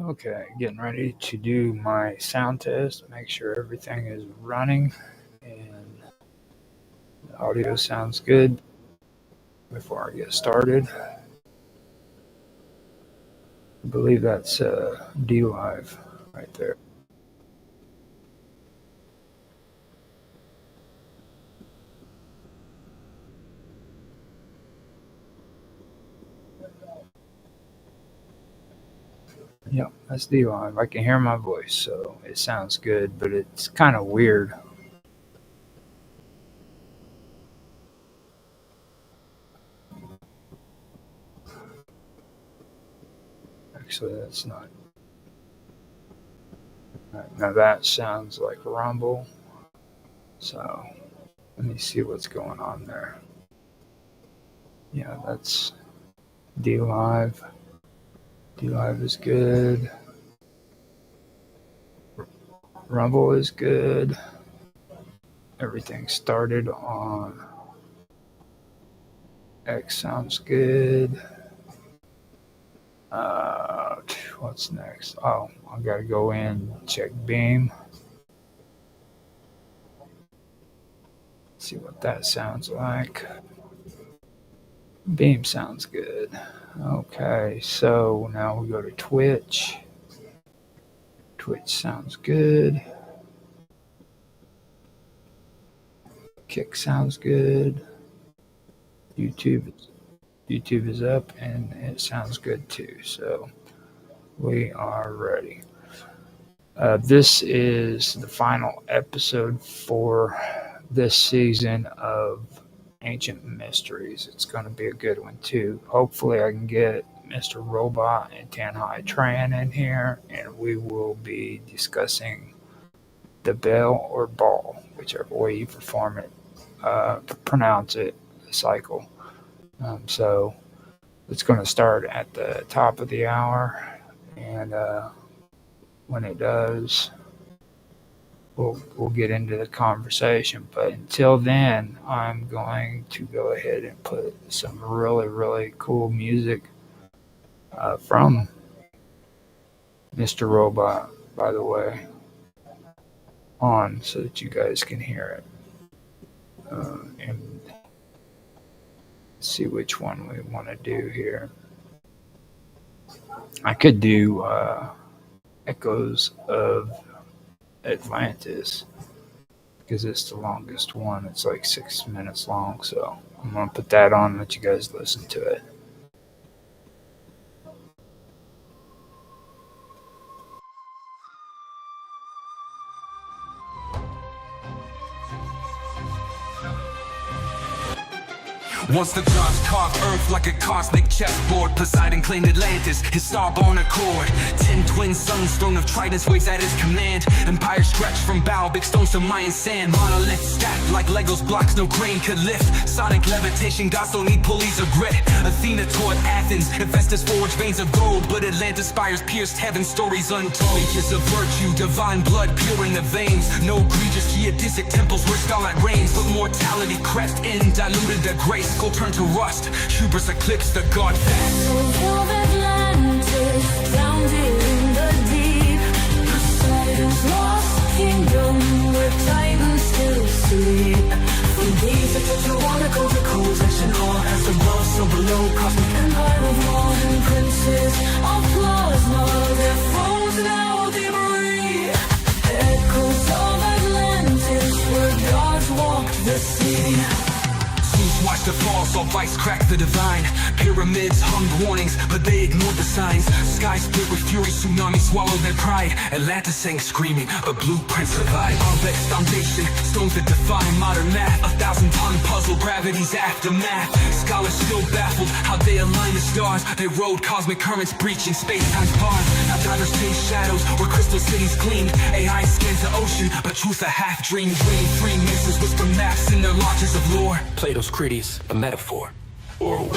Okay, getting ready to do my sound test, make sure everything is running and the audio sounds good before I get started. I believe that's D Live right there. Yep, that's D Live. I can hear my voice, so it sounds good, but it's kind of weird. Actually, that's not. Now that sounds like Rumble. So let me see what's going on there. Yeah, that's D Live. D Live is good. Rumble is good. Everything started on X sounds good. What's next? Oh, I gotta go in, check Beam. See what that sounds like. Beam sounds good. Okay, so now we go to Twitch. Twitch sounds good. Kick sounds good. YouTube is up and it sounds good too. So we are ready. This is the final episode for this season of Ancient Mysteries. It's going to be a good one too. Hopefully I can get Mr. Robot and Tanhai Tran in here, and we will be discussing the bell or ball, whichever way you pronounce it, the cycle. So it's going to start at the top of the hour, and when it does, we'll get into the conversation. But until then, I'm going to go ahead and put some really, really cool music from Mr. Robot, by the way, on so that you guys can hear it. And see which one we want to do here. I could do Echoes of Atlantis because it's the longest one. It's like 6 minutes long, so I'm going to put that on and let you guys listen to it. Once the gods carved earth like a cosmic chessboard, Poseidon claimed Atlantis, his starborn accord. 10 twin suns, throne of Tridents waves at his command. Empire stretched from bow, big stones to Mayan sand. Monolith stacked like Legos blocks no grain could lift. Sonic levitation, gods don't need pulleys or grit. Athena taught Athens, Hephaestus forged veins of gold, but Atlantis spires pierced heaven, stories untold. Ages of virtue, divine blood pure in the veins. No egregious geodesic temples where starlight reigns, but mortality crept in, diluted the grace. Turn to rust, hubris eclipsed the god fast. Of Atlantis, drowned in the deep. Poseidon's lost kingdom, where titans still sleep. From these to Tetraionical to coalition, all as above, so below. Cosmic empire of modern princes of plasma, their thrones now debris. Echoes of Atlantis, where gods walked the sea. Watch the fall, saw vice crack the divine. Pyramids hummed warnings, but they ignored the signs. Sky split with fury, tsunami swallowed their pride. Atlantis sang screaming, but blueprints survived. Arbex foundation, stones that defy modern math. 1,000-ton puzzle, gravity's aftermath. Scholars still baffled how they align the stars. They rode cosmic currents, breaching space-time's bars. Now divers chase shadows, where crystal cities gleamed. AI scans the ocean, but truth a half-dream. Dream free mixes whisper maps in their lodges of lore. Plato's Critics, a metaphor or a war.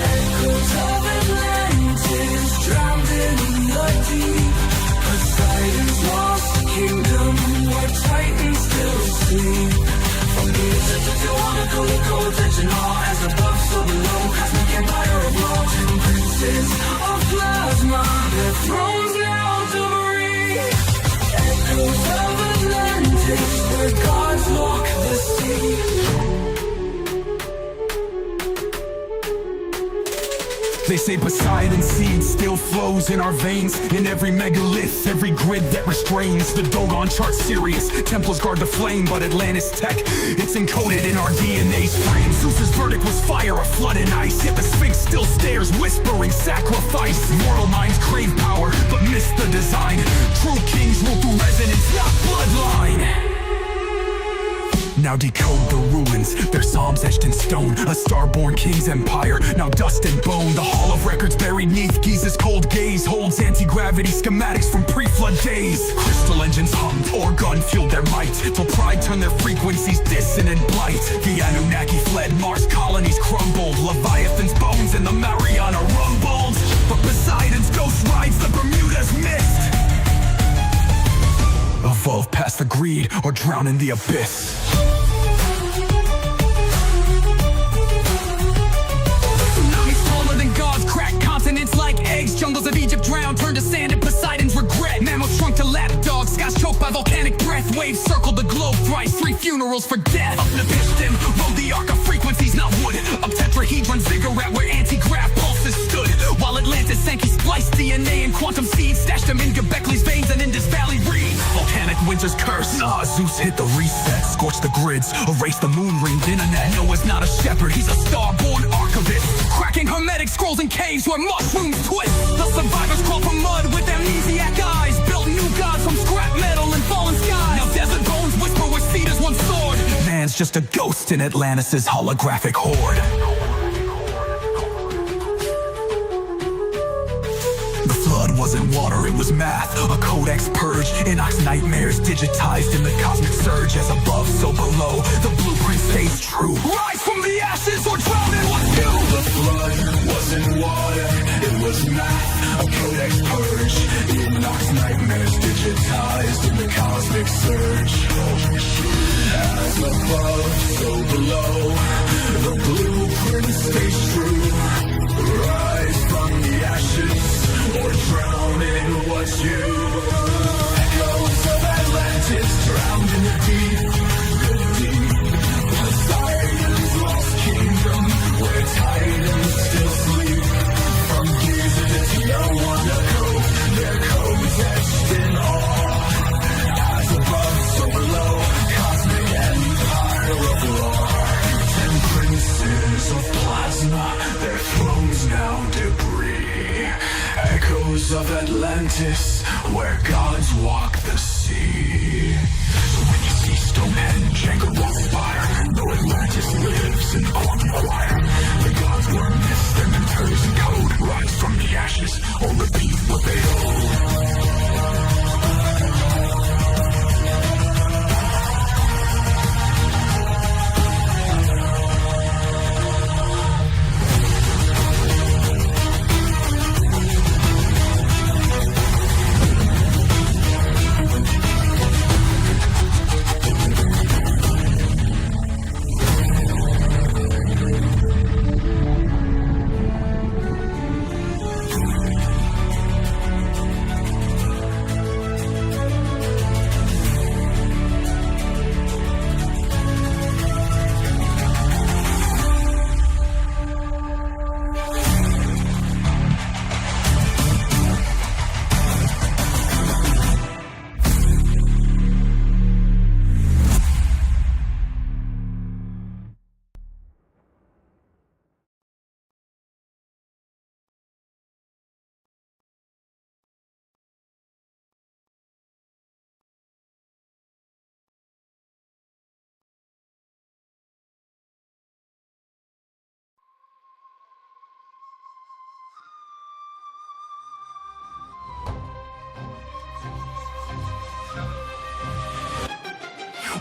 Echoes of Atlantis, drowned in the deep. Poseidon's lost kingdom, where titans still sleep. From the Tetraionical to coalition, all as above, so below. Cosmic empire of law, 10 princes of say Poseidon's seed still flows in our veins. In every megalith, every grid that restrains. The Dogon chart Sirius, Templars guard the flame. But Atlantis tech, it's encoded in our DNA's frame. Zeus's verdict was fire, a flood and ice. Yet the Sphinx still stares, whispering sacrifice. Mortal minds crave power, but miss the design. True kings rule through resonance, not bloodline. Now decode the ruins, their psalms etched in stone. A star-born king's empire, now dust and bone. The hall of records buried neath Giza's cold gaze holds anti-gravity schematics from pre-flood days. Crystal engines hummed, organ fueled their might, till pride turned their frequencies dissonant blight. The Anunnaki fled, Mars colonies crumbled. Leviathan's bones and the Mariana rumbled. But Poseidon's ghost rides the Bermuda's mist. Evolve past the greed or drown in the abyss. Tsunamis taller than gods, crack continents like eggs. Jungles of Egypt drowned, turned to sand in Poseidon's regret. Mammals shrunk to lapdogs, skies choked by volcanic breath. Waves circled the globe thrice, 3 funerals for death. Up Nepistim, rode the arc of frequencies, not wood. Up tetrahedron ziggurat where anti-grav pulses stood. While Atlantis sank, he spliced DNA and quantum seeds, stashed them in Göbekley's veins and Indus Valley reeds. Volcanic winter's curse, Zeus hit the reset, scorched the grids, erased the moon-ringed internet. Noah's not a shepherd, he's a star-born archivist, cracking hermetic scrolls in caves where mushrooms twist. The survivors crawl from mud with amnesiac eyes, built new gods from scrap metal and fallen skies. Now desert bones whisper where cedars once soared. Man's just a ghost in Atlantis' holographic horde. Wasn't water, it was math. A codex purge, Enoch's nightmares digitized in the cosmic surge. As above, so below, the blueprint stays true. Rise from the ashes or drown in what's new. The flood wasn't water, it was math. A codex purge, Enoch's nightmares digitized in the cosmic surge. As above, so below, the blueprint stays true. Rise from the ashes or drown in what's you. Echoes of Atlantis drowned in the deep. Poseidon's lost kingdom, where titans still sleep. From Giza to Tijuana, their codes etched in awe. As above, so below, cosmic empire of law. 10 princes of plasma, their thrones now debris. Echoes of Atlantis, where gods walk the sea. So when you see Stonehenge anchored on fire, know Atlantis lives in the quantum choir. The gods were myths, their mentors in code. Rise from the ashes, or repeat what they owe.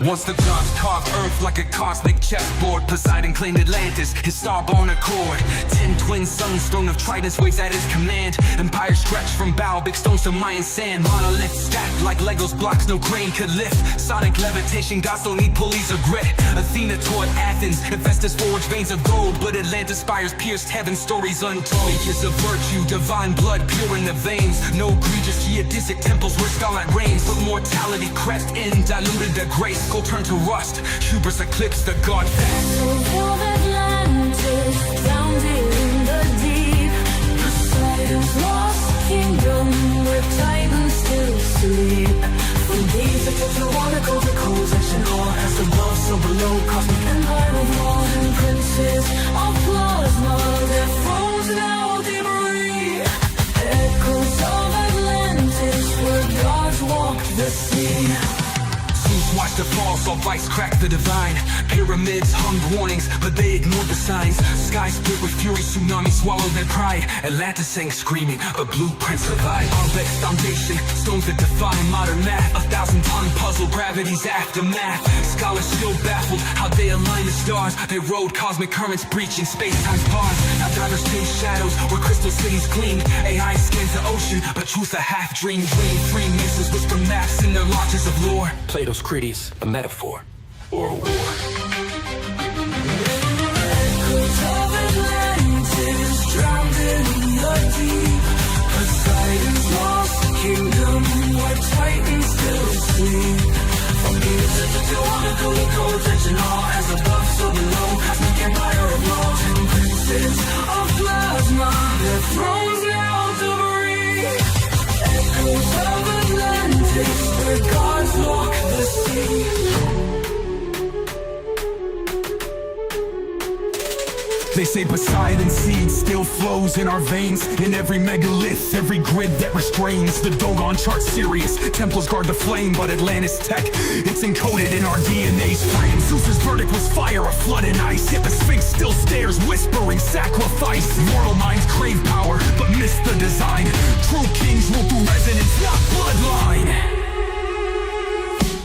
Once the gods carved earth like a cosmic chessboard, Poseidon claimed Atlantis, his star-born accord. 10 twin suns, throne of Tridents waves at his command. Empire stretched from bow, big stones to Mayan sand. Monoliths stacked like Legos blocks no grain could lift. Sonic levitation, gods don't need pulleys or grit. Athena taught Athens, Hephaestus forged veins of gold. But Atlantis spires pierced heaven, stories untold. Ages of virtue, divine blood pure in the veins. No egregious geodesic temples where starlight reigns. But mortality crept in, diluted the grace. Gold turned to rust, hubris eclipsed the god face. Echoes of Atlantis drowned in the deep. Poseidon's lost kingdom, where titans still sleep. From gaze that touch the water, goes the cold section, all as above, so below. Cosmic empire of modern princes of plasma, their thrones now debris. Echoes of Atlantis, where gods walked the sea. Watch the fall, saw vice crack the divine. Pyramids hung warnings, but they ignored the signs. Sky split with fury, tsunami swallowed their pride. Atlantis sang screaming, but blueprints survive. Arbeck's foundation, stones that defy modern math. 1,000-ton puzzle, gravity's aftermath. Scholars still baffled how they align the stars. They rode cosmic currents, breaching space-time's bars. Now divers chase shadows where crystal cities gleamed. AI scans the ocean, but truth a half-dream. Three misses whisper maps in their launches of lore. Plato's Critics, a metaphor or a war. Echoes of Atlantis, drowned in the deep. Poseidon's lost kingdom, where titans still sleep. From music to water, cold tension, all as above, so below. Cosmic empire of laws and princes of plasma, their thrones now debris. Echoes of Atlantis, where gods walk the sea. They say Poseidon's seed still flows in our veins. In every megalith, every grid that restrains. The Dogon chart Sirius, Templars guard the flame. But Atlantis tech, it's encoded in our DNA's frame. Zeus's verdict was fire, a flood in ice. Yet the Sphinx still stares, whispering sacrifice. Mortal minds crave power, but miss the design. True kings rule through resonance, not bloodline.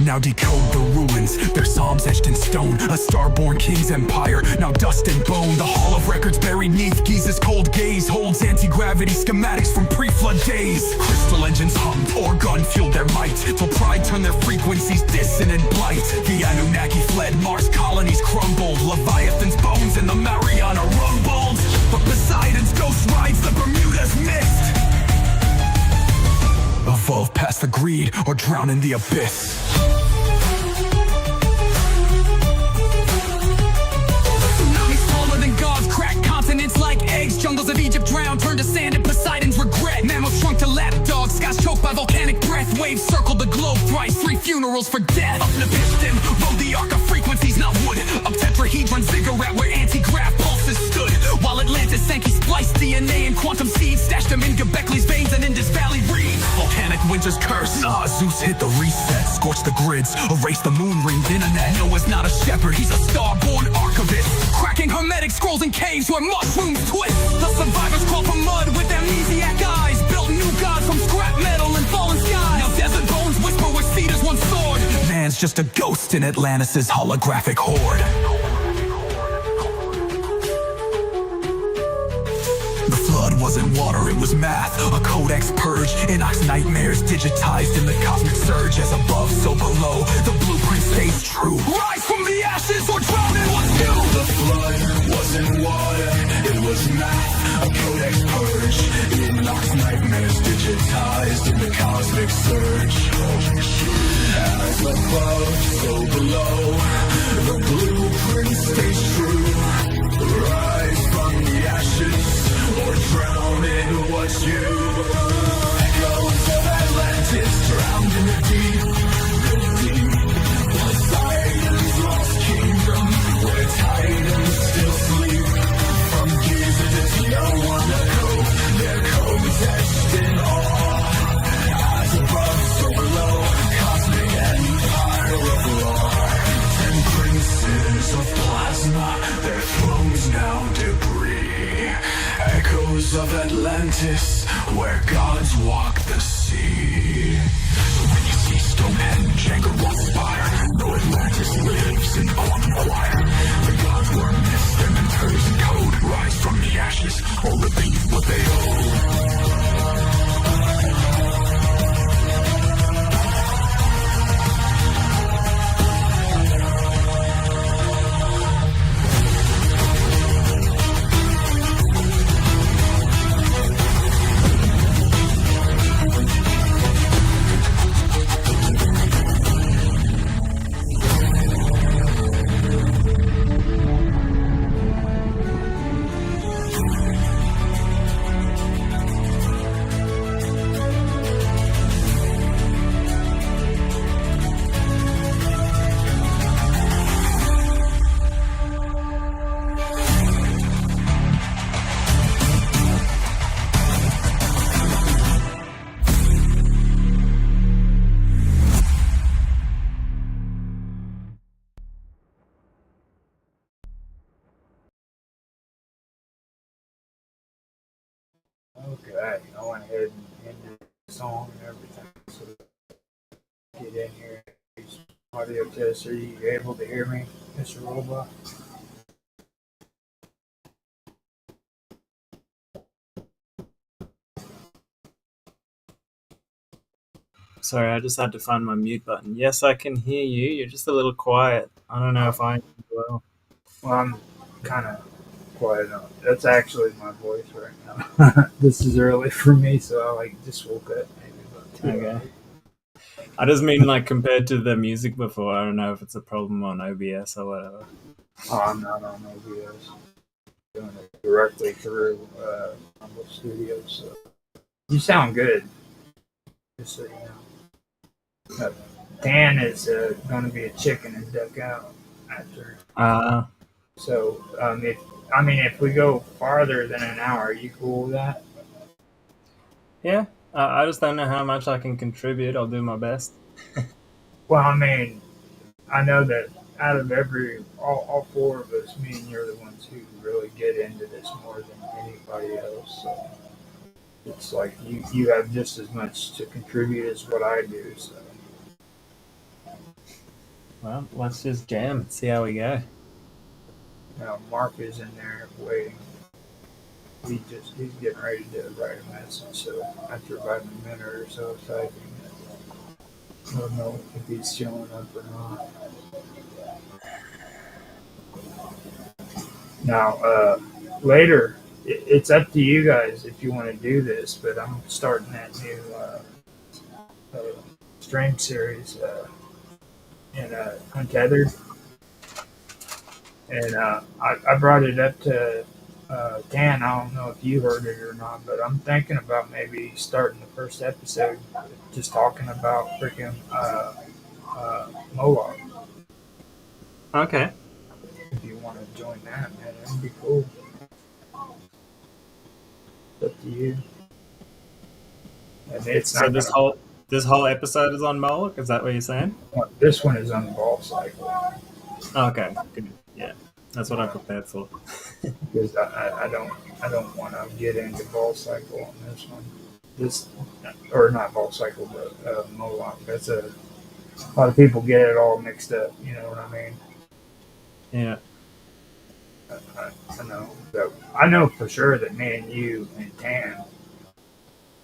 Now decode the ruins, their psalms etched in stone. A star-born king's empire, now dust and bone. The hall of records buried neath Giza's cold gaze holds anti-gravity schematics from pre-flood days. Crystal engines hummed, Orgon fueled their might, till pride turned their frequencies dissonant blight. The Anunnaki fled, Mars colonies crumbled. Leviathan's bones in the Mariana rumbled. But Poseidon's ghost rides the Bermuda's mist. Evolve past the greed or drown in the abyss. Tsunamis taller than gods, crack continents like eggs. Jungles of Egypt drowned, turned to sand in Poseidon's regret. Mammals shrunk to lapdogs, skies choked by volcanic breath. Waves circled the globe thrice, 3 funerals for death. Up Nepistim, rode the arc of frequencies, not wood. Up tetrahedron ziggurat where anti-grav pulses stood. While Atlantis sank, he spliced DNA and quantum seeds. Stashed them in Göbekley's veins and Indus Valley reeds. Volcanic winter's curse. Zeus hit the reset, scorched the grids, erased the moon ringed internet. Noah's not a shepherd, he's a star-born archivist. Cracking hermetic scrolls in caves where mushrooms twist. The survivors crawl from mud with amnesiac eyes. Built new gods from scrap metal and fallen skies. Now desert bones whisper where cedars once soared. Man's just a ghost in Atlantis' holographic horde. Wasn't water, it was math. A codex purge, Enoch's nightmares digitized in the cosmic surge. As above, so below, the blueprint stays true. Rise from the ashes or drown in what's new. The flood wasn't water, it was math. A codex purge, Enoch's nightmares digitized in the cosmic surge. As above, so below, the blueprint stays true. Rise from the ashes or drown in what's you. Echoes of Atlantis drowned in the deep, Poseidon's lost kingdom, where titans still sleep. From Giza to Tijuana, their codes etched in awe. As above, so below, cosmic empire of law. 10 princes of plasma, their thrones now debris. Echoes of Atlantis, where gods walk the sea. So when you see Stonehenge anchored on fire, know Atlantis lives in quantum choir. The gods were missed, their mentors and code. Rise from the ashes, or repeat what they owe. that. I went ahead and ended the song and everything. So get in here. Audio test. Are you able to hear me, Mr. Robot? Sorry, I just had to find my mute button. Yes, I can hear you. You're just a little quiet. I don't know if I can as well. Well, I'm kind of quiet on. That's actually my voice right now. This is early for me, so I just woke up maybe about 2 Okay. hours. I just mean like compared to the music before. I don't know if it's a problem on OBS or whatever. Oh, I'm not on OBS. Doing it directly through Rumble Studios. So you sound good. Just so you know. Dan is going to be a chicken and duck out after. So if we go farther than an hour, are you cool with that? Yeah, I just don't know how much I can contribute. I'll do my best. Well, I mean, I know that out of all four of us, me and you're the ones who really get into this more than anybody else. So it's like you have just as much to contribute as what I do. So. Well, let's just jam and see how we go. Now, Mark is in there waiting. He's getting ready to write a message. So after about a minute or so of typing, I don't know if he's showing up or not. Now, later, it's up to you guys if you want to do this, but I'm starting that new stream series in Untethered. And I brought it up to Dan. I don't know if you heard it or not, but I'm thinking about maybe starting the first episode just talking about freaking Moloch. Okay. If you want to join that, man, that'd be cool. It's up to you. And it's So not this whole episode is on Moloch. Is that what you're saying? this one is on the ball cycle. Okay. Good. Yeah, that's what I prepared for. Because I don't want to get into ball cycle on this one. Or not ball cycle, but Moloch. That's a lot of people get it all mixed up. You know what I mean? Yeah. I know. So I know for sure that me and you and Tan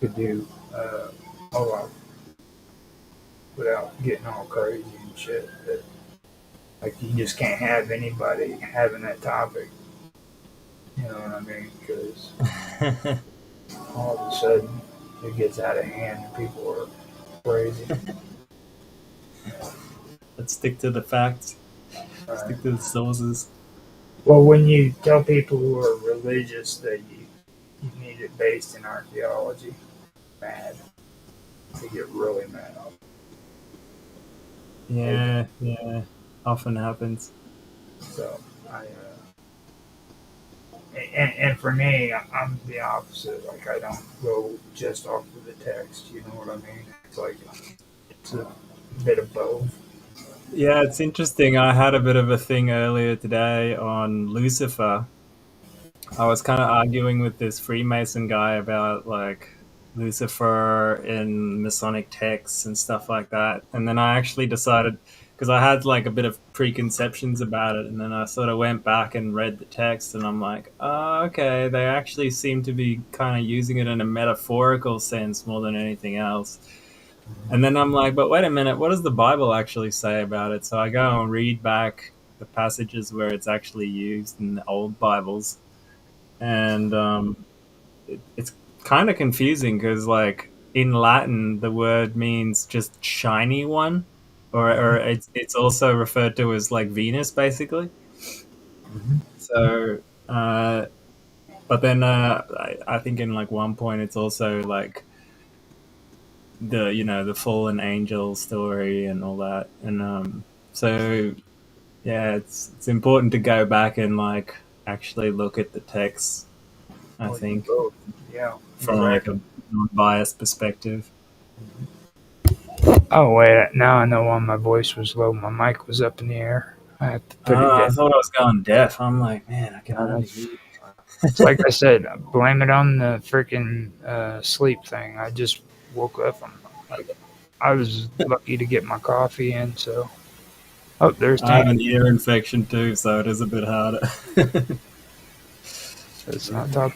could do Moloch without getting all crazy and shit. But, like, you just can't have anybody having that topic. You know what I mean? Because all of a sudden it gets out of hand and people are crazy. Let's stick to the facts. Right. Stick to the sources. Well, when you tell people who are religious that you need it based in archaeology, mad. They get really mad. Yeah, often happens. So and for me, I'm the opposite. Like, I don't go just off of the text. You know what I mean? It's like it's a bit of both. Yeah, it's interesting. I had a bit of a thing earlier today on Lucifer. I was kind of arguing with this Freemason guy about like Lucifer in Masonic texts and stuff like that. And then I actually decided, because I had like a bit of preconceptions about it, and then I sort of went back and read the text, and I'm like, oh, okay, they actually seem to be kind of using it in a metaphorical sense more than anything else. And then I'm like, but wait a minute, what does the Bible actually say about it? So I go and read back the passages where it's actually used in the old Bibles. And it's kind of confusing because, like, in Latin, the word means just shiny one, or it's also referred to as, like, Venus, basically. Mm-hmm. So, but then I think in, like, one point it's also, like, the fallen angel story and all that, and so yeah, it's important to go back and like actually look at the text, I think, Yeah, from like a non-biased perspective. Oh wait, now I know why my voice was low. My mic was up in the air. I have to put it I down. thought I was going deaf. I'm like, man, I can hardly hear you. It's like I said, blame it on the freaking sleep thing. I just woke up. I was lucky to get my coffee in, so. Oh, there's I have Tank. an ear infection too, so it is a bit harder. Let's not talk.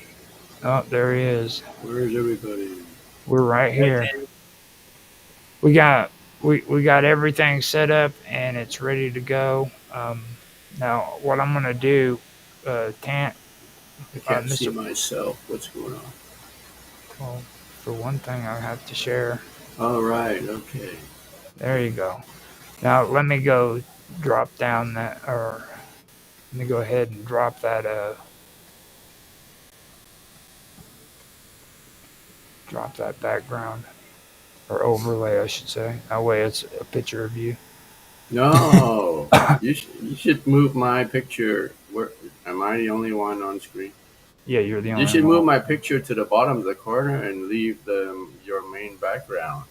Oh, there he is. Where's everybody? We're right here. We got we got everything set up and it's ready to go. Now, what I'm gonna do, Tant, I can't see Mr. myself. What's going on? Well, for one thing, I have to share. All right. Okay. There you go. Now let me go drop down that, or let me go ahead and drop that. Drop that background or overlay, I should say. That way, it's a picture of you. No, you should move my picture. Where am I the only one on screen? Yeah, you're the only You should one. move my picture to the bottom of the corner and leave your main background.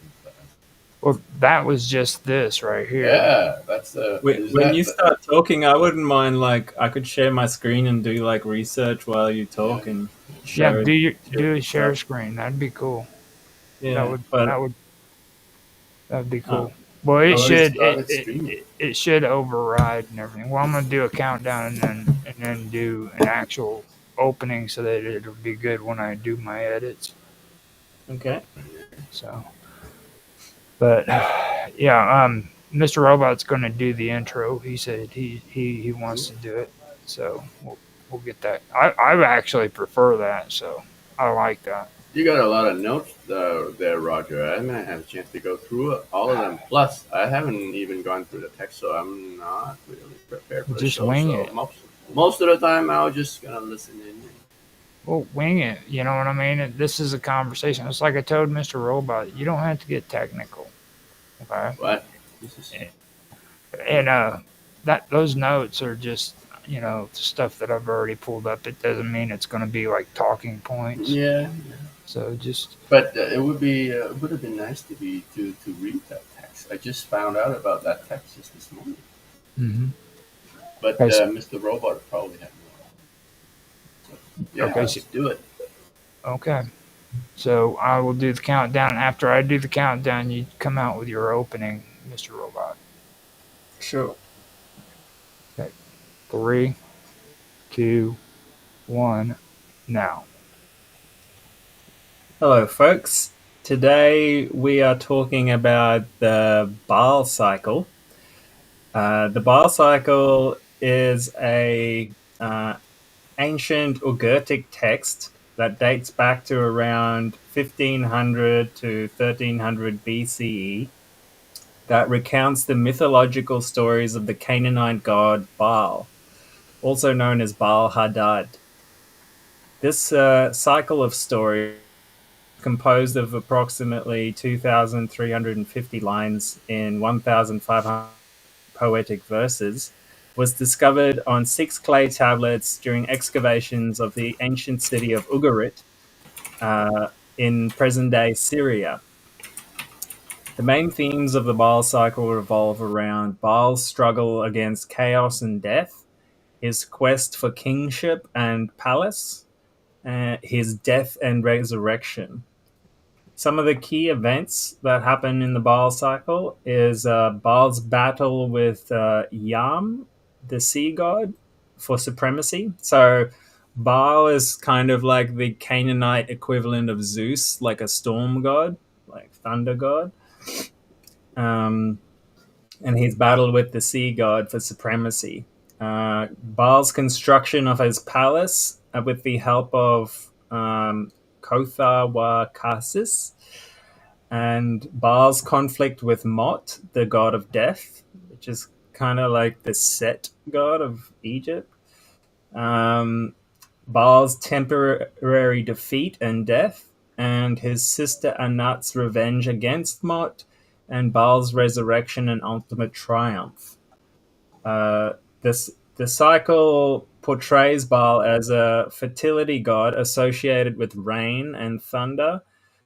Well, that was just this right here. Yeah, that's the. When you start talking, I wouldn't mind, like, I could share my screen and do like research while you talk and Yeah, show. do a share screen. That'd be cool. Yeah, That'd be cool. Well, it Oh, should it's streaming. it should override and everything. Well, I'm gonna do a countdown and then do an actual opening so that it'll be good when I do my edits. okay. So, but yeah, Mr. Robot's gonna do the intro. He said he wants to do it, so we'll get that. I actually prefer that, so I like that. You got a lot of notes there, Roger. I haven't had a chance to go through all of them. Plus, I haven't even gone through the text, so I'm not really prepared for the Just show. wing So it. most of the time, I was just gonna listen in. Well, wing it. You know what I mean? This is a conversation. It's like I told Mr. Robot. You don't have to get technical, okay? What? This is And that those notes are just stuff that I've already pulled up. It doesn't mean it's going to be like talking points. yeah. So just But it would have been nice to read that text. I just found out about that text just this morning. mhm. But Okay, so- Mr. Robot probably had more. So, yeah, Okay, let's so- do it. okay. So I will do the countdown. After I do the countdown, you come out with your opening, Mr. Robot. Sure. 3, 2, 1, now. Hello, folks. Today we are talking about the Baal cycle. The Baal cycle is a ancient Ugaritic text that dates back to around 1500 to 1300 BCE that recounts the mythological stories of the Canaanite god Baal, also known as Baal Hadad. This cycle of stories, composed of approximately 2,350 lines in 1,500 poetic verses, was discovered on 6 clay tablets during excavations of the ancient city of Ugarit in present-day Syria. The main themes of the Baal cycle revolve around Baal's struggle against chaos and death, his quest for kingship and palace, his death and resurrection. Some of the key events that happen in the Baal cycle is Baal's battle with Yam, the sea god, for supremacy. So Baal is kind of like the Canaanite equivalent of Zeus, like a storm god, like thunder god. And he's battled with the sea god for supremacy. Baal's construction of his palace with the help of Kotha wa Kasis, and Baal's conflict with Mot, the god of death, which is kind of like the Set god of Egypt. Baal's temporary defeat and death, and his sister Anat's revenge against Mot, and Baal's resurrection and ultimate triumph. The cycle portrays Baal as a fertility god associated with rain and thunder.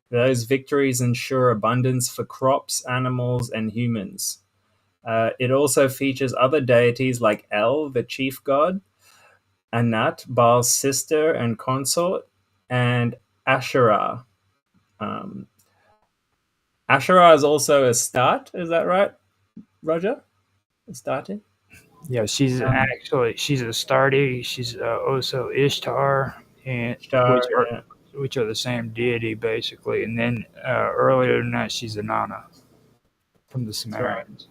Those victories ensure abundance for crops, animals, and humans. It also features other deities like El, the chief god, Anat, Baal's sister and consort, and Asherah. Um, Asherah is also Astarte, is that right, Roger? Astarte? Yeah, she's Um, actually she's Astarte. She's also Ishtar, and Ishtar, yeah. which are the same deity basically. And then earlier than that, she's Inanna from the That's right. Sumerians.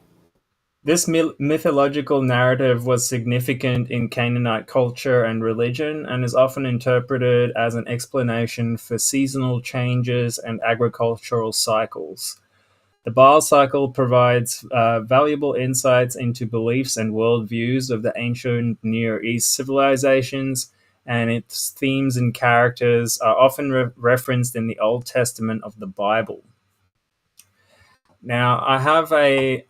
This mythological narrative was significant in Canaanite culture and religion and is often interpreted as an explanation for seasonal changes and agricultural cycles. The Baal cycle provides valuable insights into beliefs and worldviews of the ancient Near East civilizations, and its themes and characters are often referenced in the Old Testament of the Bible. Now, I have a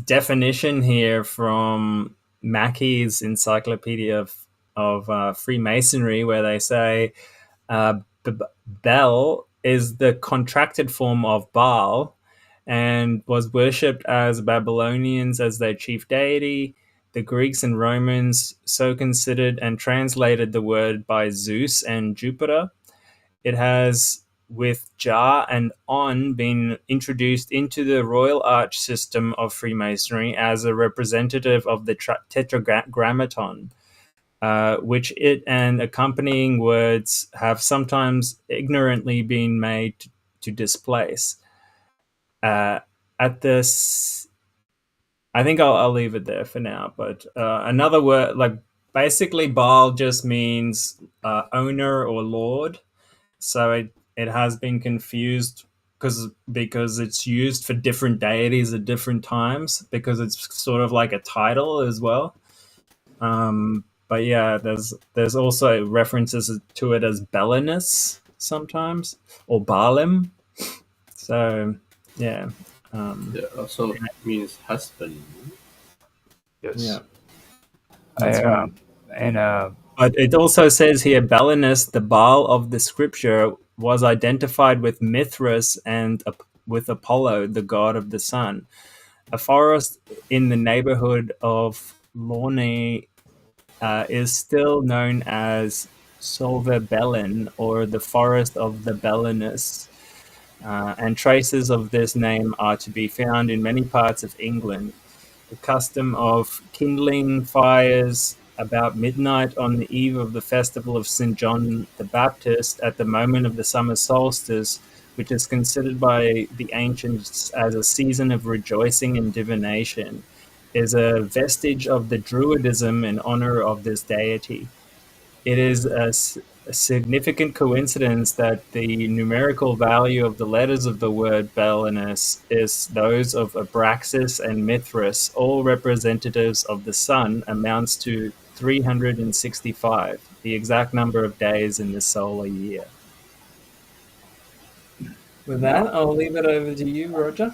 definition here from Mackey's Encyclopedia of Freemasonry, where they say Bel is the contracted form of Baal and was worshipped as Babylonians as their chief deity. The Greeks and Romans so considered and translated the word by Zeus and Jupiter. It has, with Jah and On, been introduced into the Royal Arch system of Freemasonry as a representative of the Tetragrammaton, which it and accompanying words have sometimes ignorantly been made to displace. At this, I think I'll leave it there for now. But another word, like basically, Baal just means owner or lord. So it has been confused because it's used for different deities at different times, because it's sort of like a title as well. But yeah, there's also references to it as Belinus sometimes, or Baalim. So yeah. It also means husband. Yes. Yeah. That's right. And But it also says here, Belinus, the Baal of the scripture, was identified with Mithras and with Apollo, the god of the sun. A forest in the neighborhood of Lorne is still known as Solverbellen, or the Forest of the Belinus, and traces of this name are to be found in many parts of England. The custom of kindling fires about midnight on the eve of the festival of St. John the Baptist at the moment of the summer solstice, which is considered by the ancients as a season of rejoicing and divination, is a vestige of the Druidism in honor of this deity. It is a significant coincidence that the numerical value of the letters of the word Belinus is those of Abraxas and Mithras, all representatives of the sun, amounts to 365, the exact number of days in the solar year. With that, I'll leave it over to you, Roger.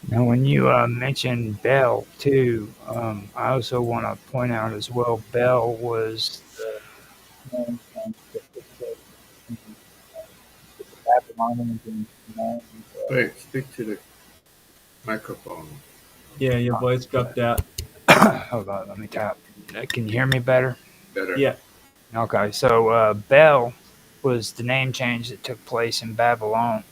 now, when you mentioned Bell too, I also want to point out as well, Bell was the name from the Babylonians and Wait, speak to the microphone. Yeah, your voice dropped out. hold on, let me tap. Can you hear me better? Better. Yeah. Okay, so Bel was the name change that took place in Babylon,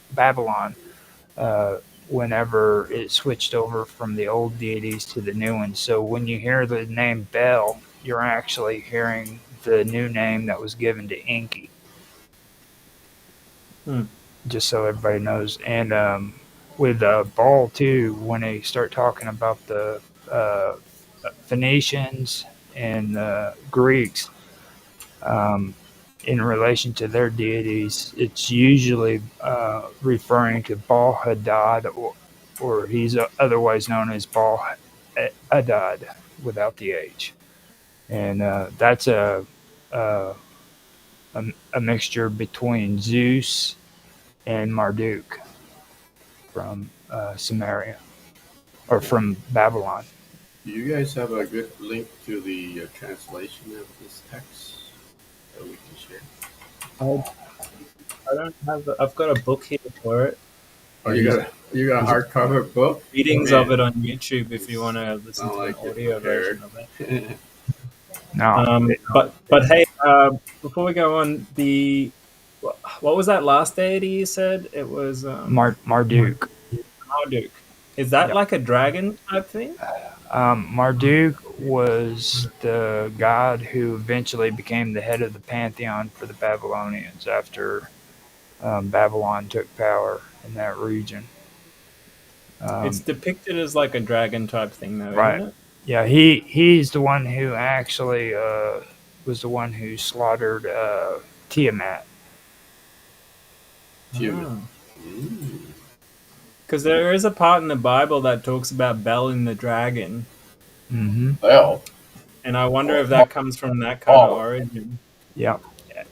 whenever it switched over from the old deities to the new ones. So when you hear the name Bel, you're actually hearing the new name that was given to Enki. Just so everybody knows. And with Baal too, when they start talking about the Phoenicians and Greeks, in relation to their deities, it's usually referring to Baal Hadad, or he's otherwise known as Baal Hadad without the H. And that's a mixture between Zeus and Marduk from Samaria, or from Babylon. Do you guys have a good link to the translation of this text that we can share? I don't have. I've got a book here for it. Oh, you got You got a There's hardcover book? readings Man, of it on YouTube if you want to listen sound to like an you're audio version prepared. of it. No, But hey, before we go on, what was that last deity you said? It was Marduk. Marduk. Is that Yeah. like a dragon type thing? Marduk was the god who eventually became the head of the pantheon for the Babylonians after Babylon took power in that region. It's Um, depicted as like a dragon type thing, though, isn't right. it? Yeah, he's the one who actually was the one who slaughtered Tiamat. Human. Oh. Mm. Because there is a part in the Bible that talks about Bel and the dragon, Mm-hmm. Well, and I wonder if that comes from that kind of origin. Yeah.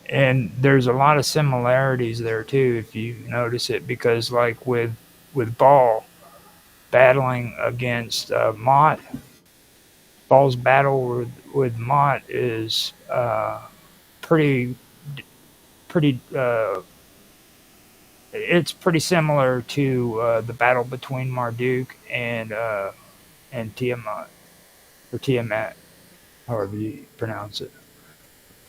And there's a lot of similarities there too, if you notice it, because like with Baal battling against Mott, Baal's battle with Mott is pretty pretty. It's pretty similar to the battle between Marduk and Tiamat or Tiamat, however you pronounce it.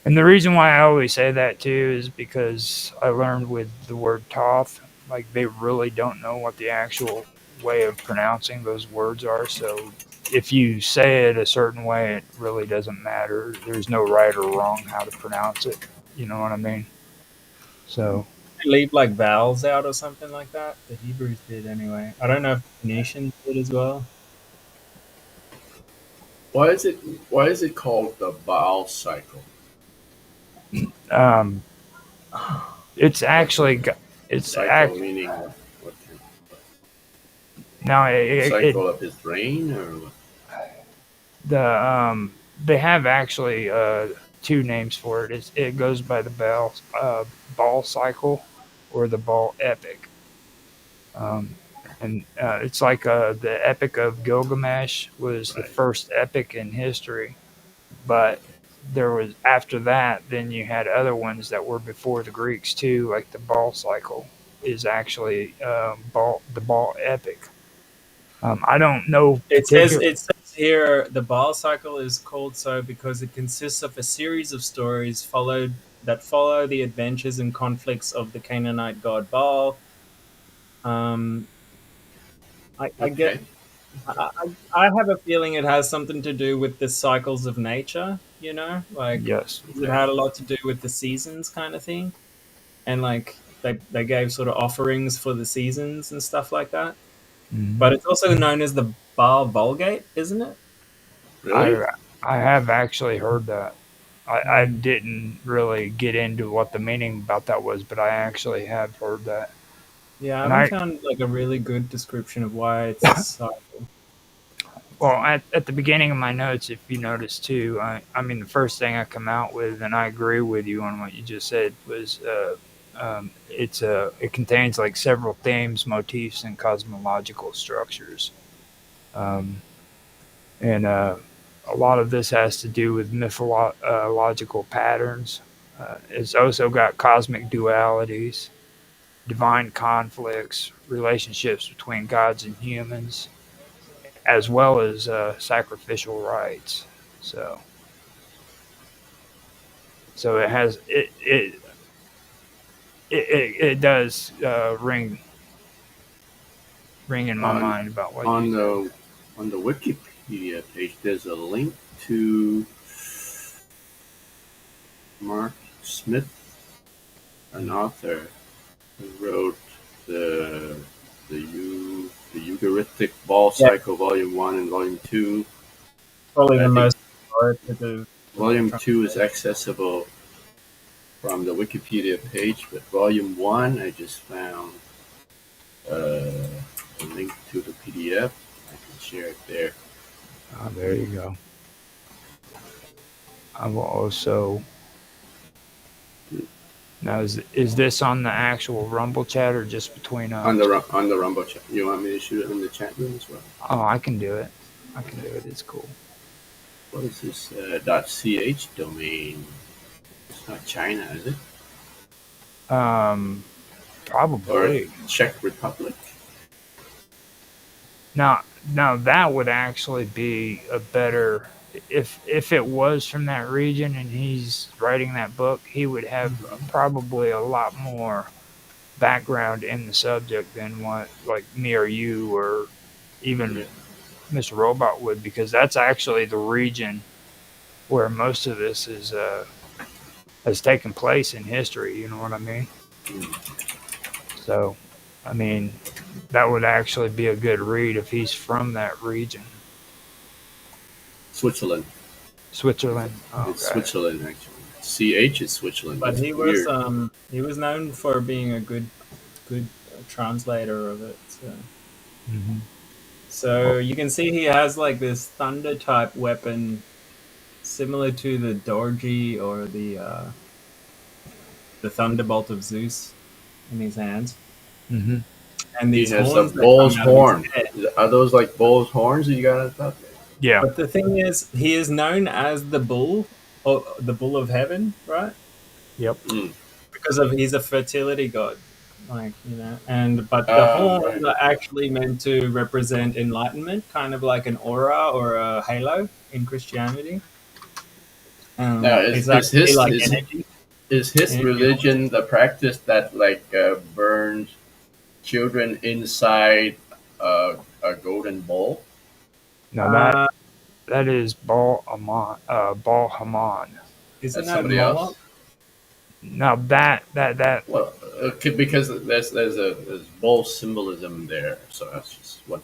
And the reason why I always say that too is because I learned with the word Toth, like they really don't know what the actual way of pronouncing those words are. So if you say it a certain way, it really doesn't matter. There's no right or wrong how to pronounce it. You know what I mean? So They leave like vowels out or something like that. The Hebrews did anyway. I don't know if the Phoenicians did as well. why is it called the Baal cycle? um, it's actually it's Cycle meaning what kind now of cycle of his reign or what? they have actually two names for it. It goes by the Ball cycle or the Ball epic. And it's like the Epic of Gilgamesh was the Right. first epic in history, but there was after that, then you had other ones that were before the Greeks too, like the Ball cycle is actually the Ball epic. I don't know particular. It says here the Baal cycle is called so because it consists of a series of stories that follow the adventures and conflicts of the Canaanite god Baal. Um, I get Okay. I have a feeling it has something to do with the cycles of nature, like Yes. it had a lot to do with the seasons kind of thing. And like they gave sort of offerings for the seasons and stuff like that. Mhm. But it's also known as the Baal Vulgate, isn't it? Really? I have actually heard that. I Mm. didn't really get into what the meaning about that was, but I actually have heard that. Yeah, I And haven't I found like a really good description of why it's a cycle. well at the beginning of my notes, if you notice too, I mean the first thing I come out with, and I agree with you on what you just said, was it contains like several themes, motifs, and cosmological structures. Um, and a lot of this has to do with mythological patterns. It's also got cosmic dualities, divine conflicts, relationships between gods and humans, as well as sacrificial rites. So, so it has it does ring in my On mind about what on you said. the Wikipedia page, there's a link to Mark Smith, an author who wrote the the Eucharistic Ball Yeah, Cycle Volume 1 and Volume 2. probably I the think most authoritative. Volume 2 is accessible from the Wikipedia page, but Volume 1 I just found a link to the PDF. I can share it there. Oh, there you go. I will also. Now, is this on the actual Rumble chat or just between us? On the Rumble chat. You want me to shoot it in the chat room as well? Oh, I can do it. I can do it. It's cool. What is this .ch domain? It's not China, is it? Um, Or probably. Czech Republic? Now that would actually be a better if it was from that region and he's writing that book, he would have probably a lot more background in the subject than what like me or you or Yeah. even Mr. Robot would, because that's actually the region where most of this is has taken place in history. You know what I mean? So, I mean, that would actually be a good read if he's from that region. Switzerland. Switzerland. It's Okay. Switzerland actually. CH is Switzerland. But It's weird. he was known for being a good translator of it. Hmm. So you can see he has like this thunder type weapon, similar to the Dorji or the thunderbolt of Zeus in his hands, Hmm. and He these has a horns that bull's come out of horn. his head. Are those like bull's horns that you got out there? Yeah. But the thing is, he is known as the bull, or the bull of heaven, right? Yep. Mm. Because of he's a fertility god, like and but the horns Right. are actually meant to represent enlightenment, kind of like an aura or a halo in Christianity. Now, It's actually like energy. is his Energy. religion the practice that like burns children inside a golden bowl? Now Uh, that is Baal Haman. isn't That's that somebody Moloch? else. Now that Well, because there's bowl symbolism there, so that's just what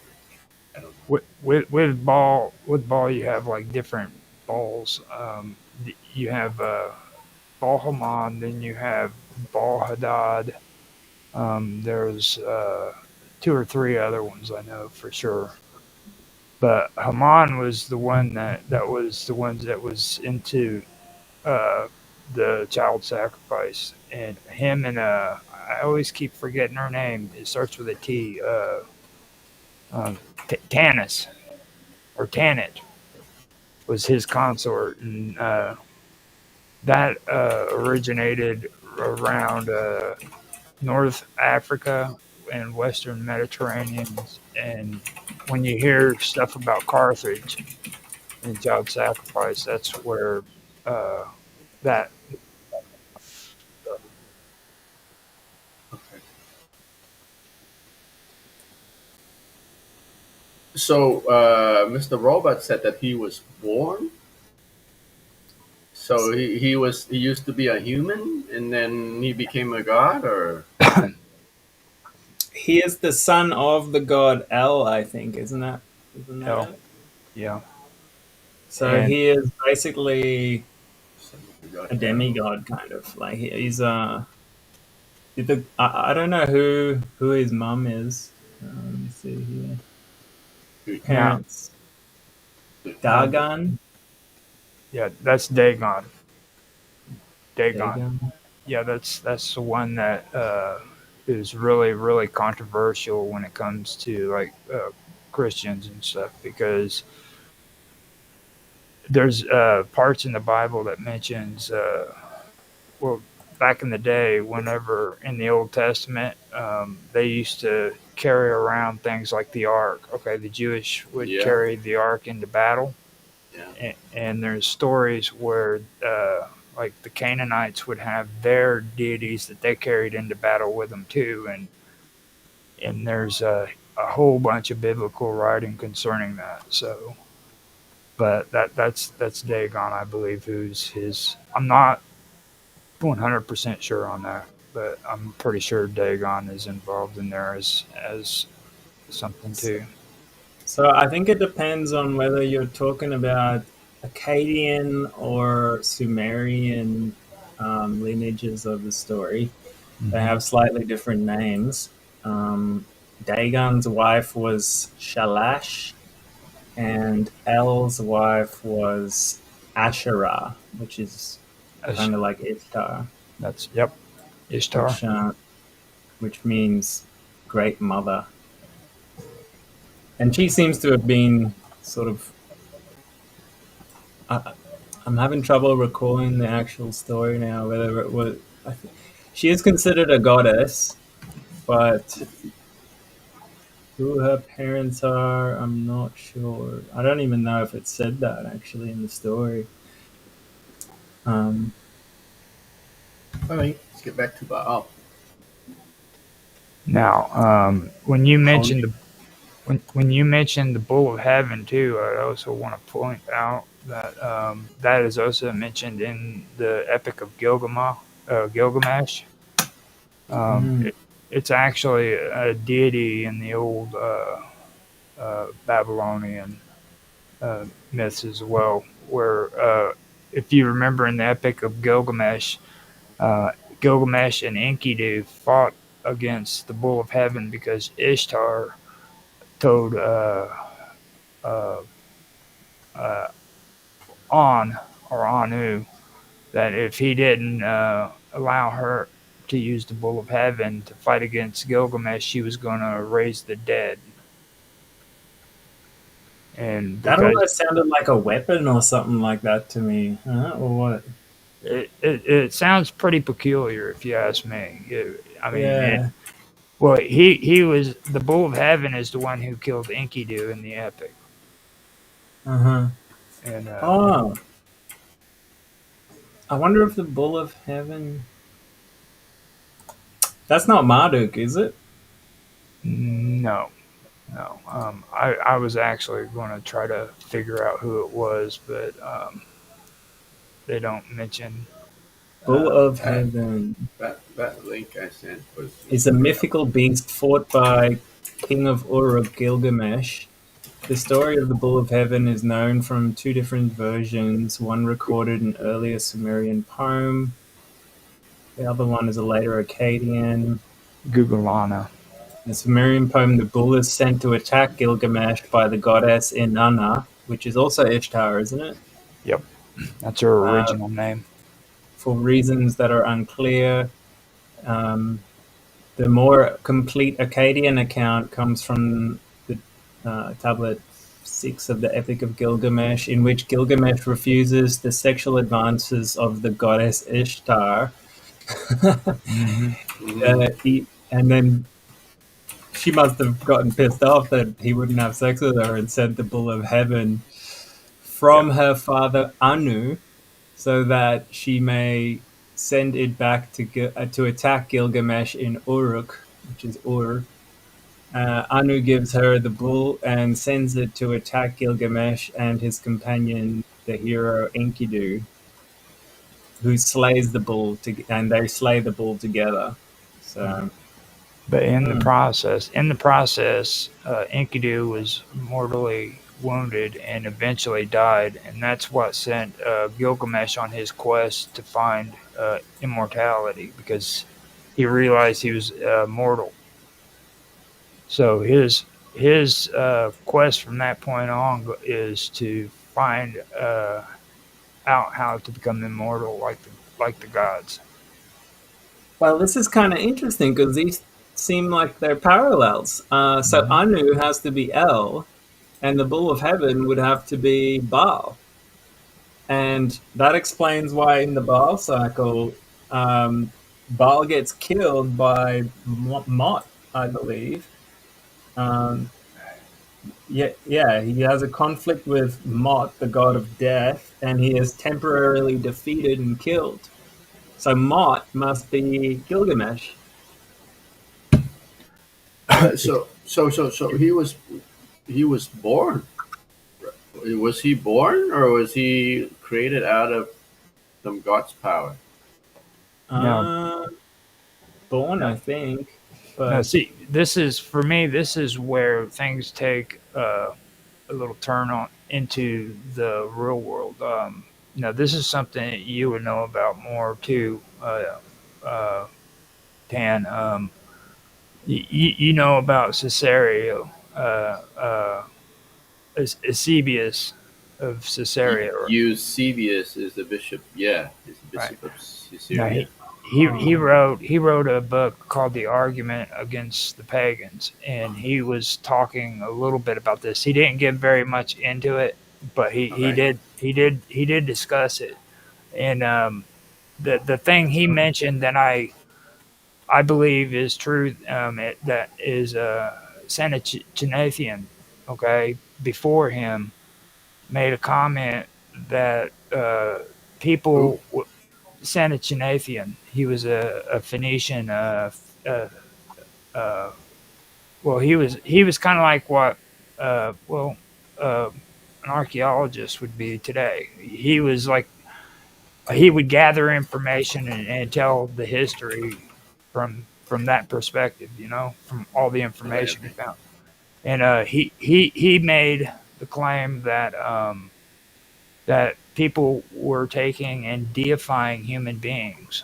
I don't know. with Baal you have like different balls. You have Baal Haman, then you have Baal Hadad. There's two or three other ones I know for sure. But Haman was the one that was the ones that was into uh, the child sacrifice, and him and I always keep forgetting her name. It starts with a T. Tanis or Tanit was his consort, and that originated around North Africa and Western Mediterranean. And when you hear stuff about Carthage and child sacrifice, that's where uh, that. Okay. So Mr. Robot said that he was born. So he used to be a human and then he became a god, or He is the son of the god El, I think, Isn't that Hell, it? yeah, So and he is basically God. a demigod, kind of like he's I don't know who his mum is. Let me see here. now, Parents now, Dagon. yeah, that's Dagon. Dagon. Dagon. Yeah, that's the one that is really controversial when it comes to like Christians and stuff, because there's parts in the Bible that mentions well, back in the day, whenever in the Old Testament, they used to carry around things like the ark. Okay, the Jewish would Yeah. carry the ark into battle, Yeah. and there's stories where like the Canaanites would have their deities that they carried into battle with them too, and there's a whole bunch of biblical writing concerning that. So, but that's Dagon, I believe, who's his. I'm not 100% sure on that, but I'm pretty sure Dagon is involved in there as something too. So I think it depends on whether you're talking about Akkadian or Sumerian lineages of the story. They have slightly different names. Dagon's wife was Shalash, and El's wife was Asherah, which is kind of like Ishtar, That's yep, Ishtar. which means great mother. And she seems to have been sort of. I'm having trouble recalling the actual story now. Whether it was, she is considered a goddess, but Who her parents are, I'm not sure. I don't even know if it said that actually in the story. Um, All right, let's get back to Baal. Now, when you mentioned when you mentioned the Bull of Heaven too, I also want to point out that that is also mentioned in the Epic of Gilgamesh. mm, It's actually a deity in the old Babylonian myths as well, where if you remember in the Epic of Gilgamesh, uh, Gilgamesh and Enkidu fought against the Bull of Heaven because Ishtar told uh, uh, On or Anu that if he didn't allow her to use the Bull of Heaven to fight against Gilgamesh, she was going to raise the dead. And that because almost sounded like a weapon or something like that to me, huh? Or what? it sounds pretty peculiar, if you ask me. I mean, Yeah. well, he was the Bull of Heaven is the one who killed Enkidu in the epic, Uh huh. and Oh, I wonder if the Bull of Heaven. That's not Marduk, is it? no, no. I was actually going to try to figure out who it was, but they don't mention. Bull Uh, of That, Heaven that link I sent was is a mythical beast fought by King of Uruk Gilgamesh. The story of the Bull of Heaven is known from two different versions, one recorded in earlier Sumerian poem, the other one is a later Akkadian. Google Lana. In the Sumerian poem, the bull is sent to attack Gilgamesh by the goddess Inanna, which is also Ishtar, isn't it? Yep, that's her Uh, original name. for reasons that are unclear. Um, the more complete Akkadian account comes from the tablet 6 of the Epic of Gilgamesh, in which Gilgamesh refuses the sexual advances of the goddess Ishtar. Hmm. And then she must have gotten pissed off that he wouldn't have sex with her and sent the Bull of Heaven from her father Anu so that she may send it back to attack Gilgamesh in Uruk, which is Ur. Anu gives her the bull and sends it to attack Gilgamesh and his companion, the hero Enkidu, who slays the bull, and they slay the bull together. So, But hmm. in the process, Enkidu was mortally wounded and eventually died, and that's what sent Gilgamesh on his quest to find immortality because he realized he was mortal. So his quest from that point on is to find out how to become immortal like the gods. Well, this is kind of interesting because these seem like they're parallels. So Mhm. Anu has to be El, and the Bull of Heaven would have to be Baal. And that explains why in the Baal cycle, Baal gets killed by Mot, I believe. Um, yeah, he has a conflict with Mot, the god of death, and he is temporarily defeated and killed. So Mot must be Gilgamesh. So he was born. Was he born or was he created out of some god's power? Now, Uh, Born, I now, think, now, but see, this is for me. This is where things take a little turn on into the real world. Now, this is something that you would know about more too, uh, Tan. You know about Caesarea, Eusebius of Caesarea, Eusebius is the bishop. Yeah, he's the right? bishop of Now Caesarea. he wrote a book called The Argument Against the Pagans, and he was talking a little bit about this. He didn't get very much into it, but All right. he did discuss it. And the thing he mentioned that I believe is true, that is Senechinathian, okay, before him, made a comment that Who? people. Senechinathian, he was a Phoenician. Uh, well, he was kind of like what, well, an archaeologist would be today. He was like he would gather information and tell the history from that perspective, from all the Okay, information he okay. found. And he made the claim that people were taking and deifying human beings.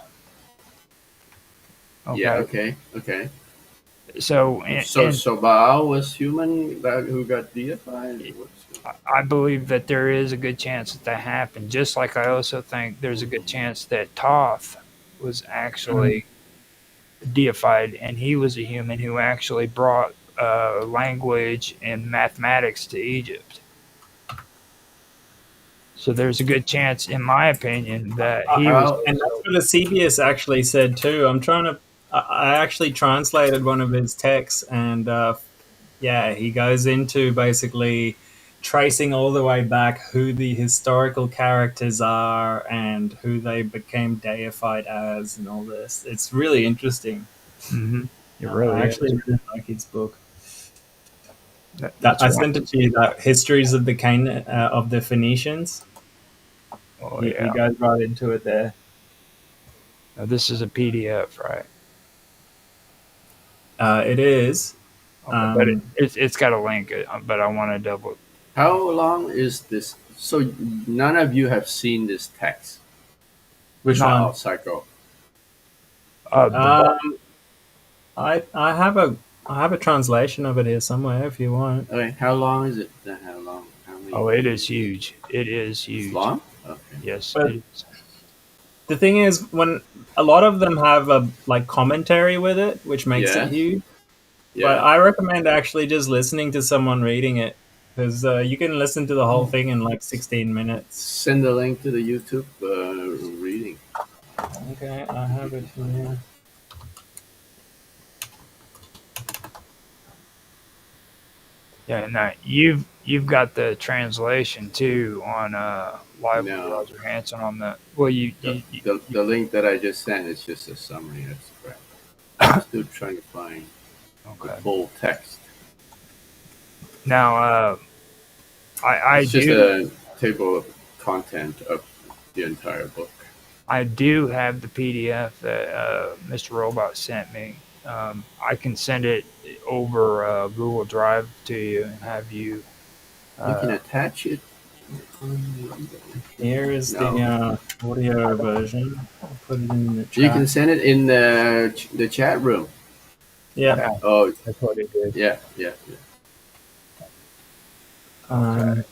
Yeah, Okay, okay, okay. so So Baal was human that who got deified? I believe that there is a good chance that happened. Just like I also think there's a good chance that Thoth was Mhm. actually deified, and he was a human who actually brought language and mathematics to Egypt. So there's a good chance, in my opinion, that he was How? And that's also. what Eusebius actually said too. I'm trying to. I actually translated one of his texts, and yeah, he goes into basically tracing all the way back who the historical characters are and who they became deified as, and all this. It's really interesting. Mhm. It I really actually is. really like his book. That That's I one. sent it to you. That histories of of the Phoenicians. Oh He yeah. goes right into it there. Now, this is a PDF, right? It is. Okay, but Um, it's got a link, but I want to double. How long is this? So none of you have seen this text which Not one? of Psycho. the bar. Um, I have a translation of it here somewhere if you want. Okay, how long is it? How long? How many Oh, it is pages? huge. It is It's huge. long. Okay. Yes, But it is. the thing is, when a lot of them have a like commentary with it, which makes it Yes. huge. But Yeah. I recommend actually just listening to someone reading it because you can listen to the whole thing in like 16 minutes. Send the link to the YouTube reading. Okay, I have it here. Yeah, now you've got the translation too on live with No, Roger Hanson on the. Well, the link that I just sent is just a summary. That's crap. I'm still trying to find the okay. full text. Now I It's just do a table of content of the entire book. I do have the PDF that Mr. Robot sent me. I can send it over Google Drive to you and have you. You can Uh, attach it. Here is the No, audio version. I'll put it in the you can chat. send it in the chat room. Yeah. yeah, Oh, that's what it is. yeah, yeah, yeah. Okay,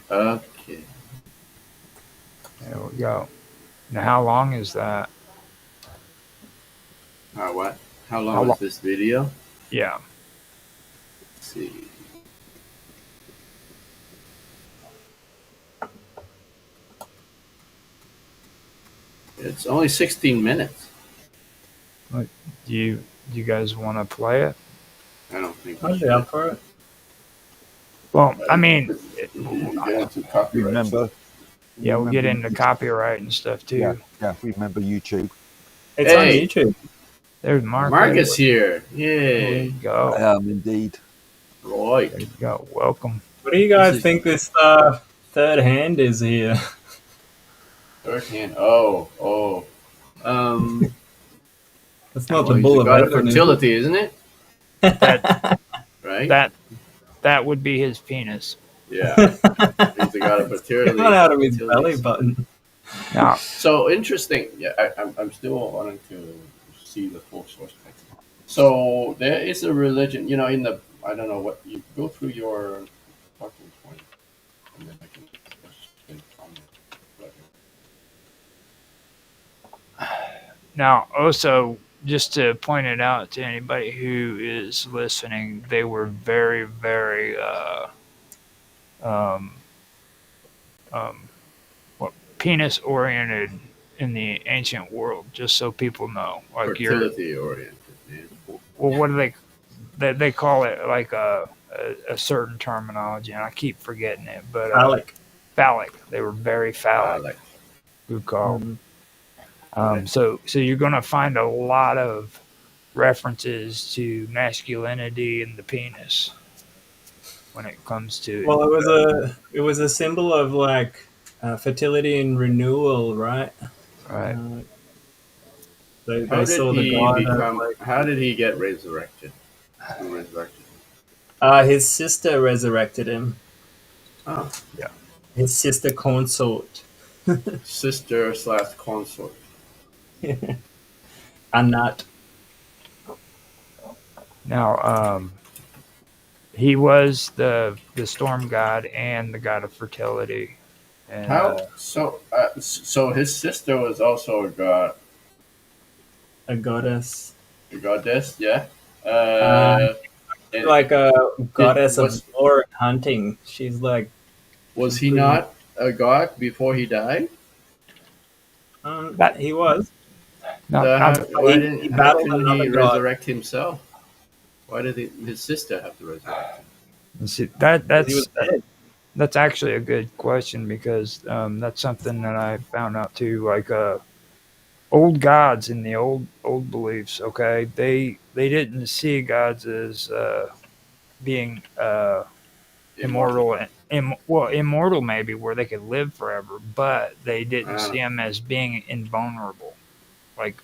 Okay. there we go. Now, how long is that? What? How How long long? is this video? Yeah. Let's see. It's only 16 minutes. Like, do you guys want to play it? I don't think we I'll be should. up for it. Well, I mean, You get into copyright. Remember? yeah, we'll get into YouTube. copyright and stuff too. Yeah. Remember YouTube. It's on Hey, YouTube. There's Mark. Mark is here. There you Yay. go. I am indeed. Right. There you go. Welcome. What do you This guys is think this third hand is here? third hand. Oh. Um, That's not well, the he's bull the of god of Ephron, is fertility, isn't it? That Right? that would be his penis. Yeah. it? He's the god of fertility. Come on out of his fertility. belly button. Now, So interesting. Yeah, I'm still wanting to see the full source text. So there is a religion, in the, I don't know what, you go through your talking point, and then I can just comment. now, also, just to point it out to anybody who is listening, they were very, very, um, what, penis oriented in the ancient world. Just so people know, like Fertility oriented, man. well, what do they? they call it like a certain terminology, and I keep forgetting it. But Phallic. phallic. They were very phallic. Like, Good call. Mhm. So you're going to find a lot of references to masculinity and the penis when it comes to Well, it was a symbol of like fertility and renewal, right? right. They saw the god as like How did he get resurrected? Who resurrected him? his sister resurrected him. Oh, Yeah. His sister consort, sister slash consort. Anat. Now, he was the storm god and the god of fertility. And, How so? His sister was also A goddess, a goddess, yeah. And like a goddess of was war and hunting. She's like, was he not a god before he died? That- he was. no, How not- he how battled couldn't another he god. resurrect himself? Why did his sister have to resurrect him? see, He was dead. that's actually a good question because that's something that I found out too. Like old gods in the old beliefs. Okay, they didn't see gods as being immortal. Well, immortal maybe where they could live forever, but they didn't see them as being invulnerable. Like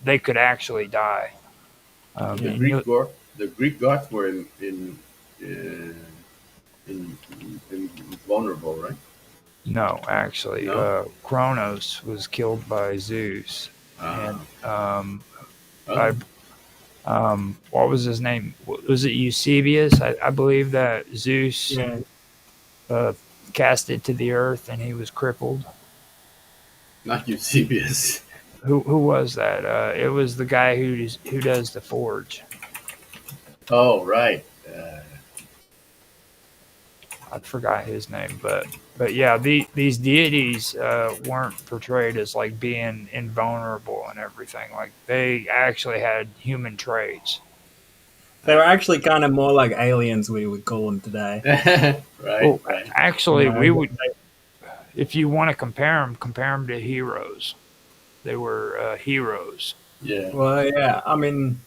they could actually die. The And Greek gods were in vulnerable, right? no, actually, No? Kronos was killed by Zeus, and Oh. what was his name? Was it Eusebius? I believe that Zeus Yeah. cast it to the earth, and he was crippled. Not Eusebius. Who was that? It was the guy who does the forge. Oh, right. I forgot his name, but yeah, these deities weren't portrayed as like being invulnerable and everything. Like they actually had human traits. They were actually kind of more like aliens, we would call them today. Right, Well, right. actually, No, we would, if you want to compare them to heroes. They were heroes. Yeah. Well, yeah. I mean,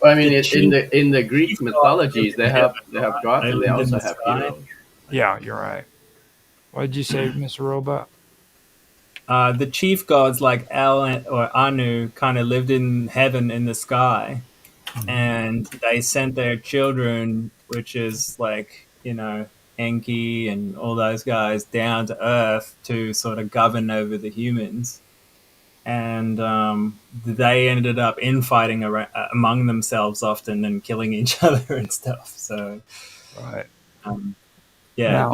I mean, the in the Greek chief mythologies, they have god, gods and they lived in also the have sky. heroes. Yeah, you're right. What did you say, Mr. Robot? The chief gods like El or Anu kind of lived in heaven in the sky, and they sent their children, which is like Enki and all those guys, down to Earth to sort of govern over the humans. And they ended up infighting among themselves often and killing each other and stuff. So, Right. yeah. Now-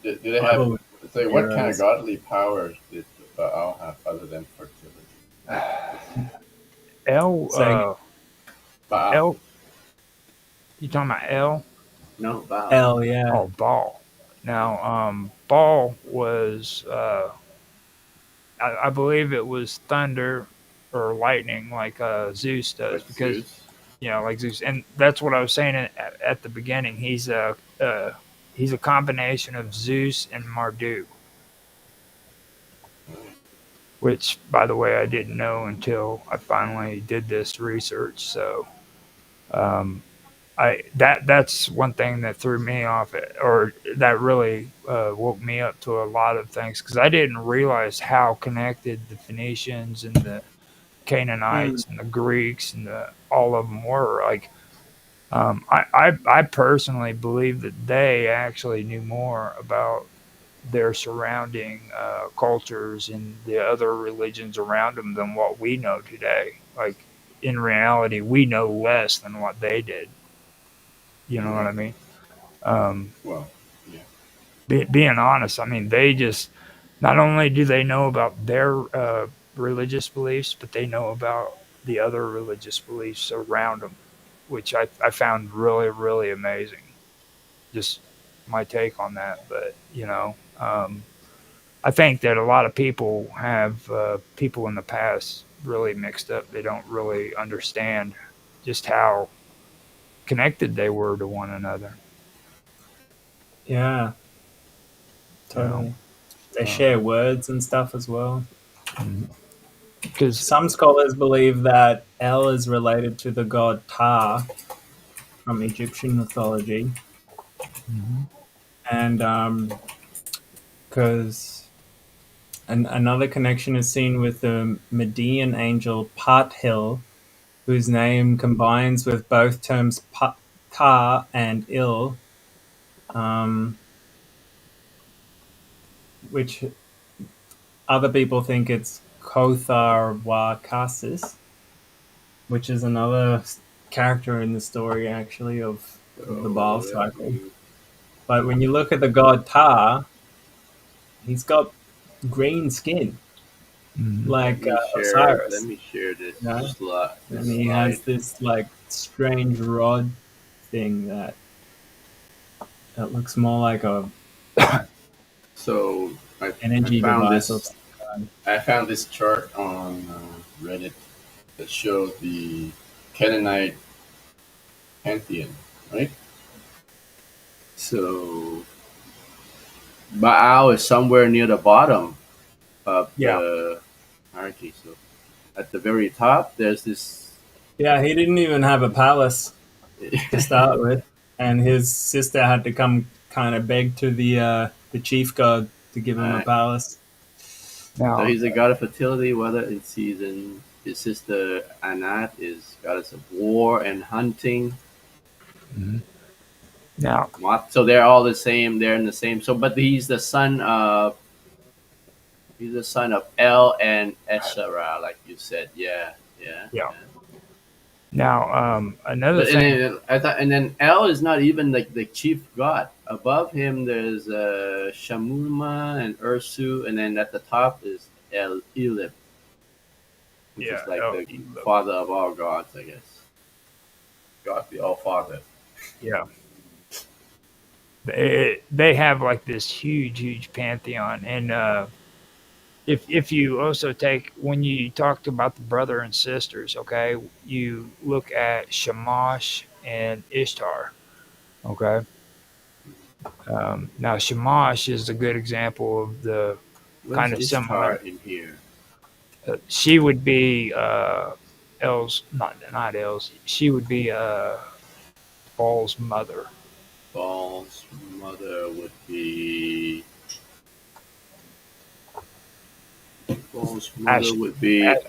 Did they have? Bible So what kind of heroes. godly powers did Baal have other than fertility? El, Baal. El, you talking about El? No, Baal. Hell yeah. Oh, Baal. Now, Baal was, I believe it was thunder or lightning like Zeus does, Like because Zeus. like Zeus, and that's what I was saying at the beginning. He's a combination of Zeus and Marduk, which, by the way, I didn't know until I finally did this research. So, that's one thing that threw me off, or that really woke me up to a lot of things, because I didn't realize how connected the Phoenicians and the Canaanites and the Greeks and all of them were. Like, I personally believe that they actually knew more about their surrounding cultures and the other religions around them than what we know today. Like, in reality, we know less than what they did. You know what I mean? Well, yeah. Being honest, I mean, they just, not only do they know about their religious beliefs, but they know about the other religious beliefs around them, which I found really, really amazing. Just my take on that. But, I think that a lot of people have people in the past really mixed up. They don't really understand just how connected they were to one another. Yeah, totally. You They share words and stuff as well. Because Some scholars believe that El is related to the god Ptah from Egyptian mythology, and because another connection is seen with the Median angel Pathil, whose name combines with both terms Ptah and Il, which other people think it's Kothar wa Kasis, which is another character in the story, actually, of the Baal cycle. But when you look at the god Ptah, he's got green skin, like Let Osiris. me share this Yeah. slide. And he has this like strange rod thing that looks more like a So energy device. I found this chart on Reddit that shows the Canaanite pantheon, right? So Baal is somewhere near the bottom of the hierarchy. So at the very top, there's this. Yeah, he didn't even have a palace to start with, and his sister had to come kind of beg to the chief god to give him a palace. now, So he's a god of fertility, weather, and season. His sister Anat is goddess of war and hunting. now, So they're all the same. They're in the same. So, but he's the son of El and Esherah, like you said. Yeah. now, another But, thing. and then El is not even like the chief god. Above him, there's Shamuma and Ursu, and then at the top is El Elib, which is like the father of all gods, I guess. God, the All Father. Yeah. They have like this huge pantheon, and if you also take, when you talked about the brother and sisters, okay, you look at Shamash and Ishtar, okay. Now Shamash is a good example of the kind of similar. In here. She would be El's, not El's. She would be Paul's mother. Paul's mother would be.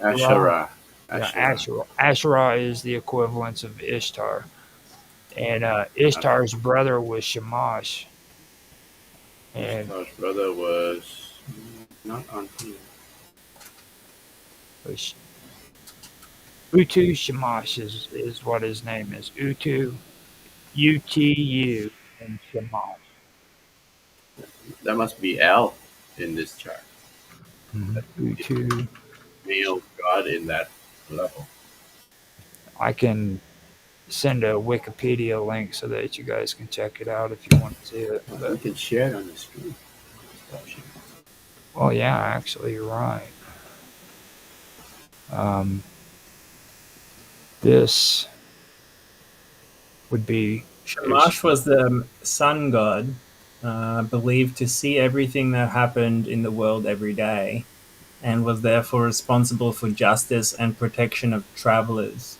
Asherah. Asherah is the equivalence of Ishtar. And Ishtar's brother was Shamash. And Ishtar's brother was not on here. Utu Shamash is what his name is. Utu, UTU, and Shamash. That must be El in this chart. Utu. Male god in that level. I can send a Wikipedia link so that you guys can check it out if you want to see it. We can share it on the screen. Well, yeah, actually, you're right. This would be. Shamash was the sun god, believed to see everything that happened in the world every day, and was therefore responsible for justice and protection of travelers.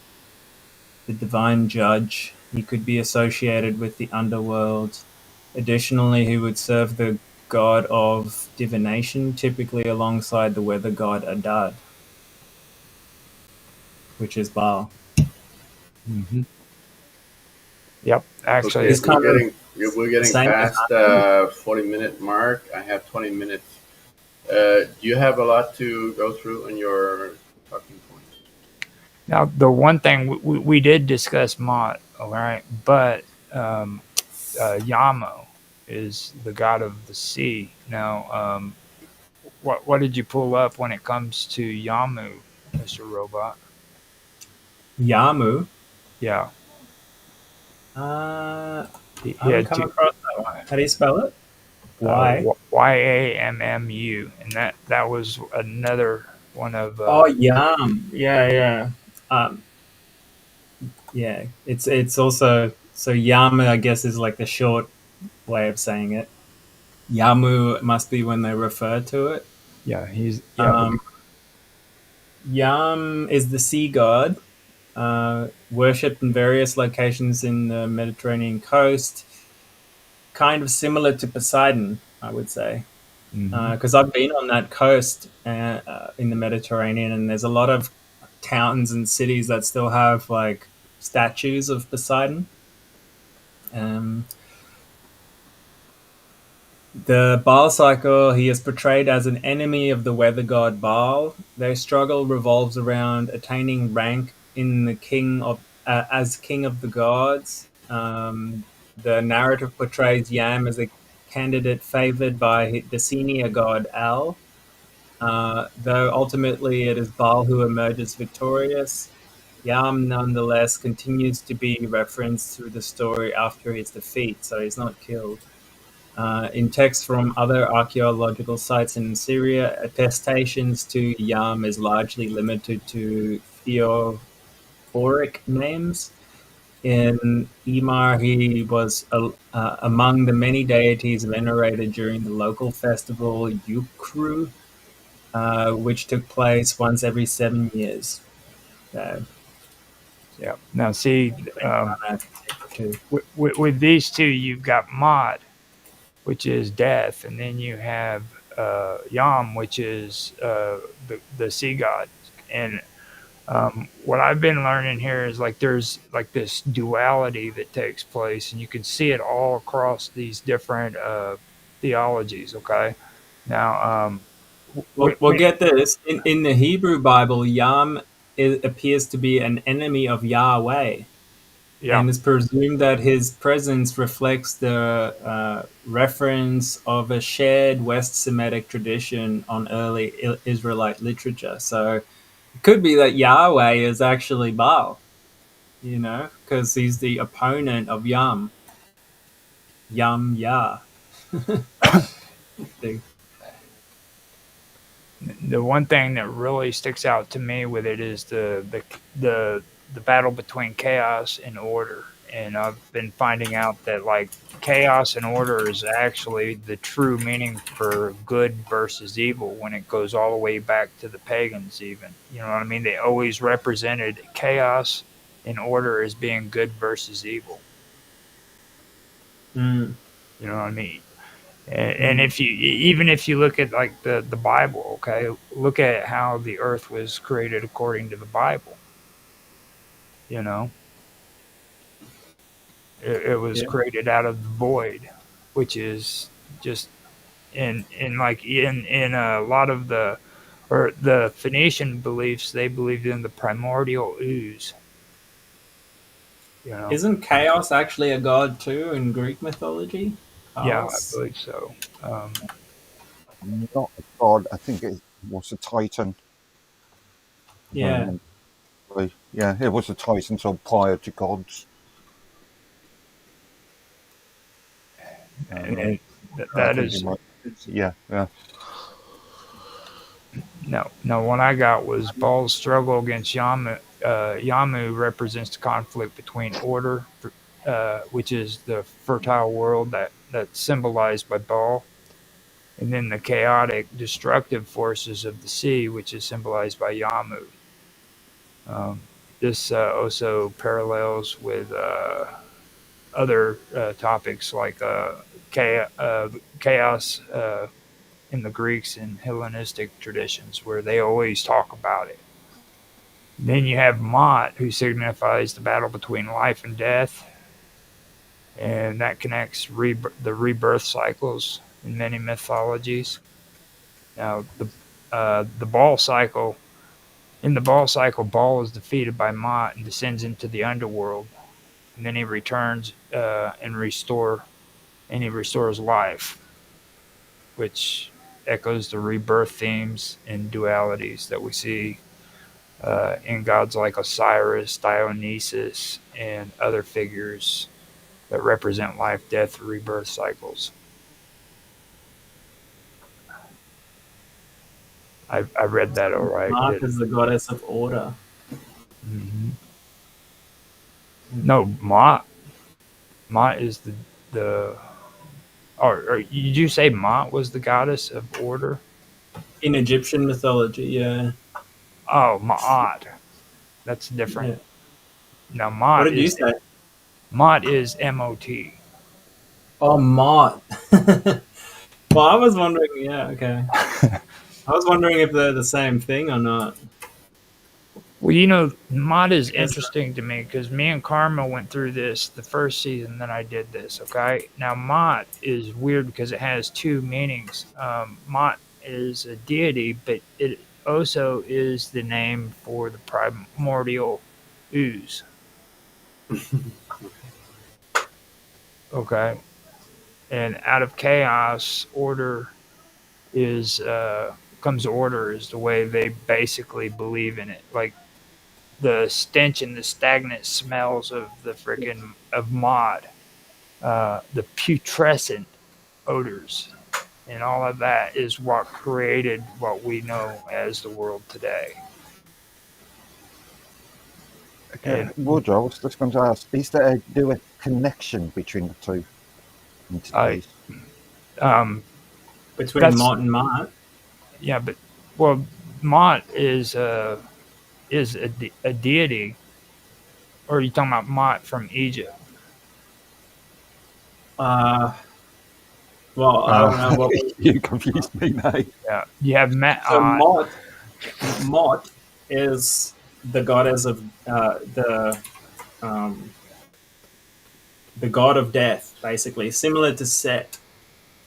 The divine judge, he could be associated with the underworld. Additionally, he would serve the god of divination, typically alongside the weather god Adad, which is Baal. Mm-hmm. Yep, actually, okay, we're getting past 40-minute mark. I have 20 minutes. Do you have a lot to go through in your talking points? Now, the one thing we did discuss Mott, all right, but Yamo is the god of the sea. Now, what did you pull up when it comes to Yamu, Mr. Robot? Yamu? Yeah. I haven't come across that one. How do you spell it? Yammu, and that was another one of. Yam. Yeah. Yeah, it's also so Yamu, I guess, is like the short way of saying it. Yamu must be when they refer to it. Yeah, yeah. Um, Yam is the sea god, worshipped in various locations in the Mediterranean coast, kind of similar to Poseidon, I would say. Mhm. Because I've been on that coast in the Mediterranean, and there's a lot of towns and cities that still have like statues of Poseidon. Um, The Baal cycle, he is portrayed as an enemy of the weather god Baal. Their struggle revolves around attaining rank in the king of as king of the gods. The narrative portrays Yam as a candidate favored by the senior god Al, though ultimately it is Baal who emerges victorious. Yam nonetheless continues to be referenced through the story after his defeat, so he's not killed. In texts from other archaeological sites in Syria, attestations to Yam is largely limited to theophoric names. In Imar, he was among the many deities venerated during the local festival Yukru, which took place once every 7 years. So, Yeah. Now, see, I too. with these two, you've got Mod, which is death, and then you have Yam, which is the sea god. And what I've been learning here is like there's like this duality that takes place, and you can see it all across these different theologies. Okay, now Well, get this. In the Hebrew Bible, Yam appears to be an enemy of Yahweh, yeah, and it's presumed that his presence reflects the reference of a shared West Semitic tradition on early Israelite literature. So it could be that Yahweh is actually Baal, because he's the opponent of Yam. Yam Yah. the one thing that really sticks out to me with it is the battle between chaos and order. And I've been finding out that like chaos and order is actually the true meaning for good versus evil when it goes all the way back to the pagans even. You know what I mean? They always represented chaos and order as being good versus evil. Mm, You know what I mean? And mm. if you even if you look at like the Bible, okay, look at how the earth was created according to the Bible. You know, it was Yeah. created out of the void, which is just in like in a lot of the Phoenician beliefs, they believed in the primordial ooze. You know, Isn't chaos actually a god too in Greek mythology? yeah, I Chaos. believe so. Not a god. I think it was a titan. If I Yeah. remember correctly. Yeah, it was a titan, so prior to gods. Um, And I that think you is might. Yeah, yeah. no. What I got was Paul's struggle against Yamu. Yamu represents the conflict between order, which is the fertile world that's symbolized by Baal, and then the chaotic, destructive forces of the sea, which is symbolized by Yamu. Um, this also parallels with other topics like chaos in the Greeks and Hellenistic traditions, where they always talk about it. Then you have Mot, who signifies the battle between life and death, and that connects the rebirth cycles in many mythologies. Now, the Ball cycle in the Ball cycle, Ball is defeated by Mot and descends into the underworld, and then he returns and he restores life, which echoes the rebirth themes and dualities that we see in gods like Osiris, Dionysus, and other figures that represent life, death, rebirth cycles. I read that all right. Mark is the goddess of order. Mhm. No, Mot. Mot is the. Or did you say Mot was the goddess of order? In Egyptian mythology, yeah. Oh, Ma'at. That's different. Yeah. Now What did you say? Mot is MOT. Oh, Mott. Well, I was wondering. Yeah, okay. I was wondering if they're the same thing or not. Well, Mott is Yes. interesting to me because me and Karma went through this the first season that I did this. Okay, now Mott is weird because it has two meanings. Mott is a deity, but it also is the name for the primordial ooze. Okay, and out of chaos, order is comes order is the way they basically believe in it. Like the stench and the stagnant smells of the freaking of mod, the putrescent odors, and all of that is what created what we know as the world today. Okay, And Roger, I was just going to ask, is there a direct connection between the two I, entities? Between that's Mott and Mart. yeah, but well, Mott is a deity, or are you talking about Mott from Egypt? Uh, well, I don't know what. You confused me now. Yeah, you have So Ma'at. Mott is the goddess of um, the god of death, basically similar to Set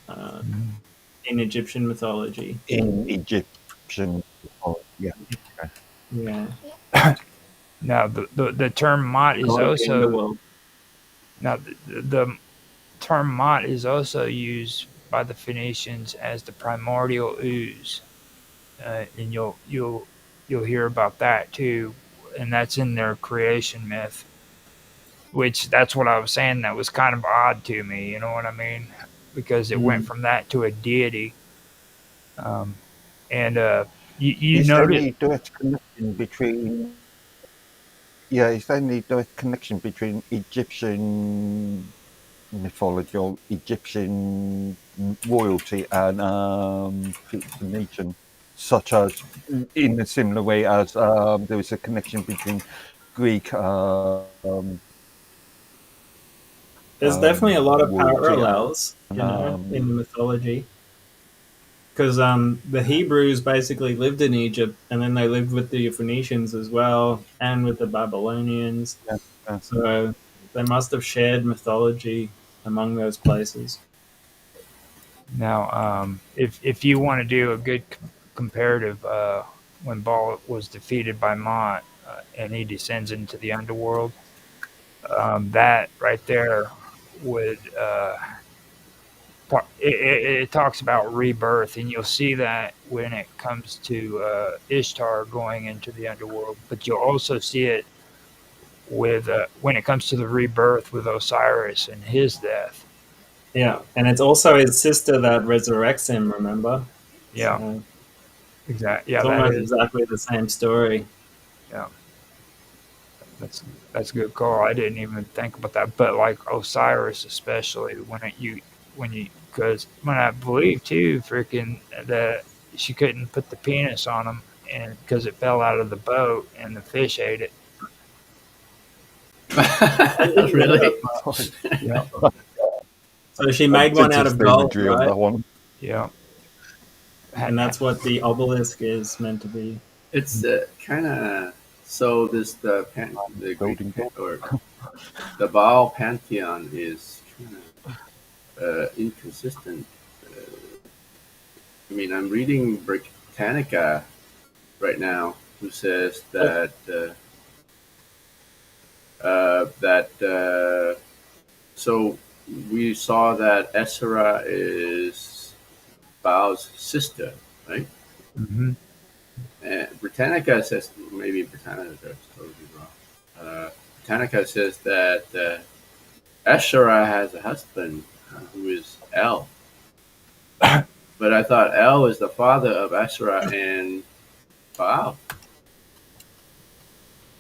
in Egyptian mythology. In Egyptian. Oh, yeah. Okay. Yeah, Now the term Mott is god of the also underworld. now the term Mott is also used by the Phoenicians as the primordial ooze, and you'll hear about that too, and that's in their creation myth. Which that's what I was saying. That was kind of odd to me. You know what I mean? Because it went Mm. from that to a deity, um, and you Is there notice. any direct connection between? Yeah, is there any direct connection between Egyptian mythology or Egyptian royalty and Phoenician, such as in a similar way as there is a connection between Greek There's definitely a lot of royalty parallels, and in mythology. Because the Hebrews basically lived in Egypt, and then they lived with the Phoenicians as well, and with the Babylonians. yeah, So they must have shared mythology among those places. Now, if you want to do a good comparative, when Baal was defeated by Mot and he descends into the underworld, that right there would it talks about rebirth, and you'll see that when it comes to Ishtar going into the underworld, but you'll also see it with when it comes to the rebirth with Osiris and his death. Yeah, and it's also his sister that resurrects him. Remember? Yeah, So exactly. it's Yeah, that almost is. exactly the same story. Yeah. That's a good call. I didn't even think about that. But like Osiris, especially when you because when I believe too, freaking that she couldn't put the penis on him, and because it fell out of the boat and the fish ate it. Really? Yeah, So she made one out of gold, imagery of that right? one. yeah. And that's what the obelisk is meant to be. It's kind of so. The Greek Building or the Baal pantheon is kind of inconsistent. I mean, I'm reading Britannica right now, who says that so we saw that Esra is Baal's sister, right? Hmm. And Britannica says, maybe Britannica is totally wrong. Britannica says that Asherah has a husband who is El. But I thought El is the father of Asherah and Baal.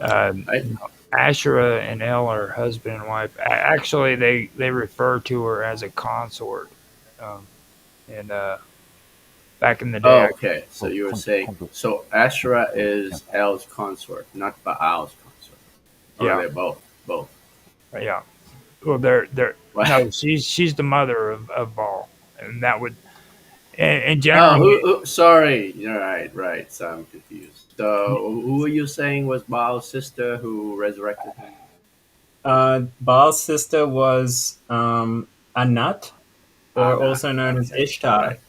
Uh, Right? Asherah and El are husband and wife. Actually, they refer to her as a consort. Um, and back in the day, Oh, okay. So Or you were saying, consort. so Asherah is El's consort, not Baal's consort. Or yeah, they're both? Both. yeah. Well, they're What? no, she's the mother of Baal, and that would and Oh, generally sorry. You're right, right. So I'm confused. So who were you saying was Baal's sister who resurrected him? Baal's sister was Anat, or Ah, not. also known as Okay. Ishtar. Right.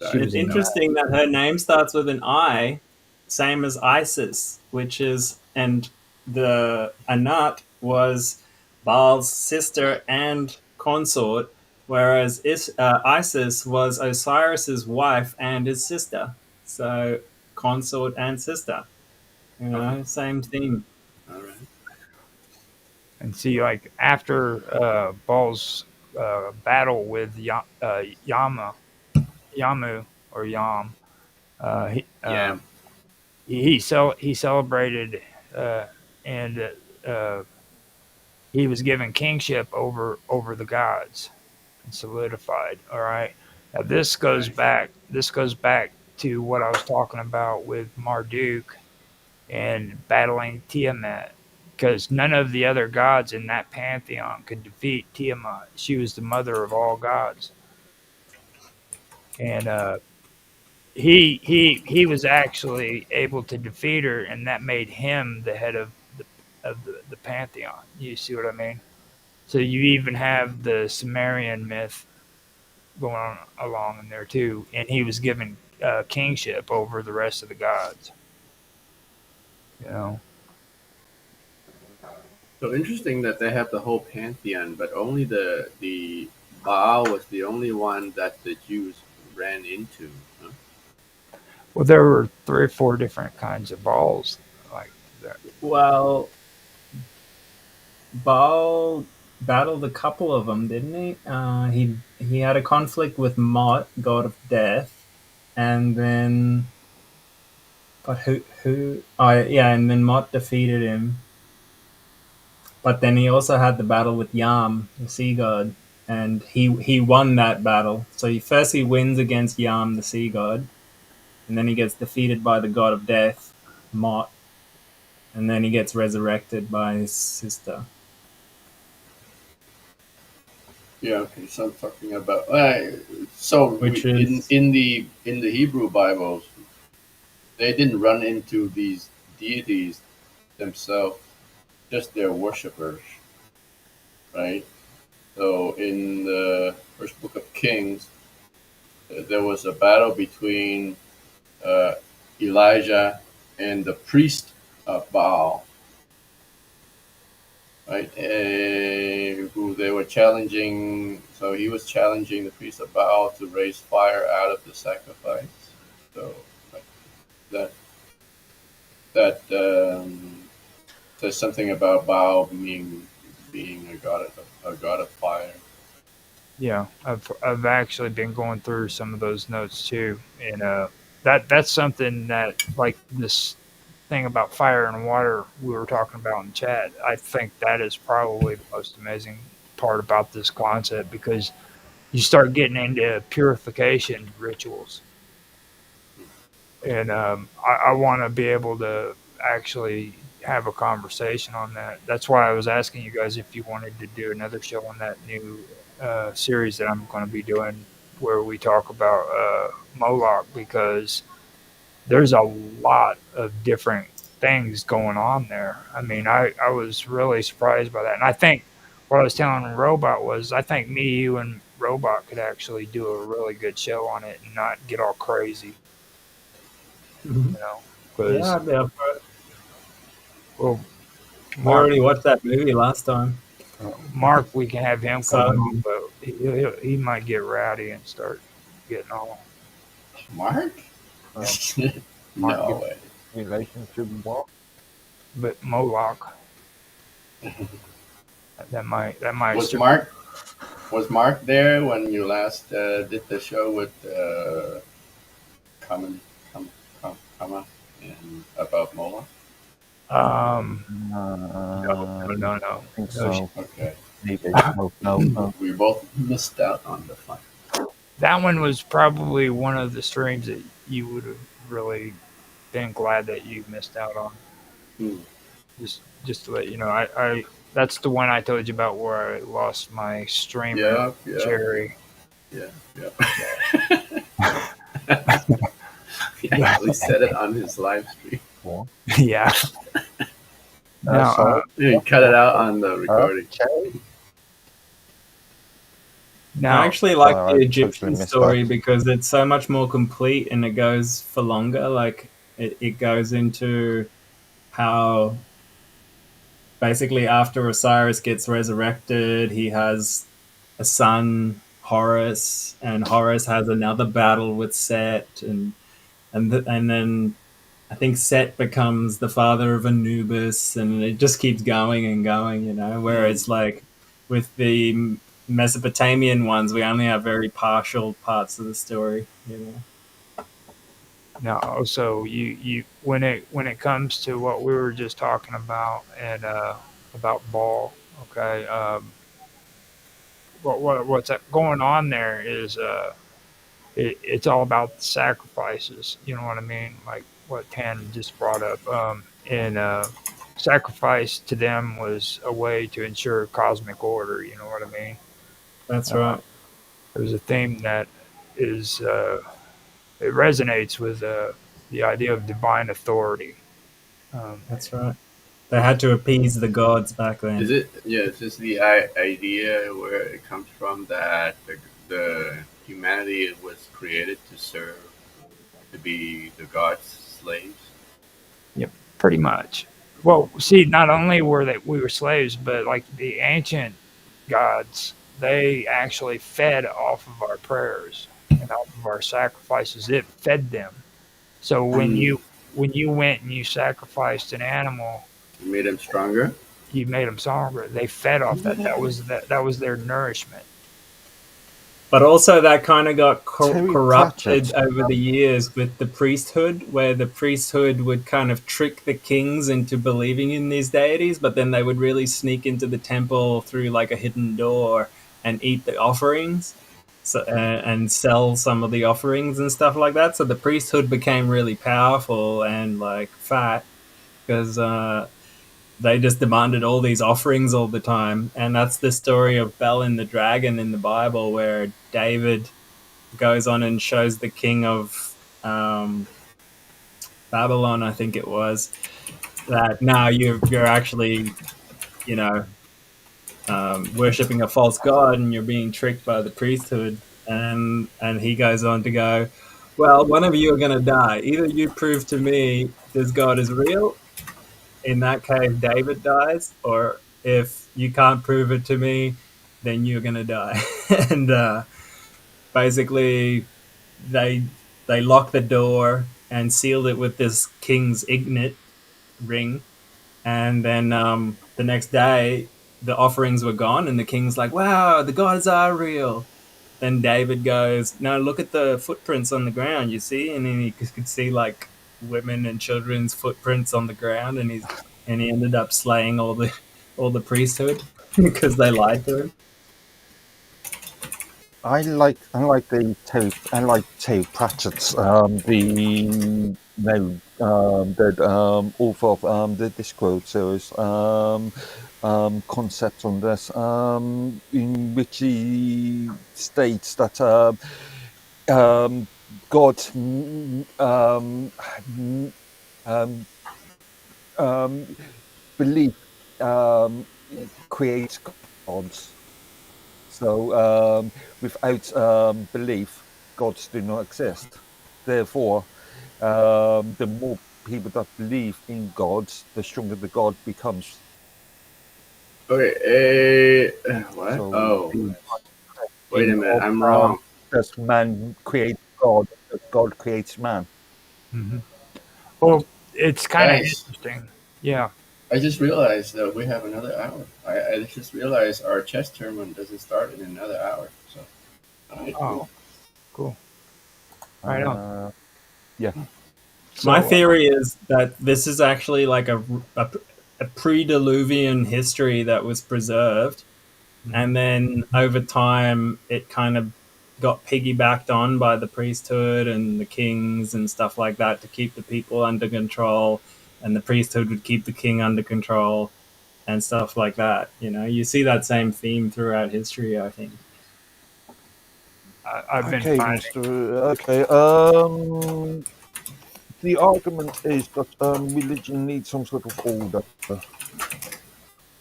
she Sorry. It's was a no. interesting that her name starts with an I, same as Isis, which is, and the Anat was Baal's sister and consort, whereas Isis was Osiris's wife and his sister. So consort and sister, Okay. same theme. All right. And see, like after Baal's battle with Yamu or Yam, uh, he, Yeah. um, he celebrated uh, and he was given kingship over the gods and solidified. All right. Now Right. this goes back to what I was talking about with Marduk and battling Tiamat. Because none of the other gods in that pantheon could defeat Tiamat. She was the mother of all gods, and he was actually able to defeat her, and that made him the head of the pantheon. You see what I mean? So you even have the Sumerian myth going on along in there too, and he was given kingship over the rest of the gods. You know, So interesting that they have the whole pantheon, but only the Baal was the only one that the Jews ran into. Huh? well, there were three or four different kinds of balls like that. Well, Baal battled a couple of them, didn't he? He had a conflict with Mot, god of death, and then but who? Oh yeah, and then Mot defeated him. But then he also had the battle with Yam, the sea god, and he won that battle. So he wins against Yam, the sea god, and then he gets defeated by the god of death, Mot, and then he gets resurrected by his sister. Yeah. Okay. So I'm talking about. So Which in is the Hebrew Bibles, they didn't run into these deities themselves, just their worshippers, right? So in the first book of Kings, there was a battle between uh, Elijah and the priest of Baal, right? Who they were challenging. So he was challenging the priest of Baal to raise fire out of the sacrifice. So like, that that says something about Baal being a god of fire. Yeah, I've actually been going through some of those notes too, and that's something that like this thing about fire and water we were talking about in chat. I think that is probably the most amazing part about this concept because you start getting into purification rituals, and I want to be able to actually have a conversation on that. That's why I was asking you guys if you wanted to do another show on that new series that I'm going to be doing, where we talk about Moloch, because there's a lot of different things going on there. I mean, I was really surprised by that, and I think what I was telling Robot was I think me, you, and Robot could actually do a really good show on it and not get all crazy, you know, yeah, because I'd be up for it. well, We Mark, already watched that movie last time. Mark, we can have him come So on, but he might get rowdy and start getting all Mark? Well, Mark, No way. relation to what? but Moloch. That might Was start. Mark there when you last did the show with Kama and about Mola? No. I think No, so. Okay. Maybe. No. We both missed out on the fun. that one was probably one of the streams that you would have really been glad that you missed out on. Hmm. Just to let you know, I that's the one I told you about where I lost my streamer Yeah. Jerry. Yeah. He actually said it on his live stream. What? Yeah. Now, Sorry. He cut it out on the recording. Okay. I now, actually like I the totally Egyptian missed story that. because it's so much more complete and it goes for longer. Like it goes into how basically after Osiris gets resurrected, he has a son, Horus, and Horus has another battle with Set, and then I think Set becomes the father of Anubis, and it just keeps going and going, you know. Whereas like with the Mesopotamian ones, we only have very partial parts of the story, you know. now, so you when it comes to what we were just talking about and about Ball, okay, what's going on there is it's all about the sacrifices. You know what I mean? Like what Tan just brought up. And sacrifice to them was a way to ensure cosmic order. You know what I mean? That's Uh, right. there's a theme that is it resonates with the idea of divine authority. Um, That's right. They had to appease the gods back Is then. it? Yeah. Is this the idea where it comes from that the humanity was created to serve, to be the gods' slaves? yep, pretty much. Well, see, not only were that we were slaves, but like the ancient gods, they actually fed off of our prayers and off of our sacrifices. It fed them. So Mm. when you went and you sacrificed an animal, It made them stronger. you made them stronger. They fed off that. That was their nourishment. But also, that kind of got Terry corrupted Pratchett. over the years with the priesthood, where the priesthood would kind of trick the kings into believing in these deities, but then they would really sneak into the temple through like a hidden door and eat the offerings, so, and sell some of the offerings and stuff like that. So the priesthood became really powerful and like fat because they just demanded all these offerings all the time. And that's the story of Bel and the dragon in the Bible, where David goes on and shows the king of Babylon, I think it was, that now you're actually, you know, worshipping a false god and you're being tricked by the priesthood. And he goes on to go, well, one of you are going to die. Either you prove to me this god is real, in that case, David dies, or if you can't prove it to me, then you're gonna die. And basically, they they locked the door and sealed it with this king's ignet ring. And then the next day, the offerings were gone, and the king's like, "Wow, the gods are real." Then David goes, "No, look at the footprints on the ground. You see?" And then he could see like women and children's footprints on the ground, and he ended up slaying all the priesthood because they lied to him. I like Terry Pratchett's the author of the Discworld series concept on this, in which he states that God belief creates gods. So without belief, gods do not exist. Therefore, the more people that believe in gods, the stronger the god becomes. Okay. What? So Oh, the wait a minute. of I'm wrong. does man create God? Does God creates man? Mm-hmm. Well, it's kind of Guys, interesting. Yeah. I just realized that we have another hour. I just realized our chess tournament doesn't start in another hour. So, all right, Oh, cool. cool. Right on. Yeah. My So, theory is that this is actually like a pre-Diluvian history that was preserved, and then over time it kind of got piggybacked on by the priesthood and the kings and stuff like that to keep the people under control, and the priesthood would keep the king under control and stuff like that. You know, you see that same theme throughout history, I think. I've been Okay, finding. Mr. Okay. The argument is that religion needs some sort of order,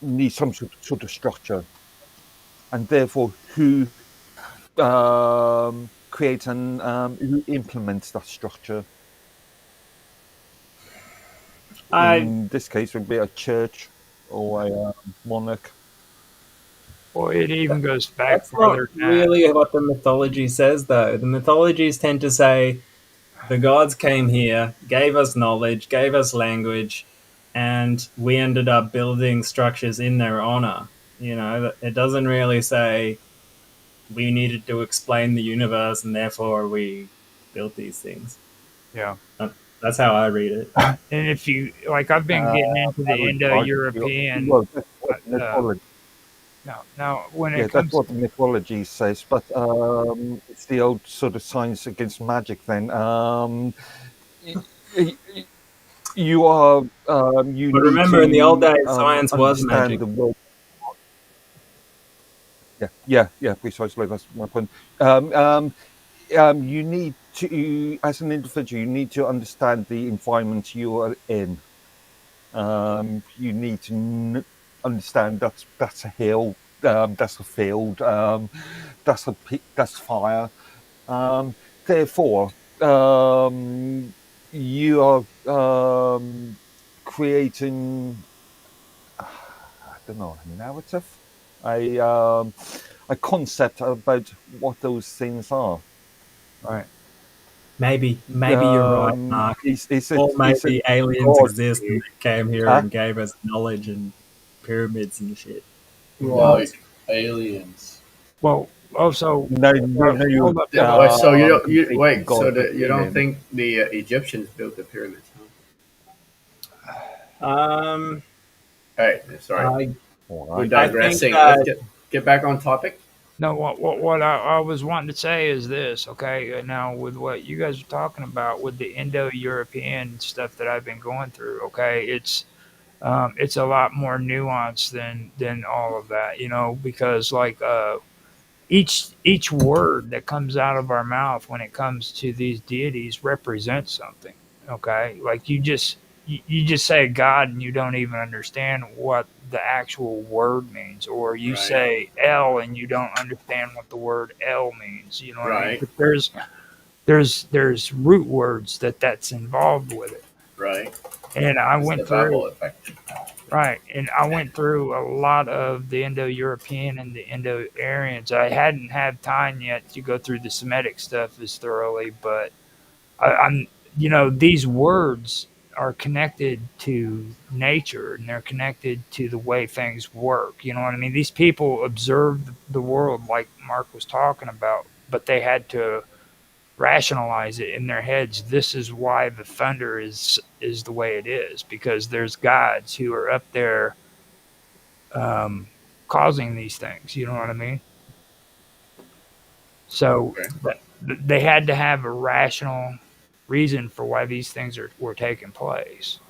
needs some sort of structure, and therefore, who creates and who implements that structure? In this case, would be a church or a monarch. Well, it even goes back That's not farther than that. really what the mythology says, though. The mythologies tend to say the gods came here, gave us knowledge, gave us language, and we ended up building structures in their honor. You know, it doesn't really say we needed to explain the universe and therefore we built these things. Yeah. That's how I read it. And if you like, I've been getting into the I would Indo-European. well, that's what mythology. Now, when Yeah, it that's comes, what the mythology says, but it's the old sort of science against magic. Then you are you But need remember, in the old to days, science was understand magic. the world. Yeah, precisely. That's my point. You need to, as an individual, you need to understand the environment you are in. You need to understand that's a hill, that's a field, that's fire. Therefore, you are creating, I don't know, a narrative, a concept about what those things are. right? Maybe you're right, Mark. Or It's maybe a aliens God. exist and they came here Huh? and gave us knowledge and pyramids and shit. Right. Aliens. Well, also, No, hold up. Yeah, wait, so you don't, you conflate wait, so God with you don't alien. think the Egyptians built the pyramids? Huh? Um, All right, sorry, I All we're right. I think digressing. that Let's get back on topic. No, what I was wanting to say is this, okay? Now, with what you guys are talking about with the Indo-European stuff that I've been going through, okay, it's a lot more nuanced than all of that, you know, because like each word that comes out of our mouth when it comes to these deities represents something, okay? Like you just say God and you don't even understand what the actual word means, or you Right. say L and you don't understand what the word L means. You know what I mean? Right. But there's root words that's involved with it, Right. and I It's the went through Babel effect. right, and I went through a lot of the Indo-European and the Indo-Aryans. I hadn't had time yet to go through the Semitic stuff as thoroughly, but I'm you know these words are connected to nature and they're connected to the way things work. You know what I mean? These people observed the world like Mark was talking about, but they had to rationalize it in their heads. This is why the thunder is the way it is, because there's gods who are up there um, causing these things. You know what I mean? So Okay. they had to have a rational reason for why these things were taking place.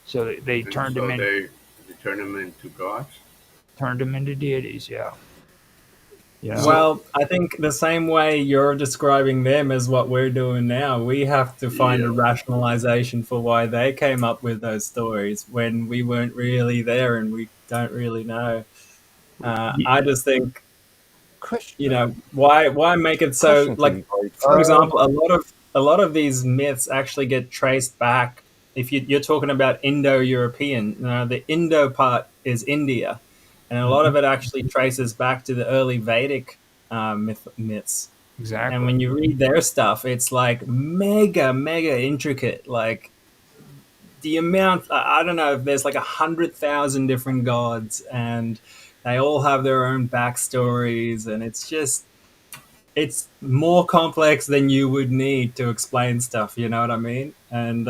So they And turned so them in, they turn them into gods. turned them into deities. Yeah. You know? So well, I think the same way you're describing them as what we're doing now, we have to find yeah, a rationalization for why they came up with those stories when we weren't really there and we don't really know. I just think, you Question, know, why make it so question for like, you guys. for example, a lot of these myths actually get traced back. If you're talking about Indo-European, the Indo part is India, and a lot of it actually traces back to the early Vedic myths. And Exactly. when you read their stuff, it's like mega intricate. Like the amount, I don't know, if there's like 100,000 different gods, and they all have their own backstories, and it's just it's more complex than you would need to explain stuff. You know what I mean? And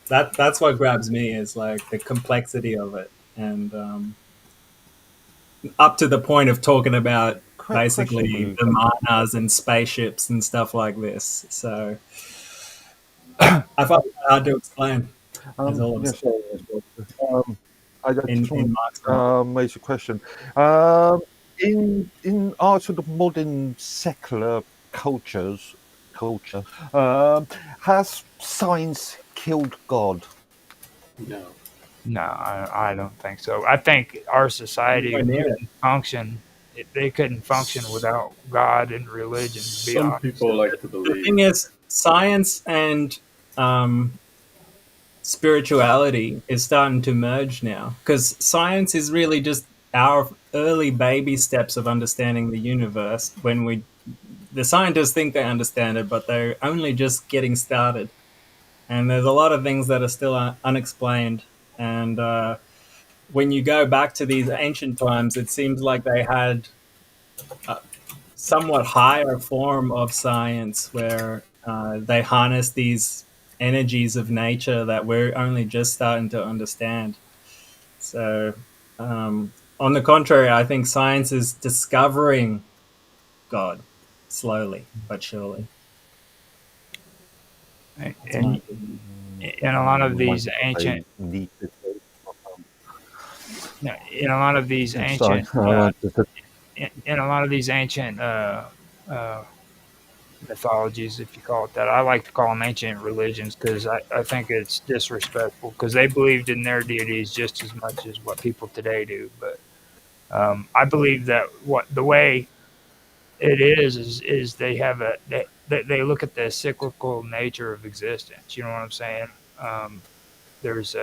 that's what grabs me is like the complexity of it, and up to the point of talking about Quick question for basically you the guys. manas and spaceships and stuff like this. So I find it hard to explain. Is all I'm Yes, saying I just in want Mark's to mind. raise a question. In our sort of modern secular culture, has science killed God? No. No, I don't think so. I think our society Nowhere near it. couldn't function. They couldn't function without God and religion. To be Some honest, people like to The believe. thing is, science and um, spirituality is starting to merge now because science is really just our early baby steps of understanding the universe. The scientists think they understand it, but they're only just getting started. And there's a lot of things that are still unexplained. And when you go back to these ancient times, it seems like they had a somewhat higher form of science where they harness these energies of nature that we're only just starting to understand. So, on the contrary, I think science is discovering God slowly but surely. That's my and opinion. in a lot of Might these I ancient, need to in a lot of these sorry, ancient, in a lot of these ancient uh, mythologies, if you call it that. I like to call them ancient religions because I think it's disrespectful because they believed in their deities just as much as what people today do. But I believe that what the way it is they have they look at the cyclical nature of existence. You know what I'm saying? Um, there's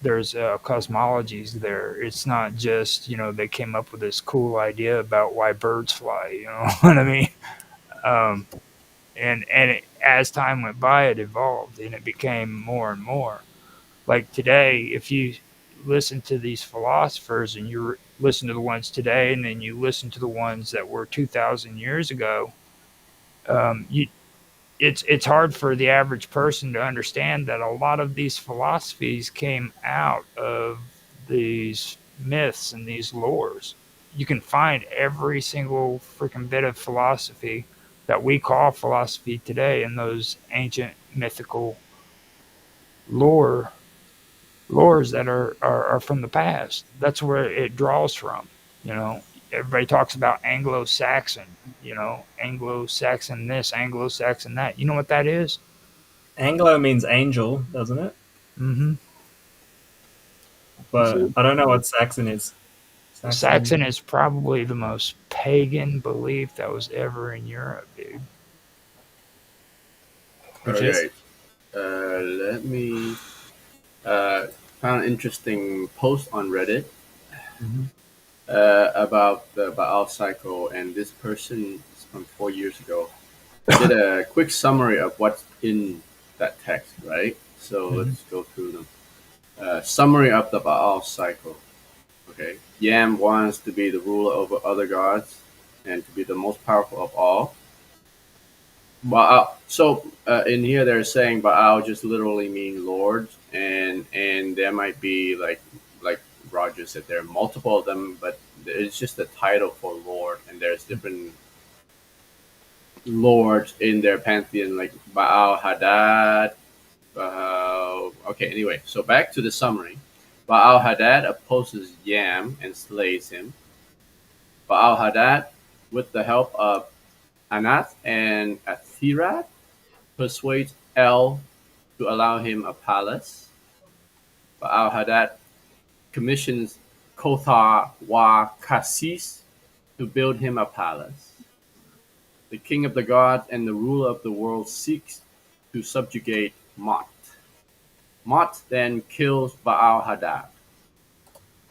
cosmologies there. It's not just they came up with this cool idea about why birds fly. You know what I mean? Um, as time went by, it evolved and it became more and more. Like today, if you listen to these philosophers and you listen to the ones today, and then you listen to the ones that were 2,000 years ago, you it's hard for the average person to understand that a lot of these philosophies came out of these myths and these lores. You can find every single freaking bit of philosophy that we call philosophy today in those ancient mythical lore lores that are from the past. That's where it draws from. You know, everybody talks about Anglo-Saxon. Anglo-Saxon this, Anglo-Saxon that. You know what that is? Anglo means angel, doesn't it? Mm-hmm. But I don't know what Saxon is. Saxon, Saxon is probably the most pagan belief that was ever in Europe, dude. which is Okay. Let me found an interesting post on Reddit Mm-hmm. about the Baal cycle, and this person from 4 years ago did a quick summary of what's in that text, right? So Mm-hmm. let's go through them. Summary of the Baal cycle. Okay, Yam wants to be the ruler over other gods and to be the most powerful of all. Baal. So in here they're saying Baal just literally mean Lord, and there might be like Roger said there are multiple of them, but it's just a title for Lord, and there's different lords in their pantheon like Baal Hadad. Okay, anyway, so back to the summary. Baal Hadad opposes Yam and slays him. Baal Hadad, with the help of Anath and Athirat, persuades El to allow him a palace. Baal Hadad commissions Kothar wa Kassis to build him a palace. The king of the gods and the ruler of the world seeks to subjugate Mot. Mot then kills Baal Hadad.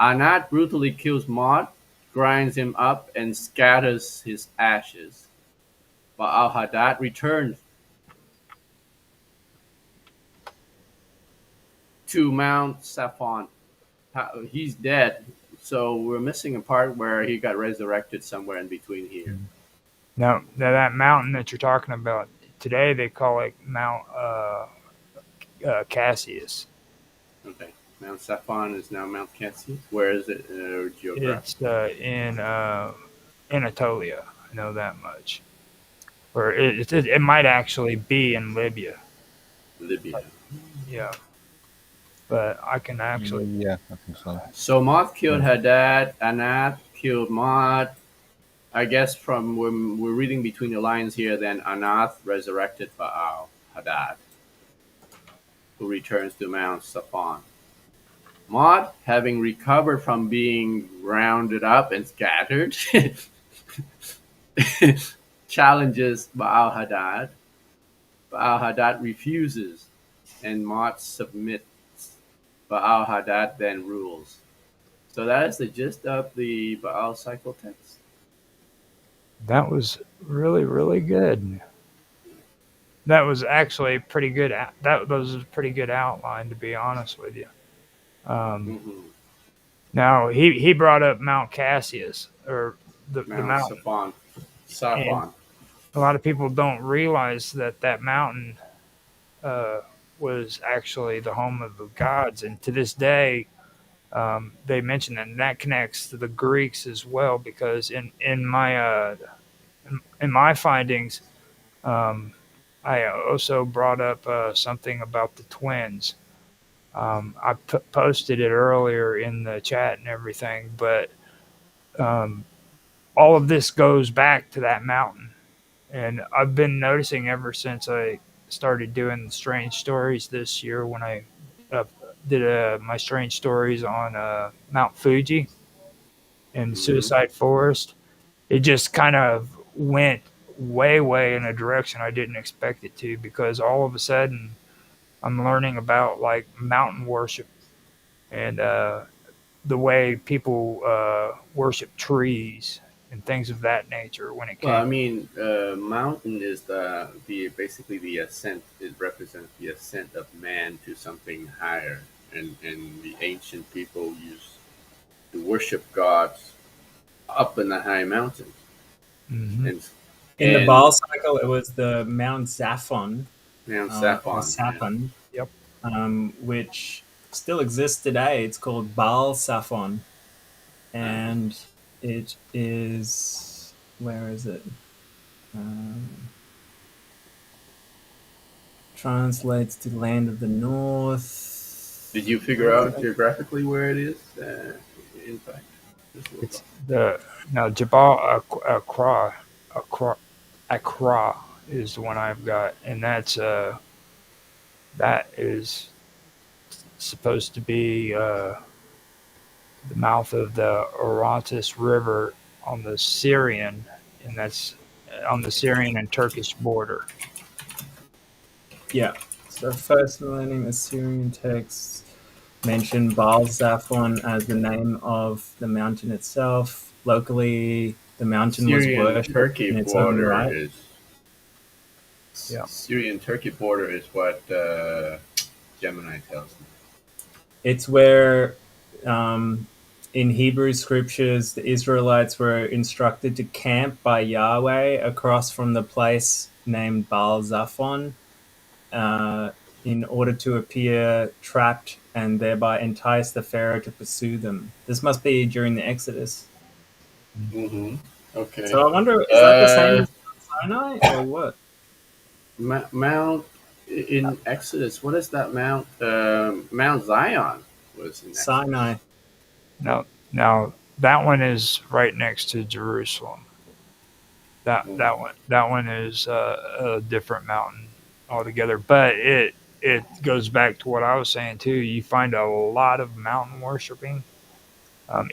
Anat brutally kills Mot, grinds him up, and scatters his ashes. Baal Hadad returns to Mount Saphon. He's dead, so we're missing a part where he got resurrected somewhere in between here. Now that mountain that you're talking about today, they call it Mount Cassius. Okay. Mount Saffron is now Mount Cassius. Where is it It's geographically? in Anatolia. I know that much. Or it might actually be in Libya. Libya. Yeah, but I can actually. Yeah, I think so. So Moth killed Yeah. Hadad, Anath killed Mod. I guess from when we're reading between the lines here, then Anath resurrected Baal Hadad, who returns to Mount Saffron. Mod, having recovered from being rounded up and scattered, challenges Baal Hadad. Baal Hadad refuses, and Mod submits. Baal Hadad then rules. So that is the gist of the Baal cycle text. That was really really good. That was actually pretty good. That was a pretty good outline, to be honest with you. Um, Mm-hmm. Now he brought up Mount Cassius or the Mount mountain, Saffron. and Saffron. a lot of people don't realize that that mountain uh, was actually the home of the gods, and to this day they mention that, and that connects to the Greeks as well. Because in my findings, um, I also brought up something about the twins. I posted it earlier in the chat and everything, but um, all of this goes back to that mountain. And I've been noticing ever since I started doing strange stories this year when I uh, did my strange stories on Mount Fuji and Mm-hmm. Suicide Forest. It just kind of went way, way in a direction I didn't expect it to, because all of a sudden I'm learning about like mountain worship and the way people worship trees and things of that nature when it Well, came. I mean, mountain is the basically the ascent. It represents the ascent of man to something higher, and the ancient people used to worship gods up in the high mountains, Hmm. and In the and Baal cycle, it was the Mount Zaphon, Mount or Saffron. Yeah. Saphon, Yep. which still exists today. It's called Baal Saphon, Uh-huh. and it is, where is it? Um, translates to land of the north. Did you figure Where is out it? geographically where it is? In fact, just look It's up. the now Jabal Accra is the one I've got, and that is supposed to be the mouth of the Orontes River on the Syrian, and that's on the Syrian and Turkish border. Yeah. So first millennium Assyrian texts mention Baal Zaphon as the name of the mountain itself. Locally, the mountain was Syrian worshipped Turkey in its own border right. is Yeah. Syrian Turkey border is what Gemini tells me. It's where, um, in Hebrew scriptures, the Israelites were instructed to camp by Yahweh across from the place named Baal Zaphon, uh, in order to appear trapped and thereby entice the Pharaoh to pursue them. This must be during the Exodus. Mm-hmm. Okay. So I wonder, is that the same Uh, as Sinai or what? Mount in Exodus. What is that Mount? Mount Zion was in Exodus. Sinai. Now that one is right next to Jerusalem. Mm. That one is a different mountain altogether. But it goes back to what I was saying too. You find a lot of mountain worshiping.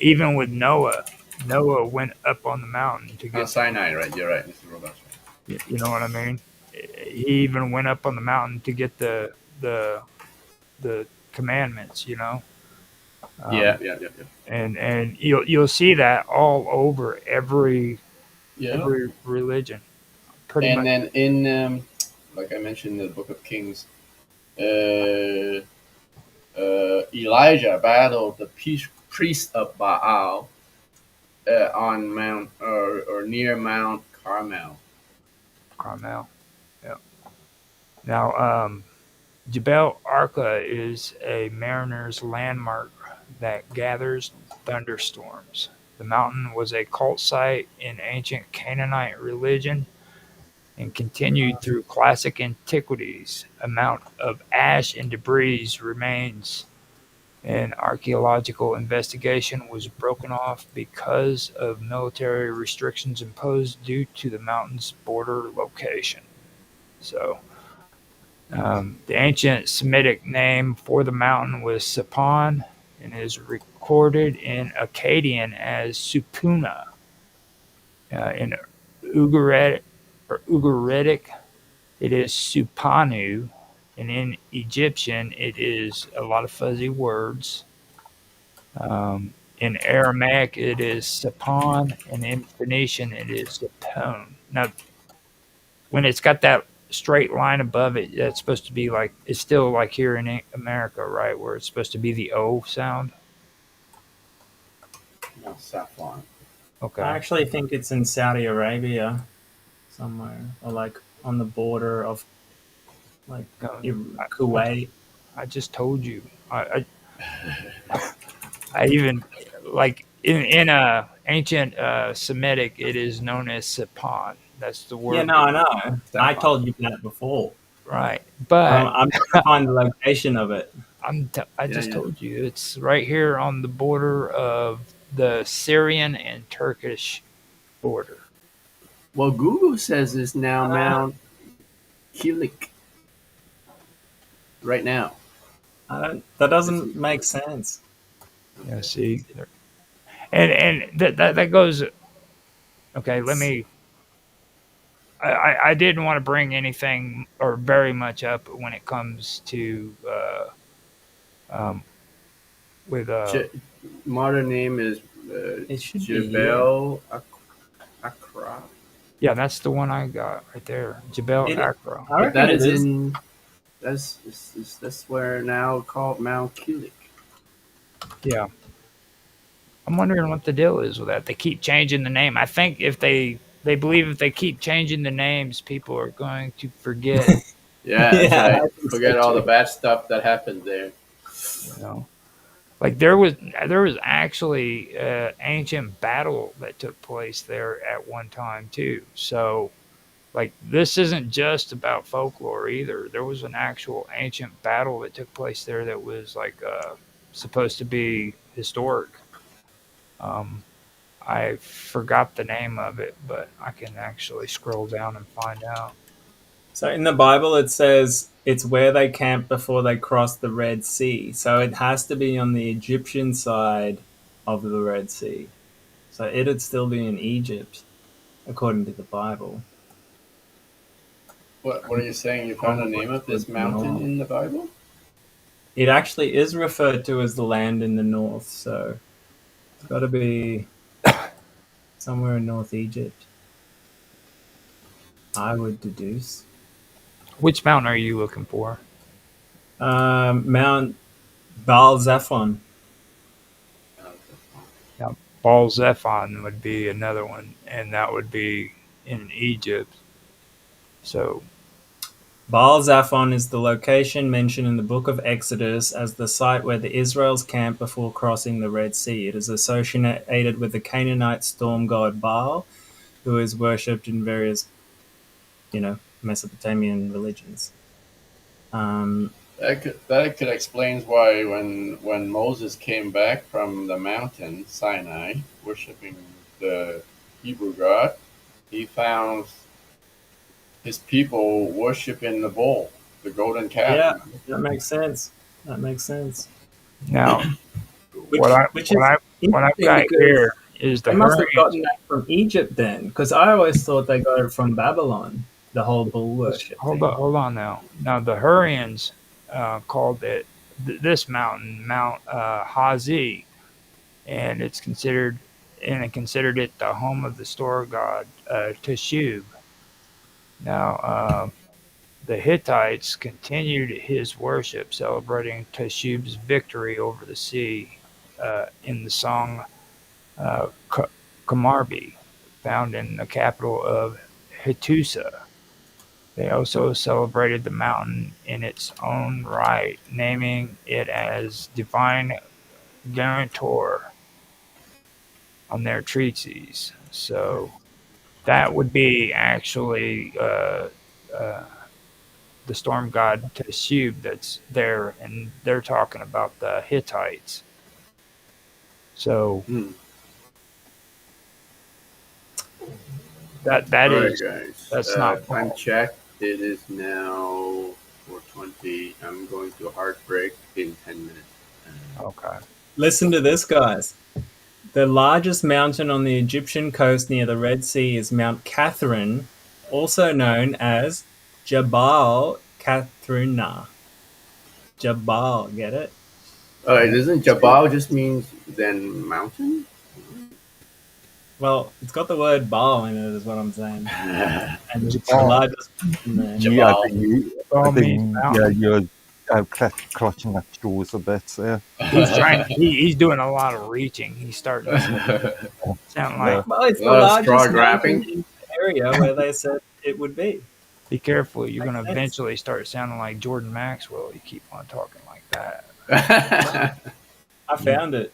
Even with Noah, Noah went up on the mountain to Mount get the. Sinai, right? You're right, Mr. Roberts. You know what I mean? He even went up on the mountain to get the the commandments. You know. Yeah, Um, yeah. and you'll see that all over Yeah. every religion, pretty And much. then in, like I mentioned in the Book of Kings, uh, Elijah battled the priest of Baal on Mount or near Mount Carmel. Carmel. Yeah. Now, Jebel Arca is a mariner's landmark that gathers thunderstorms. The mountain was a cult site in ancient Canaanite religion and continued through classic antiquities. A mount of ash and debris remains. An archaeological investigation was broken off because of military restrictions imposed due to the mountain's border location. So, the ancient Semitic name for the mountain was Sapon and is recorded in Akkadian as Supuna. In Ugaritic, it is Supanu, and in Egyptian, it is a lot of fuzzy words. In Aramaic, it is Sapon, and in Phoenician, it is Sapone. Now, when it's got that straight line above it, that's supposed to be like, it's still like here in America, right, where it's supposed to be the O sound. No, saffron. Okay. I actually think it's in Saudi Arabia somewhere, or like on the border of like Kuwait. I just told you. I even like in ancient Semitic, it is known as Sapon. That's the word. Yeah, no, I know. I told you that before. Right, but I'm trying to find the location of it. I just told you it's right here on the border of the Syrian and Turkish border. Well, Google says it's now Mount Kilik. Right now. That doesn't make sense. Yeah, see, and that goes. Okay, let me. I didn't want to bring anything or very much up when it comes to with modern name is It should be Jebel Akra. Yeah, that's the one I got right there, Jebel Akra. I reckon That it is is. in that's where now called Mount Kilik. Yeah, I'm wondering what the deal is with that. They keep changing the name. I think if they believe if they keep changing the names, people are going to forget. Yeah, Yeah, that's I right. think Forget so all too. the bad stuff that happened there. You know, like there was actually an ancient battle that took place there at one time too. So, like this isn't just about folklore either. There was an actual ancient battle that took place there that was like supposed to be historic. Um, I forgot the name of it, but I can actually scroll down and find out. So in the Bible, it says it's where they camped before they crossed the Red Sea. So it has to be on the Egyptian side of the Red Sea. So it'd still be in Egypt, according to the Bible. What are you saying? You found the name of this mountain in the Bible? It actually is referred to as the land in the north, so it's got to be somewhere in North Egypt. I would deduce. Which mountain are you looking for? Mount Baal Zephon. Yeah, Baal Zephon would be another one, and that would be in Egypt. So, Baal Zephon is the location mentioned in the book of Exodus as the site where the Israelites camped before crossing the Red Sea. It is associated with the Canaanite storm god Baal, who is worshipped in various, Mesopotamian religions. That could explain why when Moses came back from the mountain Sinai, worshiping the Hebrew God, he found his people worshiping the bull, the golden calf. Yeah, that makes sense. now Which what I've is got interesting because here is the they must have Hurrians. gotten that from Egypt then, because I always thought they got it from Babylon, the whole bull worship. Hold on now. Now the Hurrians called it this mountain Mount Hazi, and they considered it the home of the store god Teshub. Now the Hittites continued his worship, celebrating Teshub's victory over the sea in the song Kamarbi. found in the capital of Hattusa. They also celebrated the mountain in its own right, naming it as Divine Guarantor on their treatises. So that would be actually the storm god Teshub that's there, and they're talking about the Hittites. So Hmm. that All right, is guys. that's not Time Paul. check. It is now 4:20. I'm going to heartbreak in 10 minutes. Okay. Listen to this, guys. The largest mountain on the Egyptian coast near the Red Sea is Mount Catherine, also known as Jabal Kathrina. Jabal, get it? All right, doesn't Jabal just means then mountain? Well, it's got the word Baal in it, is what I'm saying. And it's the Jabal. largest mountain there. Yeah, Jabal. All means mountain. you're clutching at straws a bit there. He's trying. He's doing a lot of reaching. He's starting to sound like. Well, it's A the lot of largest straw mountain grabbing. in the area where they said it would be. Be careful. You're going Makes to sense. eventually start sounding like Jordan Maxwell. You keep on talking like that. I found it.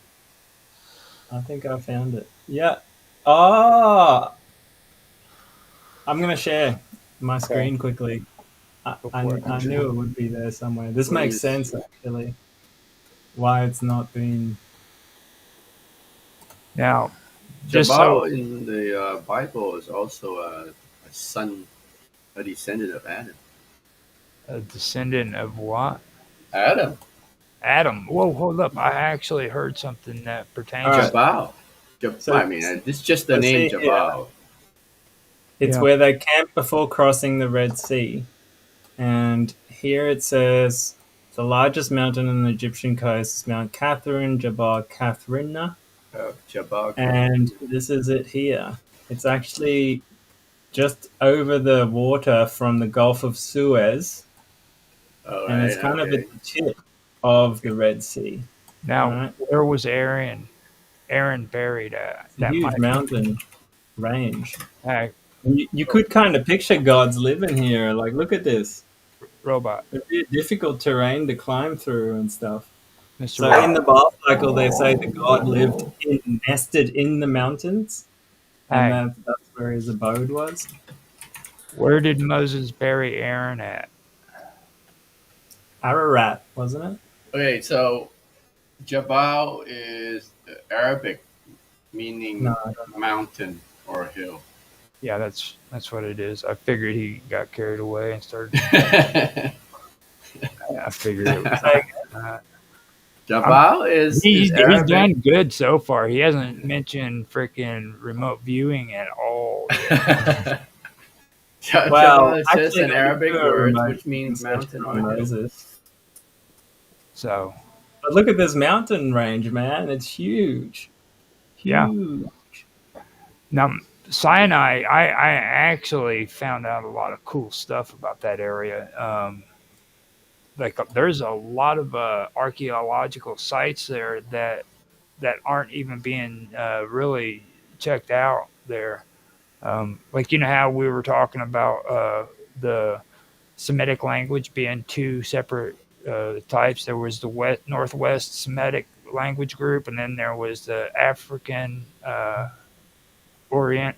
I think I found it. Yeah. Oh, I'm going to share my screen quickly. I knew it would be there somewhere. This makes Please. sense, actually, why it's not been. Now, just Jabal so in the Bible is also a son, a descendant of Adam. a descendant of what? Adam. Adam. Whoa, hold up. I actually heard something that pertains All right. Jabal. So- I mean, it's just the so name see, Jabal. It's Yeah. where they camped before crossing the Red Sea. And here it says the largest mountain on the Egyptian coast is Mount Catherine, Jabal Kathrina. Jabal. And this is it here. It's actually just over the water from the Gulf of Suez. All And it's right, kind of okay. at the tip of the Red Sea. now. Right. Where was Aaron? Aaron buried at? It's a huge mountain range. Hey, You could kind of picture gods living here. Like, look at this. robot, It'd be a difficult terrain to climb through and stuff. Mr. So Robot. in the Baal cycle, they say the god lived nested in the mountains, and Hey, that's where his abode was. where did Moses bury Aaron at? Ararat, wasn't it? Okay, so Jabal is Arabic, meaning No, I don't know. mountain or hill. Yeah, that's what it is. I figured he got carried away and started. I figured it was like Jabal is he's Arabic. done good so far. He hasn't mentioned freaking remote viewing at all. Jabal is just actually, an they Arabic do a word remote which means mountain on or hill. Moses. So But look at this mountain range, man. It's huge. Yeah. Huge. now Sinai, I actually found out a lot of cool stuff about that area. Like there's a lot of archaeological sites there that aren't even being really checked out there. Like you know how we were talking about the Semitic language being two separate types. There was the Northwest Semitic language group, and then there was the African Orient.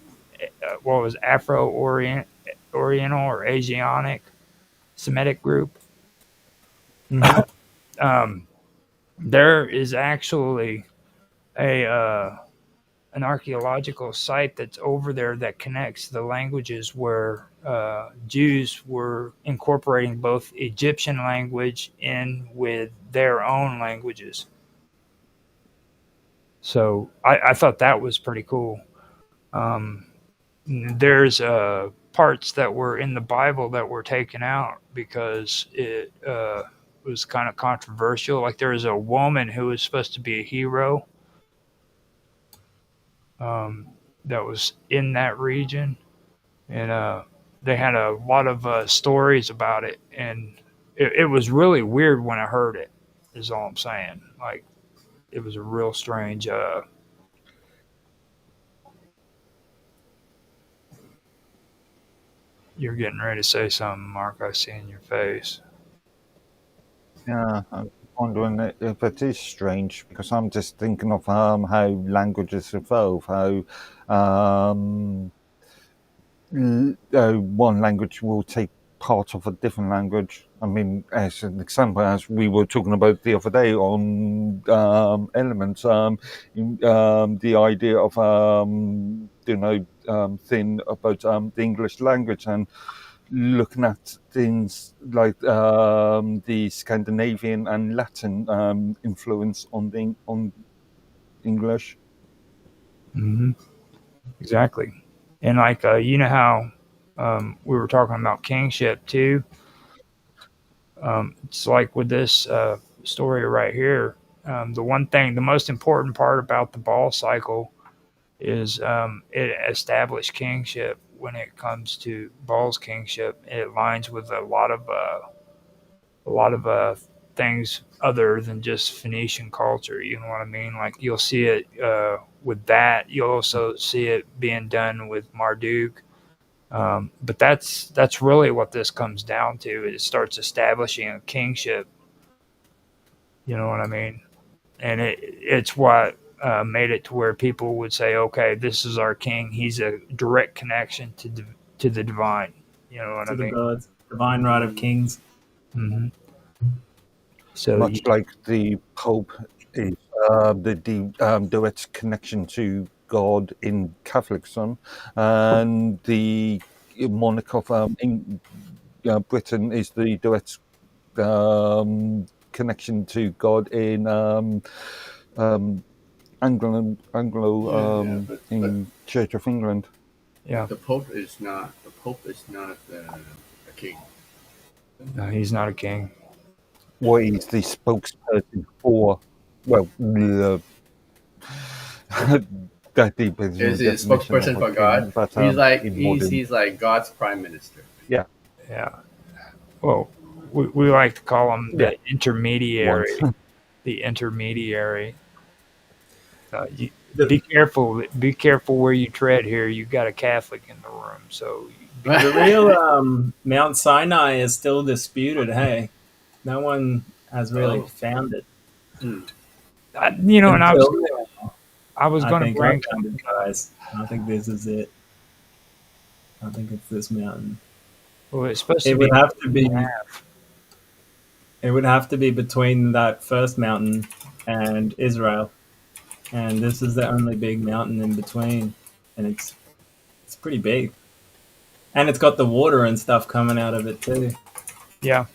What was Afro-Orient, Oriental or Asiatic Semitic group? There is actually an archaeological site that's over there that connects the languages where Jews were incorporating both Egyptian language in with their own languages. So I thought that was pretty cool. There's parts that were in the Bible that were taken out because it was kind of controversial. Like there was a woman who was supposed to be a hero that was in that region, and they had a lot of stories about it, and it was really weird when I heard it. Is all I'm saying. Like it was a real strange You're getting ready to say something, Mark. I see in your face. Yeah, I'm wondering if it is strange because I'm just thinking of how languages evolve, how one language will take part of a different language. I mean, as an example, as we were talking about the other day on elements, the idea of thing about the English language and looking at things like the Scandinavian and Latin influence on English. Mm-hmm. Exactly. And like you know how we were talking about kingship too. It's like with this story right here. The most important part about the ball cycle is it established kingship. When it comes to Ball's kingship, it aligns with a lot of things other than just Phoenician culture. You know what I mean? Like you'll see it with that. You'll also see it being done with Marduk. But that's really what this comes down to. It starts establishing a kingship. You know what I mean? And it's what made it to where people would say, "Okay, this is our king. He's a direct connection to the divine." You know what I To the mean? gods, divine right of kings. Hmm. So Much like the Pope is the direct connection to God in Catholicism, and the monarch of Britain is the direct connection to God in Anglo Yeah, but in Church of England. yeah, the Pope is not a king. no, he's not a king. What is the spokesperson for? Well, that depends on Is the he a definition of spokesperson a for God? king, but in modern, He's like God's prime minister. yeah, Yeah. Well, we like to call him yeah, the intermediary. once. The intermediary. You, The, be careful. Be careful where you tread here. You got a Catholic in the room, so the real Mount Sinai is still disputed. Hey, no one has really Oh. found it Hmm. you know. And until I was I going to think I bring. found it, guys. I think this is it. I think it's this mountain. Well, it's supposed to It be would have to be. half. It would have to be between that first mountain and Israel, and this is the only big mountain in between, and it's pretty big, and it's got the water and stuff coming out of it too. Yeah,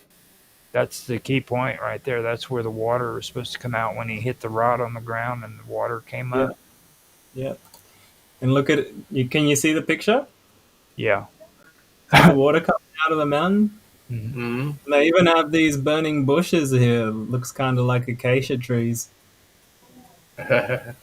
that's the key point right there. That's where the water was supposed to come out when he hit the rod on the ground and the water came Yeah, up. yeah. And look at it. Can you see the picture? Yeah. See the water coming out of the mountain? Mhm. Hmm. They even have these burning bushes here. Looks kind of like acacia trees. And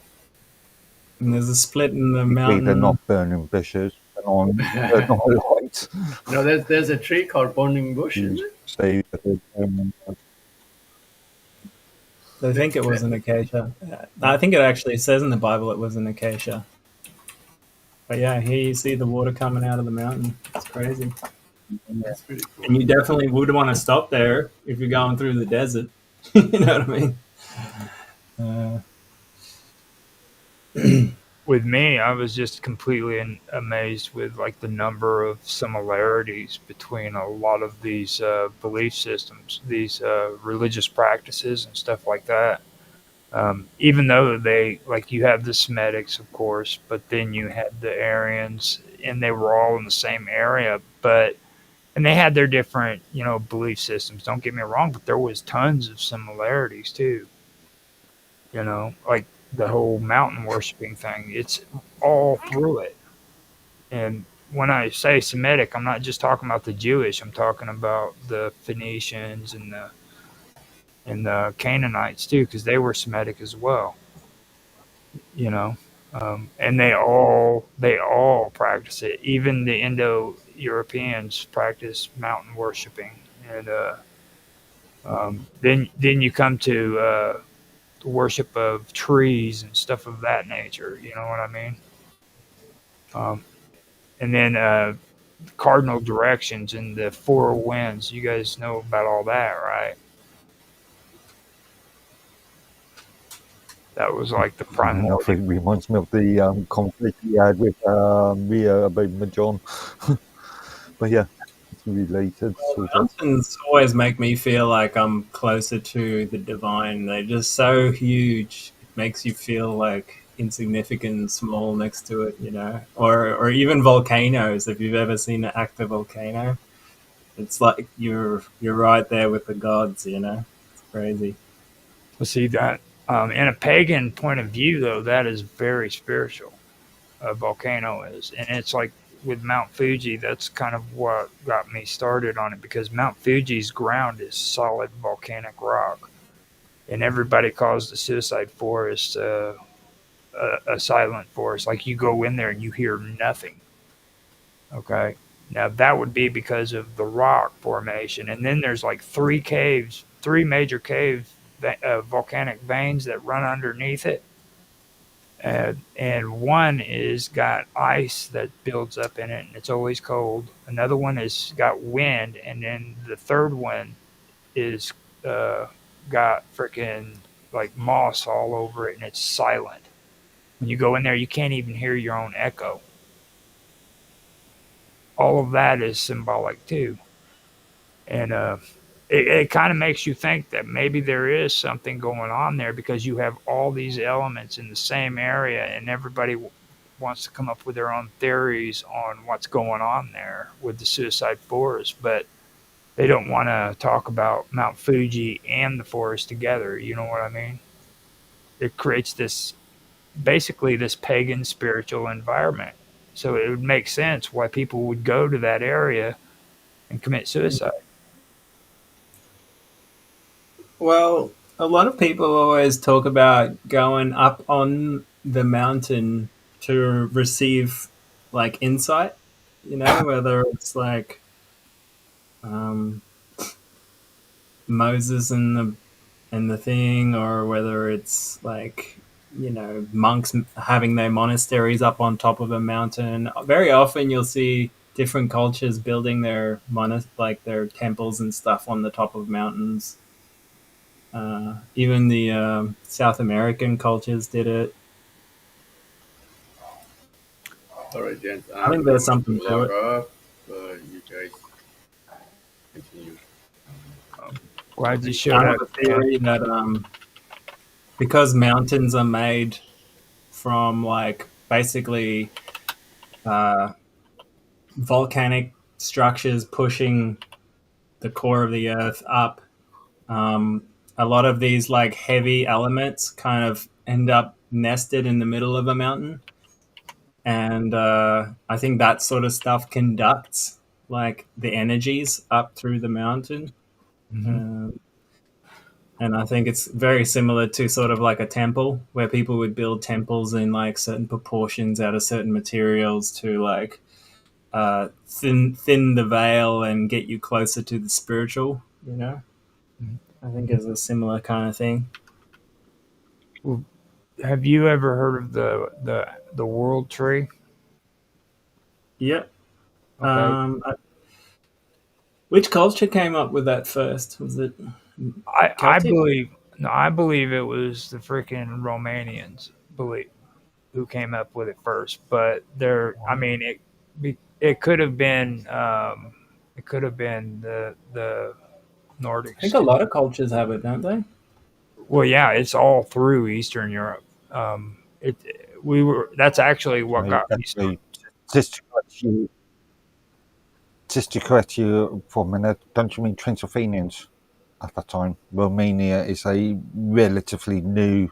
there's a split in the Technically, they're mountain. not burning bushes. They're not light. No, there's a tree called burning bush, isn't You it? say that they're burning. They think it was an acacia. I think it actually says in the Bible it was an acacia. But yeah, here you see the water coming out of the mountain. It's crazy. That's pretty cool. And you definitely would want to stop there if you're going through the desert. You know what I mean? With me, I was just completely amazed with like the number of similarities between a lot of these belief systems, these religious practices and stuff like that. Even though they like you have the Semitics, of course, but then you had the Aryans, and they were all in the same area, but and they had their different belief systems. Don't get me wrong, but there was tons of similarities too. Like the whole mountain worshiping thing. It's all through it. And when I say Semitic, I'm not just talking about the Jewish. I'm talking about the Phoenicians and the Canaanites too, because they were Semitic as well. You know, and they all practice it. Even the Indo-Europeans practice mountain worshiping, and then you come to the worship of trees and stuff of that nature. You know what I mean? Um, and then cardinal directions and the four winds. You guys know about all that, right? That was like the primordial. Nothing reminds me of the conversation we had with Mia about Majon. But yeah, it's related. Sort of. Mountains always make me feel like I'm closer to the divine. They're just so huge. It makes you feel like insignificant and small next to it, you know? Or even volcanoes. If you've ever seen an active volcano, it's like you're right there with the gods, you know? It's crazy. Well, see that in a pagan point of view, though, that is very spiritual. A volcano is, and it's like with Mount Fuji. That's kind of what got me started on it because Mount Fuji's ground is solid volcanic rock, and everybody calls the suicide forest a silent forest. Like you go in there and you hear nothing. Okay, now that would be because of the rock formation, and then there's like three major caves, volcanic veins that run underneath it. And one is got ice that builds up in it, and it's always cold. Another one has got wind, and then the third one is got freaking like moss all over it, and it's silent. When you go in there, you can't even hear your own echo. All of that is symbolic too, and it kind of makes you think that maybe there is something going on there because you have all these elements in the same area, and everybody wants to come up with their own theories on what's going on there with the suicide forest, but they don't want to talk about Mount Fuji and the forest together. You know what I mean? It creates this basically this pagan spiritual environment. So it would make sense why people would go to that area and commit suicide. Well, a lot of people always talk about going up on the mountain to receive like insight, you know, whether it's like um, Moses and the thing, or whether it's like, you know, monks having their monasteries up on top of a mountain. Very often you'll see different cultures building their like their temples and stuff on the top of mountains. Even the South American cultures did it. All right, gents. I think there's something to log it. off, you guys continue. Glad you showed Kind up. of a theory that because mountains are made from like basically volcanic structures pushing the core of the earth up. A lot of these like heavy elements kind of end up nested in the middle of a mountain, and I think that sort of stuff conducts like the energies up through the mountain. And I think it's very similar to sort of like a temple where people would build temples in like certain proportions out of certain materials to like thin the veil and get you closer to the spiritual, you know? I think it's a similar kind of thing. Well, have you ever heard of the world tree? Yep. Okay. Which culture came up with that first? Was it I Celtic? believe it was the freaking Romanians who came up with it first. But I mean, it could have been the Nordics. I think a lot of cultures have it, don't they? Well, yeah, it's all through Eastern Europe. That's actually what got me started. Just to correct you for a minute, don't you mean Transylvanians at that time? Romania is a relatively new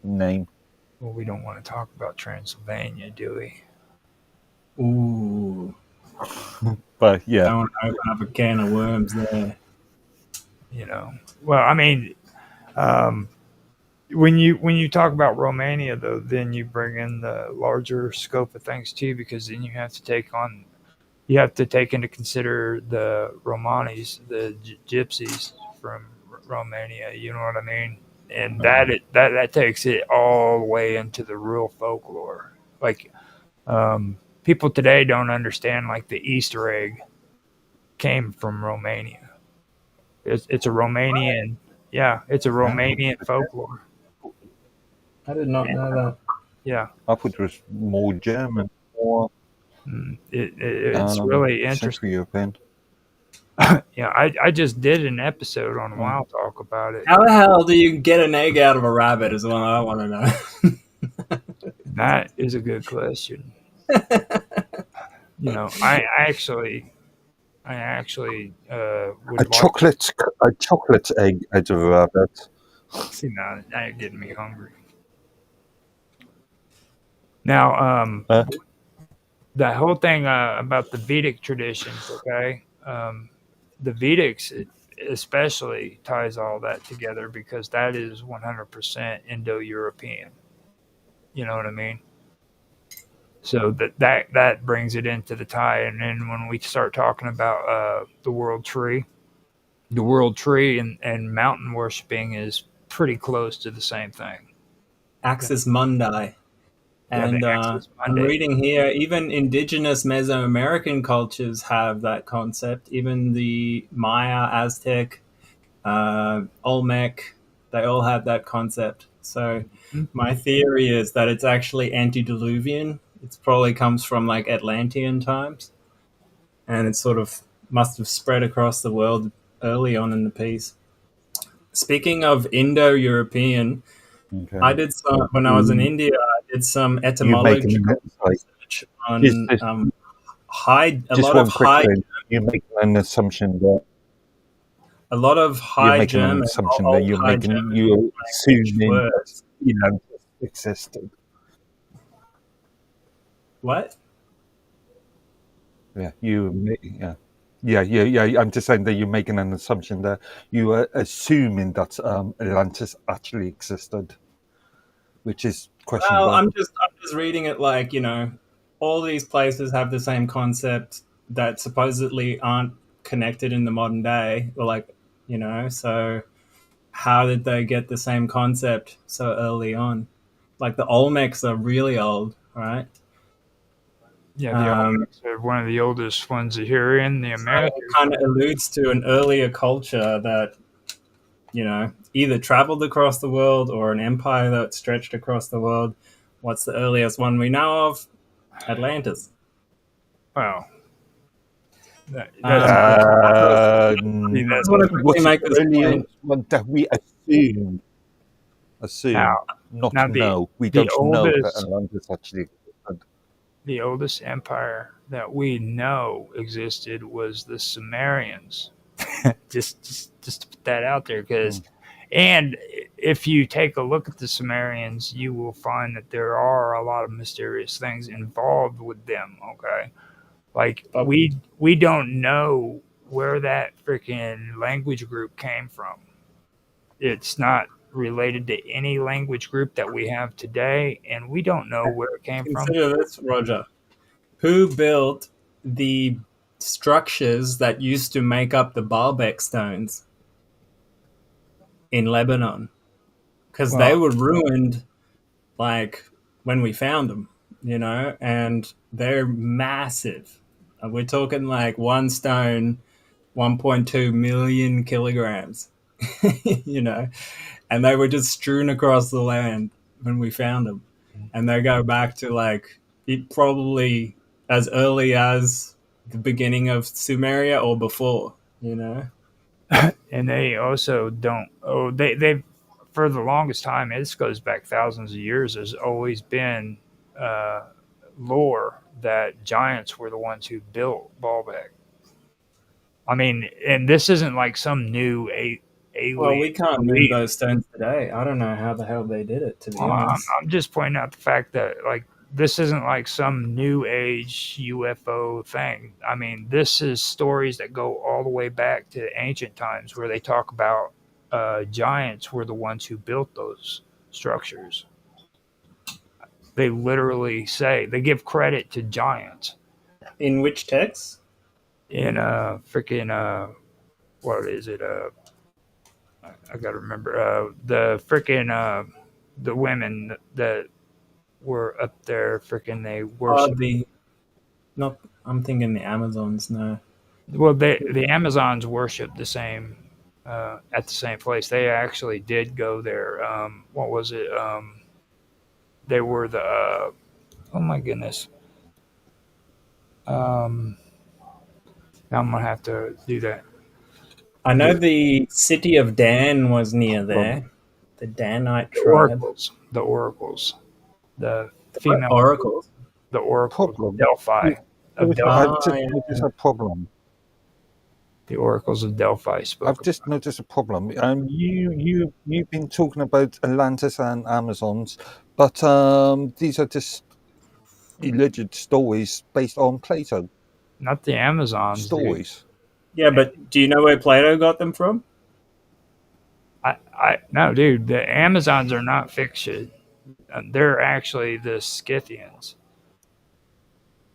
name. Well, we don't want to talk about Transylvania, do we? Ooh. But yeah. I want to open up a can of worms there. You know, well, I mean, when you talk about Romania, though, then you bring in the larger scope of things too, because then you have to take into consider the Romanis, the gypsies from Romania. You know what I mean? And that takes it all the way into the real folklore. Like, people today don't understand like the Easter egg came from Romania. It's a Romanian, yeah, it's a Romanian folklore. I did not know that. Yeah, I thought it was more German, more it's really interesting. Central European. Yeah, I just did an episode on WoW Talk about it. How the hell do you get an egg out of a rabbit? Is what I want to know. That is a good question. You know, I actually would A chocolate egg out of a rabbit. see now you're getting me hungry. Now, that whole thing about the Vedic traditions, okay? The Vedics especially ties all that together because that is 100% Indo-European. You know what I mean? So that brings it into the tie. And then when we start talking about the world tree and mountain worshiping is pretty close to the same thing. Axis Mundi. And I'm reading here, even indigenous Mesoamerican cultures have that concept. Even the Maya, Aztec, Olmec, they all have that concept. So my theory is that it's actually antediluvian. It probably comes from like Atlantean times. And it sort of must have spread across the world early on in the piece. Speaking of Indo-European, Okay. I did some, when I was in India, I did some etymological research on high. A lot of high. You're making an assumption that a lot of high German. You're assuming that existed. What? Yeah, I'm just saying that you're making an assumption that you are assuming that Atlantis actually existed, which is questionable. Well, I'm just reading it like, all these places have the same concept that supposedly aren't connected in the modern day, or like, so how did they get the same concept so early on? Like the Olmecs are really old, right? Yeah, the Olmecs are one of the oldest ones here in the Americas. It kind of alludes to an earlier culture that, either traveled across the world or an empire that stretched across the world. What's the earliest one we know of? Atlantis. Wow. That's what what's make the earliest one that we assume, not now know. We don't know that Atlantis actually existed. The oldest empire that we know existed was the Sumerians. just to put that out there, because and if you take a look at the Sumerians, you will find that there are a lot of mysterious things involved with them. Okay, like we don't know where that freaking language group came from. It's not related to any language group that we have today, and we don't know where it came from. Consider this, Roger. Who built the structures that used to make up the Baalbek stones in Lebanon? Because they were ruined, like, when we found them, and they're massive. We're talking like one stone, 1.2 million kilograms, and they were just strewn across the land when we found them. And they go back to like it probably as early as the beginning of Sumeria or before, And they also don't. They've for the longest time. This goes back thousands of years. There's always been lore that giants were the ones who built Baalbek. I mean, and this isn't like some new alien. Well, we can't move those stones today. I don't know how the hell they did it, to be honest. I'm just pointing out the fact that, like, this isn't like some new age UFO thing. I mean, this is stories that go all the way back to ancient times where they talk about giants were the ones who built those structures. They literally say, they give credit to giants. In which text? In freaking, what is it? I gotta remember the freaking the women that were up there freaking they worship Not. I'm thinking the Amazons. No. Well, the Amazons worship the same at the same place. They actually did go there. What was it? They were the oh my goodness. Um, Now I'm gonna have to do that. I know the city of Dan was near there. The Danite The tribe. oracles, the oracles, the female, Oracles. the oracles, Problem. Delphi of Delphi. I've Ah, just yeah. noticed a problem. The oracles of Delphi spoke. I've just noticed a problem. You've been talking about Atlantis and Amazons, but these are just alleged stories based on Plato Not the Amazons. Dude. stories. Yeah, but do you know where Plato got them from? No, dude. The Amazons are not fiction. They're actually the Scythians.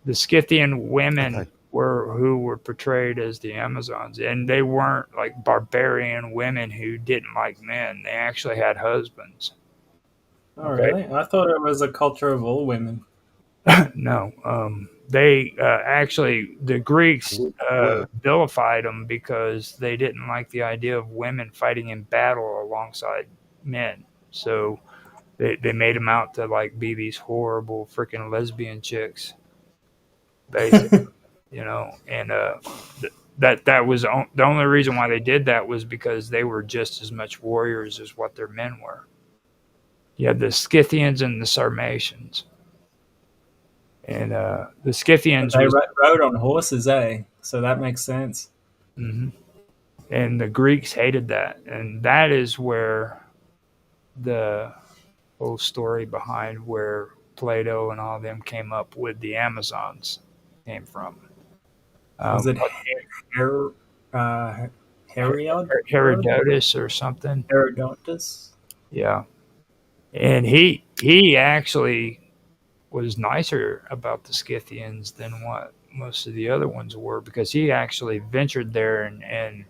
The Scythian women Okay. who were portrayed as the Amazons, and they weren't like barbarian women who didn't like men. They actually had husbands. Oh, Okay. really? I thought it was a culture of all women. No, they actually the Greeks Well, vilified them because they didn't like the idea of women fighting in battle alongside men. So they made them out to like be these horrible freaking lesbian chicks, basically, And that was the only reason why they did that was because they were just as much warriors as what their men were. You had the Scythians and the Sarmatians. And the Scythians They was, rode on horses, eh? So that makes sense. Mhm. And the Greeks hated that, and that is where the whole story behind where Plato and all of them came up with the Amazons came from. Was it Herodotus or something? Herodotus? Yeah, and he actually was nicer about the Scythians than what most of the other ones were, because he actually ventured there and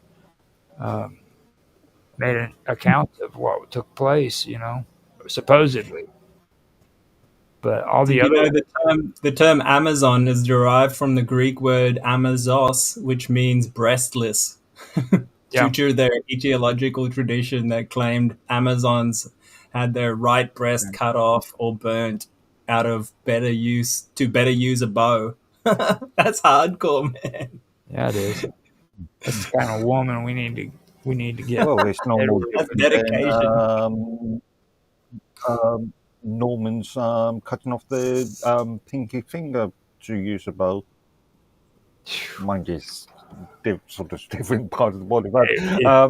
made an account of what took place, supposedly. But all Did the you know other the term Amazon is derived from the Greek word amazos, which means breastless, Yeah. due to their etiological tradition that claimed Amazons had their right breast cut off or burnt out of better use a bow. That's hardcore, man. Yeah, it is. That's the kind of woman we need to get. well, it's no more That's different than dedication. Normans cutting off the pinky finger to use a bow. Mind you, it's sort of different part of the body, but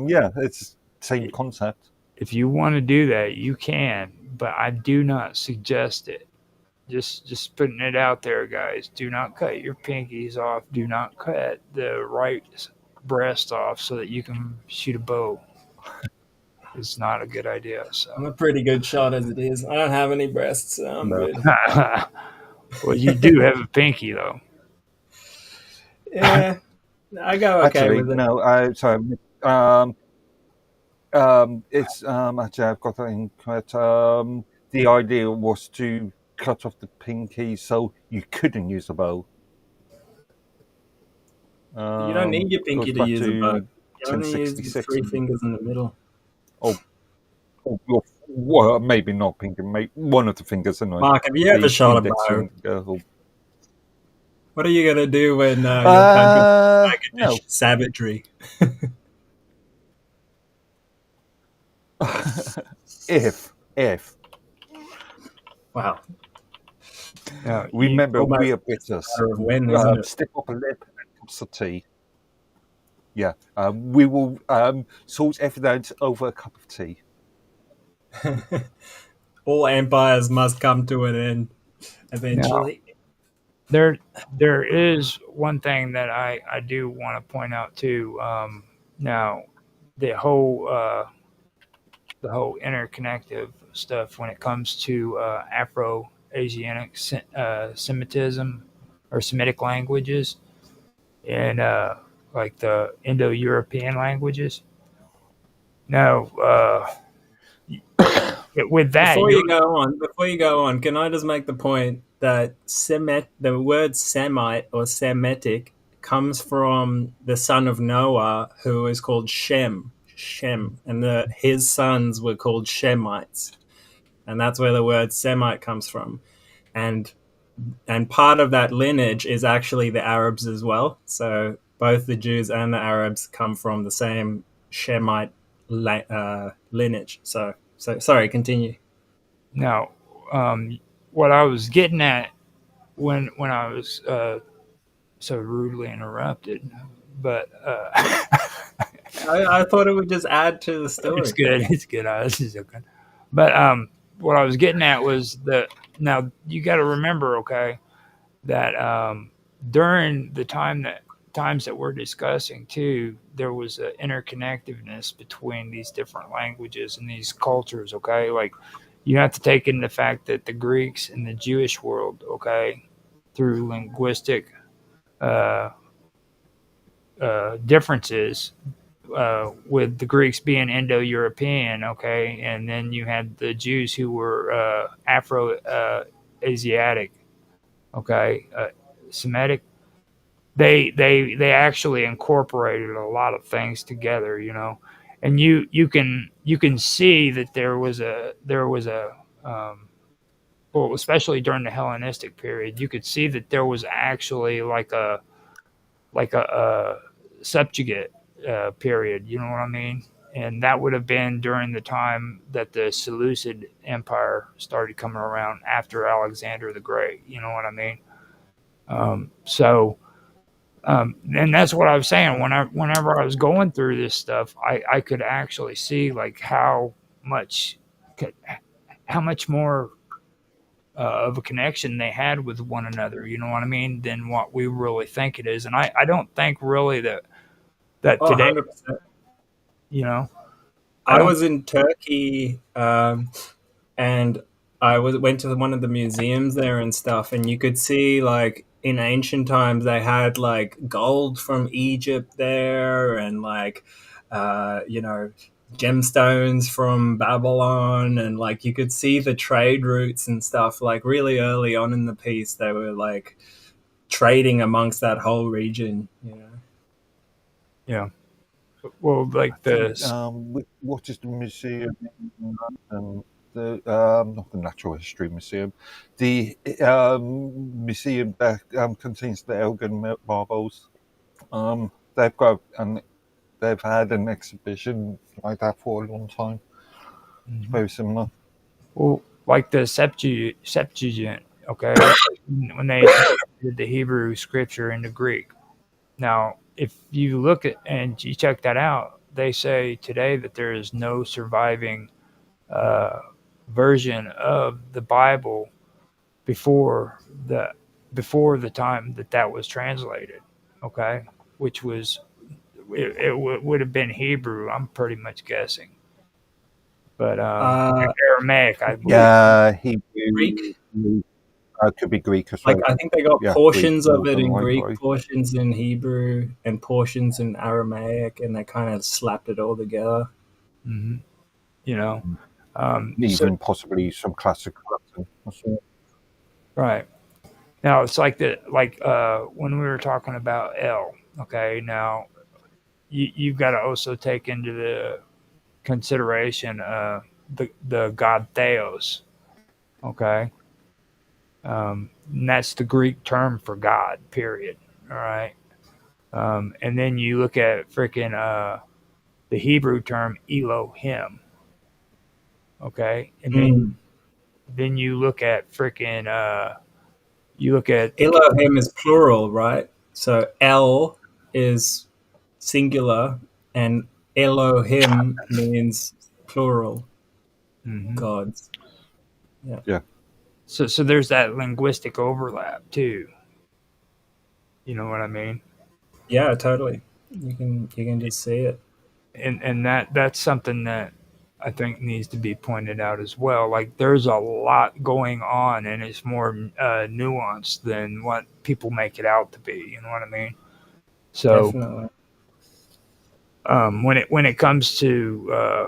yeah, it's same concept. If you want to do that, you can, but I do not suggest it. Just putting it out there, guys. Do not cut your pinkies off. Do not cut the right breast off so that you can shoot a bow. It's not a good idea. So. I'm a pretty good shot as it is. I don't have any breasts, so I'm No. good. Well, you do have a pinky, though. Yeah, I go okay Actually, with it. no. Sorry. It's actually I've got that incorrect. The idea was to cut off the pinky so you couldn't use a bow. You don't need your pinky goes to back use a to bow. You only use the 1066. three fingers in the middle. Well, maybe not pinky, maybe one of the fingers anyway. Mark, have you ever shot a index bow? finger or- What are you gonna do when your country no. savagery? If Wow. Yeah, remember almost we are British. matter of when, isn't it? Stick up a lip and cups of tea. Yeah, we will sort everything out over a cup of tea. All empires must come to an end eventually. There is one thing that I do want to point out too. Now, the whole interconnective stuff when it comes to Afro-Asiatic Semitism or Semitic languages and like the Indo-European languages. Now, with that, Before you go on, can I just make the point that the word Semite or Semitic comes from the son of Noah, who is called Shem, and his sons were called Shemites, and that's where the word Semite comes from, and part of that lineage is actually the Arabs as well. So both the Jews and the Arabs come from the same Shemite lineage. So sorry, continue. now, what I was getting at when I was so rudely interrupted, but I thought it would just add to the story. it's good. It's good. This is okay. But what I was getting at was that now you got to remember, okay, that during the times that we're discussing too, there was an interconnectedness between these different languages and these cultures. Okay, like you have to take in the fact that the Greeks and the Jewish world, okay, through linguistic differences, with the Greeks being Indo-European, okay, and then you had the Jews who were Afro-Asiatic, okay, Semitic. They actually incorporated a lot of things together, you know, and you can see that there was a well, especially during the Hellenistic period, you could see that there was actually like a subjugate period. You know what I mean? And that would have been during the time that the Seleucid Empire started coming around after Alexander the Great. You know what I mean? And that's what I was saying. Whenever I was going through this stuff, I could actually see like how much more of a connection they had with one another. You know what I mean? Than what we really think it is. And I don't think really that today, 100%. you know, I was in Turkey, and I went to one of the museums there and stuff, and you could see like in ancient times they had like gold from Egypt there, and like gemstones from Babylon, and like you could see the trade routes and stuff. Like really early on in the piece, they were like trading amongst that whole region. You know. Yeah. Well, like what is the museum? The not the Natural History Museum, the museum that contains the Elgin marbles. They've had an exhibition like that for a long time. It's very similar. Well, like the Septuagint, okay, when they did the Hebrew scripture into Greek. Now, if you look at and you check that out, they say today that there is no surviving version of the Bible before the time that was translated. Okay, which was it would have been Hebrew. I'm pretty much guessing, but Aramaic, I believe. Yeah, Hebrew. Greek. Could be Greek as well. Like I think they got portions Greek, of it in Greek, right. portions in Hebrew, and portions in Aramaic, and they kind of slapped it all together. Mm-hmm. You know, even possibly some classic Latin. Right. Now it's like when we were talking about L. Okay, now you've got to also take into the consideration the god Theos. Okay. And that's the Greek term for God, period. All right. And then you look at freaking the Hebrew term Elohim. Okay. And then you look at freaking Elohim is plural, right? So El is singular, and Elohim means plural gods. Yeah. So there's that linguistic overlap too. You know what I mean? Yeah, totally. You can just see it. And that's something that I think needs to be pointed out as well. Like there's a lot going on, and it's more nuanced than what people make it out to be. You know what I mean? So Definitely. when it comes to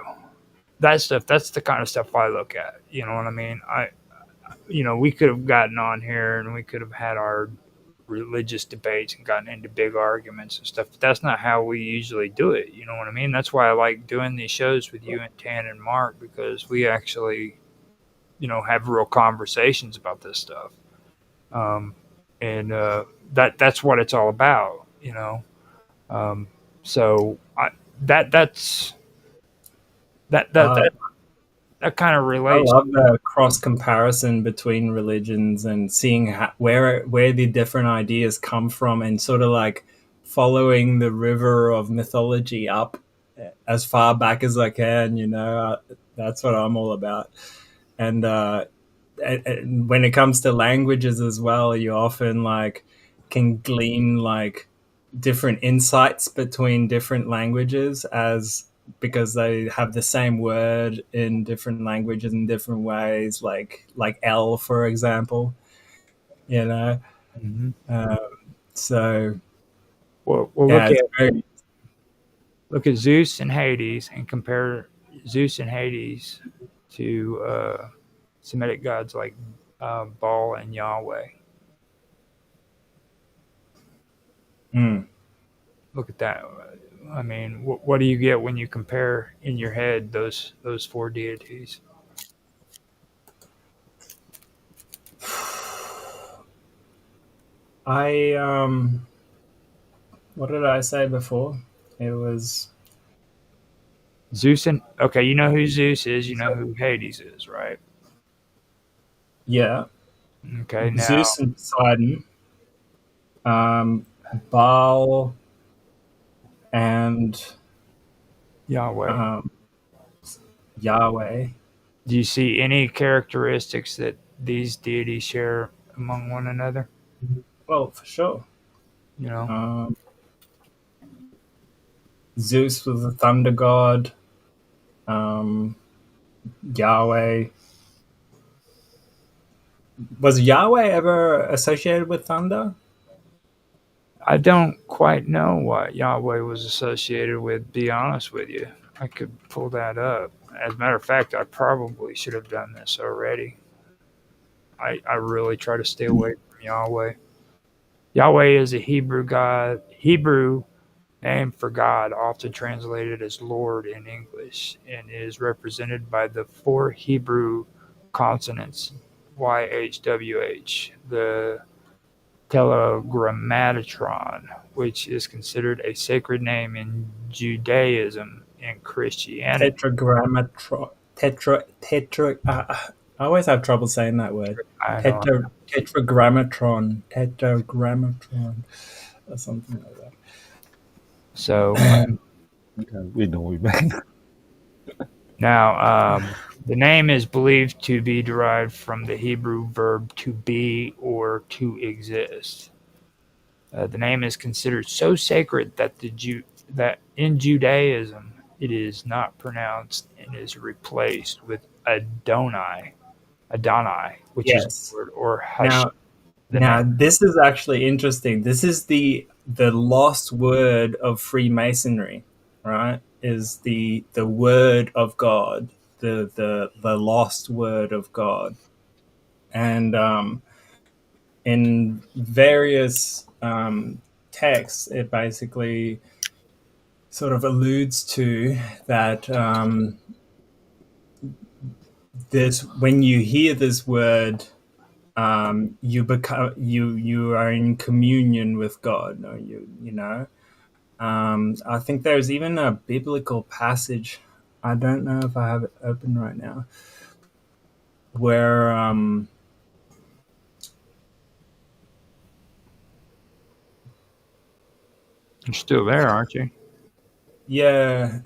that stuff, that's the kind of stuff I look at. You know what I mean? We could have gotten on here and we could have had our religious debates and gotten into big arguments and stuff. But that's not how we usually do it. You know what I mean? That's why I like doing these shows with you and Tan and Mark, because we actually, have real conversations about this stuff. And that's what it's all about. So that's that kind of I relates. love the cross comparison between religions and seeing where the different ideas come from, and sort of like following the river of mythology up as far back as I can. That's what I'm all about. And when it comes to languages as well, you often can glean different insights between different languages, because they have the same word in different languages in different ways, like L, for example. Mm-hmm. So Well, look at Zeus and Hades, and compare Zeus and Hades to Semitic gods like Baal and Yahweh. Look at that. I mean, what do you get when you compare in your head those four deities? What did I say before? It was Zeus and okay, you know who Zeus is, you know who Hades is, right? Yeah. Okay, now Zeus and Poseidon, Baal, and Yahweh. Yahweh. Do you see any characteristics that these deities share among one another? Well, for sure. Zeus was the thunder god. Yahweh. Was Yahweh ever associated with thunder? I don't quite know what Yahweh was associated with, be honest with you. I could pull that up. As a matter of fact, I probably should have done this already. I really try to stay away from Yahweh. Yahweh is a Hebrew name for God, often translated as Lord in English, and is represented by the four Hebrew consonants YHWH, the tetragrammaton, which is considered a sacred name in Judaism and Christianity. Tetragrammaton. I always have trouble saying that word. Tetragrammaton, or something like that. So we know, man. now, the name is believed to be derived from the Hebrew verb to be or to exist. The name is considered so sacred that that in Judaism it is not pronounced and is replaced with Adonai, which is the word, or Hush. Now, this is actually interesting. This is the lost word of Freemasonry, right? Is the word of God, the lost word of God, and in various texts, it basically sort of alludes to that. This, when you hear this word, you are in communion with God. Or I think there's even a biblical passage. I don't know if I have it open right now, where You're still there, aren't you? yeah.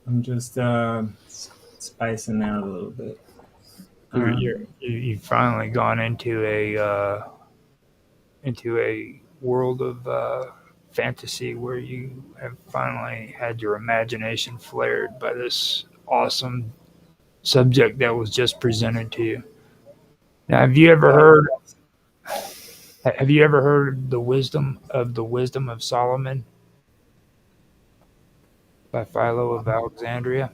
I'm just spacing out a little bit. You've finally gone into a world of fantasy where you have finally had your imagination flared by this awesome subject that was just presented to you. Now, have you ever heard the wisdom of Solomon? by Philo of Alexandria?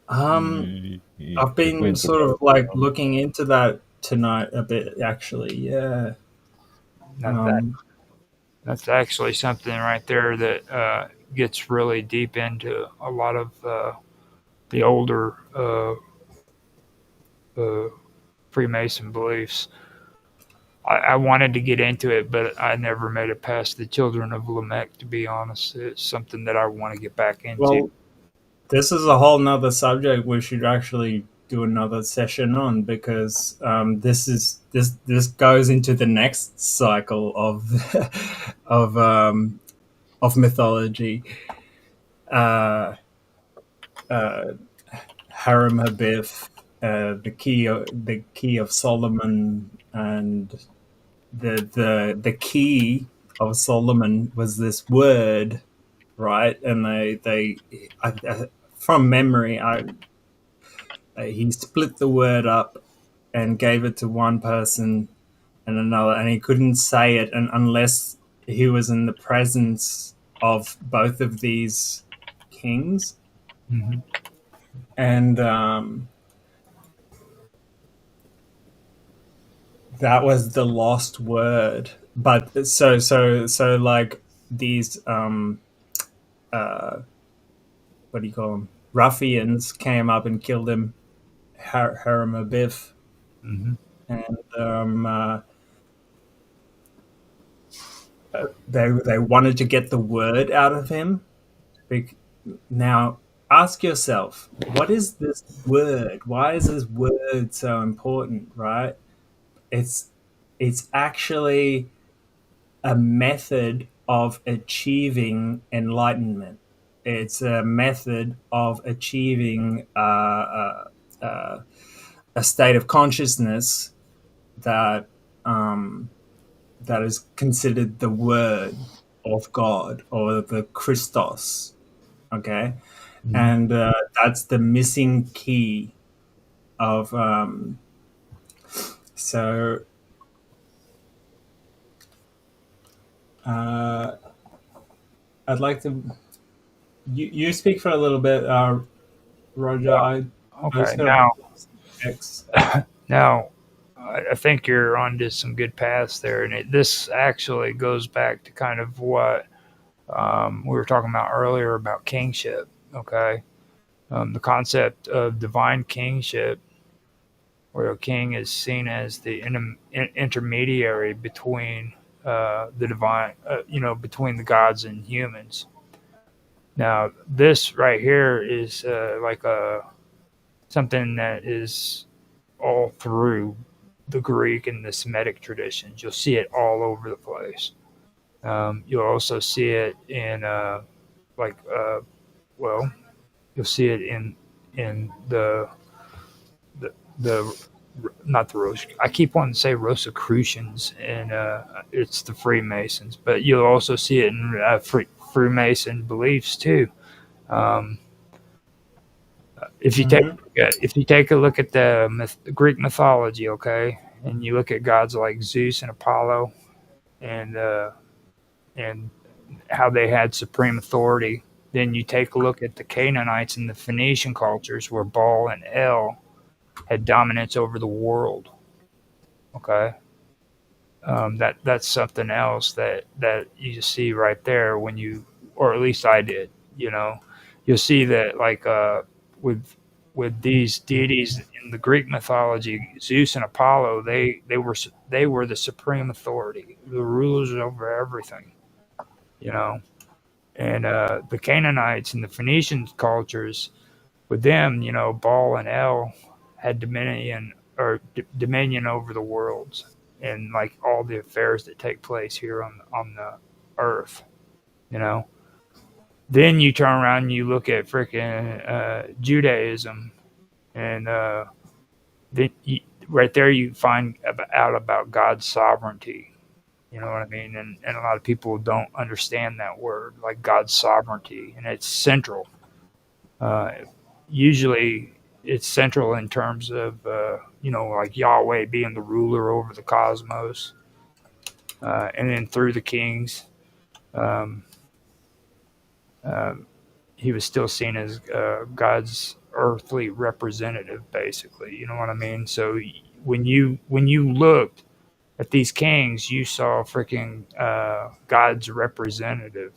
I've been sort of like looking into that tonight a bit, actually. Yeah. Not that. That's actually something right there that gets really deep into a lot of the older uh, Freemason beliefs. I wanted to get into it, but I never made it past the Children of Lamech, to be honest. It's something that I want to get back into. Well, this is a whole nother subject we should actually do another session on, because this goes into the next cycle of of mythology. Harem Habif, the key of Solomon, and the key of Solomon was this word, right? And from memory, he split the word up and gave it to one person and another, and he couldn't say it unless he was in the presence of both of these kings. Mm-hmm. And that was the lost word. But so like these what do you call them, ruffians came up and killed him, Harem Abif. Mm-hmm. And they wanted to get the word out of him. Now ask yourself, what is this word? Why is this word so important, right? It's actually a method of achieving enlightenment. It's a method of achieving a state of consciousness that that is considered the word of God, or the Christos. Okay, Mm-hmm. and that's the missing key of so. I'd like to. You speak for a little bit, Roger. Okay. Now, I think you're onto some good paths there, and this actually goes back to kind of what we were talking about earlier about kingship. Okay, the concept of divine kingship, where a king is seen as the intermediary between the divine, between the gods and humans. Now, this right here is like something that is all through the Greek and the Semitic traditions. You'll see it all over the place. You'll also see it in you'll see it in the not the Rose. I keep wanting to say Rosicrucians, and it's the Freemasons, but you'll also see it in Freemason beliefs too. If you take a look at the Greek mythology, okay, and you look at gods like Zeus and Apollo, and how they had supreme authority, then you take a look at the Canaanites and the Phoenician cultures, where Baal and El had dominance over the world. Okay, that's something else that you see right there when you, or at least I did. You'll see that like with these deities in the Greek mythology, Zeus and Apollo, they were the supreme authority, the rulers over everything. And the Canaanites and the Phoenician cultures, with them, Baal and El had dominion over the worlds and like all the affairs that take place here on the earth. Then you turn around and you look at freaking Judaism, and right there you find out about God's sovereignty. You know what I mean? And a lot of people don't understand that word, like God's sovereignty, and it's central. Usually it's central in terms of, like Yahweh being the ruler over the cosmos, and then through the kings. he was still seen as God's earthly representative, basically. You know what I mean? So when you looked at these kings, you saw freaking God's representative,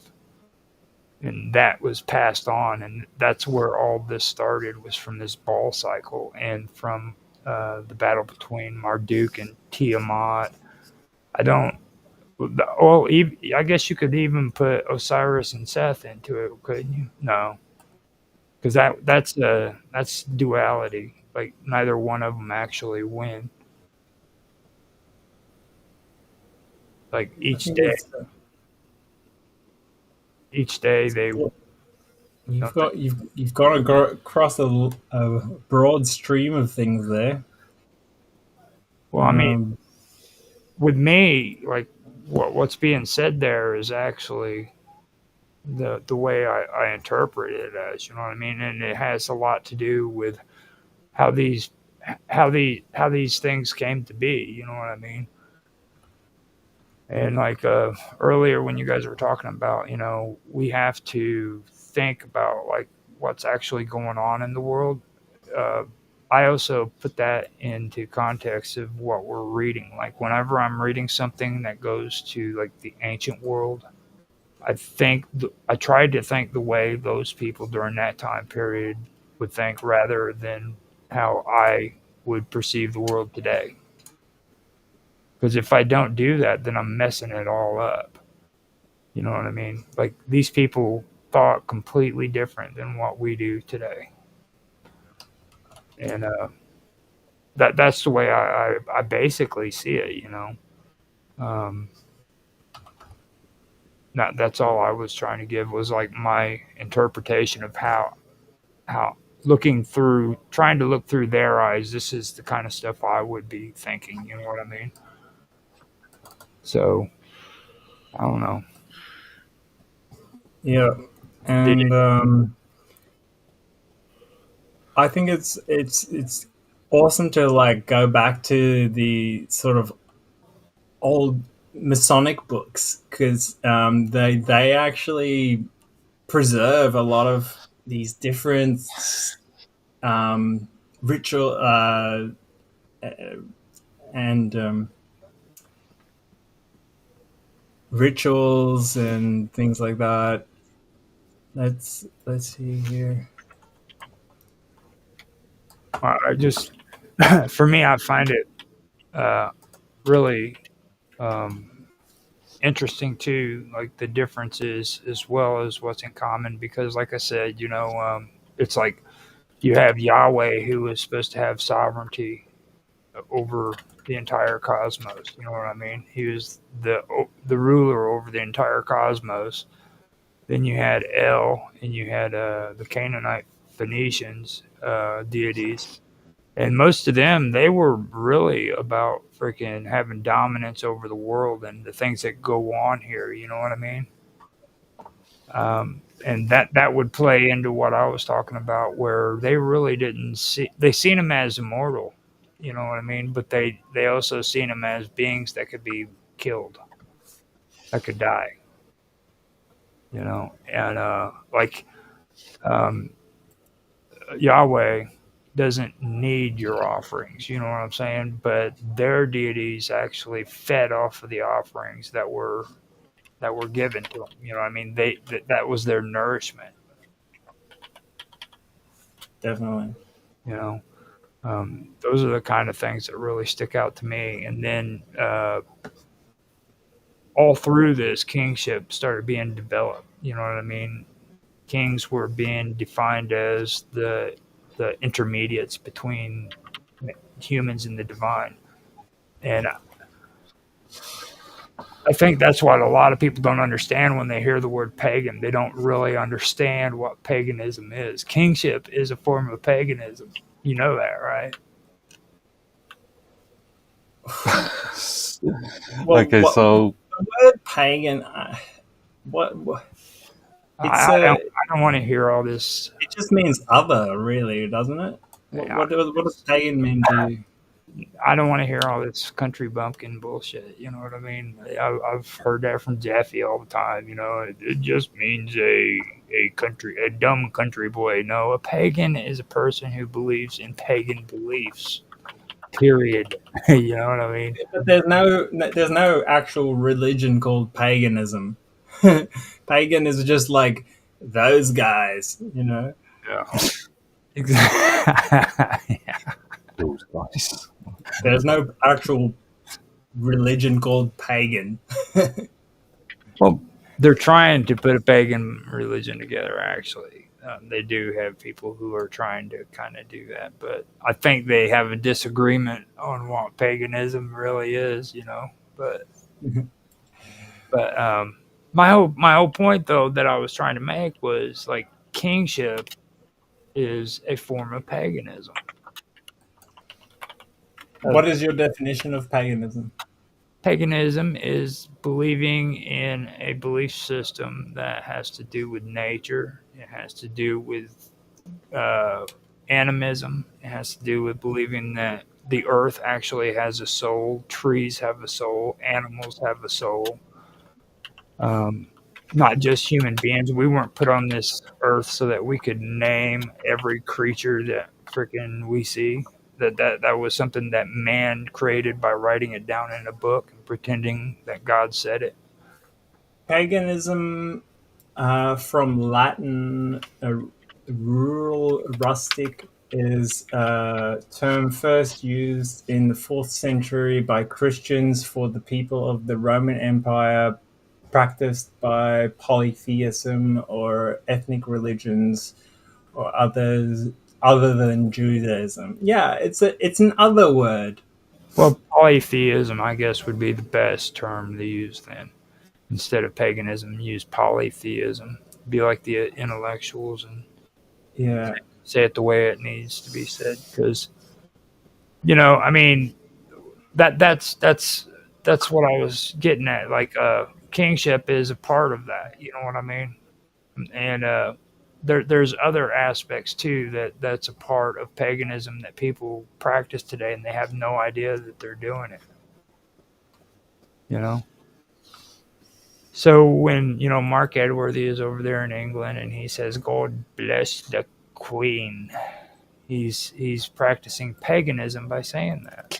and that was passed on, and that's where all this started, was from this ball cycle and from the battle between Marduk and Tiamat. I don't. Well, I guess you could even put Osiris and Seth into it, couldn't you? No, because that's duality. Like neither one of them actually win. Like I think it's, each day they. you've got to go across a broad stream of things there. Well, I mean, with me, like what's being said there is actually the way I interpret it as, you know what I mean, and it has a lot to do with how these things came to be, you know what I mean. And like earlier when you guys were talking about, you know, we have to think about like what's actually going on in the world. I also put that into context of what we're reading. Like whenever I'm reading something that goes to like the ancient world, I tried to think the way those people during that time period would think, rather than how I would perceive the world today. Because if I don't do that, then I'm messing it all up. You know what I mean? Like these people thought completely different than what we do today. And that's the way I basically see it, you know. That's all I was trying to give, was like my interpretation of how trying to look through their eyes, this is the kind of stuff I would be thinking, you know what I mean? So I don't know. Yeah, and I think it's awesome to like go back to the sort of old Masonic books, because they actually preserve a lot of these different ritual and rituals and things like that. Let's see here. I just, for me, I find it really interesting too, like the differences as well as what's in common. Because, like I said, you know, it's like you have Yahweh, who is supposed to have sovereignty over the entire cosmos. You know what I mean? He was the ruler over the entire cosmos. Then you had El, and you had the Canaanite Phoenicians deities, and most of them, they were really about freaking having dominance over the world and the things that go on here. You know what I mean? And that would play into what I was talking about, where they really didn't see, they seen him as immortal. You know what I mean? But they also seen him as beings that could be killed, that could die. You know, and Yahweh doesn't need your offerings. You know what I'm saying? But their deities actually fed off of the offerings that were given to them. You know what I mean? That was their nourishment. Definitely. You know, those are the kind of things that really stick out to me. And then all through this, kingship started being developed. You know what I mean? Kings were being defined as the intermediates between humans and the divine. And I think that's what a lot of people don't understand when they hear the word pagan. They don't really understand what paganism is. Kingship is a form of paganism. You know that, right? Okay, so the word pagan, what I don't want to hear all this. it just means other, really, doesn't it? What does pagan mean to you? I don't want to hear all this country bumpkin bullshit. You know what I mean? I've heard that from Jeffy all the time. You know, it just means a dumb country boy. No, a pagan is a person who believes in pagan beliefs. Period. You know what I mean? But there's no actual religion called paganism. Pagan is just like those guys, you know. Yeah. Exactly. Yeah. Those guys. There's no actual religion called pagan. Well, they're trying to put a pagan religion together, actually. They do have people who are trying to kind of do that, but I think they have a disagreement on what paganism really is, you know. But my whole point, though, that I was trying to make was like kingship is a form of paganism. What is your definition of paganism? Paganism is believing in a belief system that has to do with nature. It has to do with animism. It has to do with believing that the earth actually has a soul. Trees have a soul. Animals have a soul. Not just human beings. We weren't put on this earth so that we could name every creature that freaking we see. That was something that man created by writing it down in a book and pretending that God said it. Paganism, from Latin, rural, rustic, is a term first used in the 4th century by Christians for the people of the Roman Empire, practiced by polytheism or ethnic religions or others other than Judaism. Yeah, it's an other word. Well, polytheism, I guess, would be the best term to use then. Instead of paganism, use polytheism. Be like the intellectuals and Yeah. say it the way it needs to be said. Because, you know, I mean, that's what I was getting at. Like, kingship is a part of that. You know what I mean? And there's other aspects too that's a part of paganism that people practice today, and they have no idea that they're doing it. You know. So when Mark Edworthy is over there in England and he says "God bless the Queen," he's practicing paganism by saying that.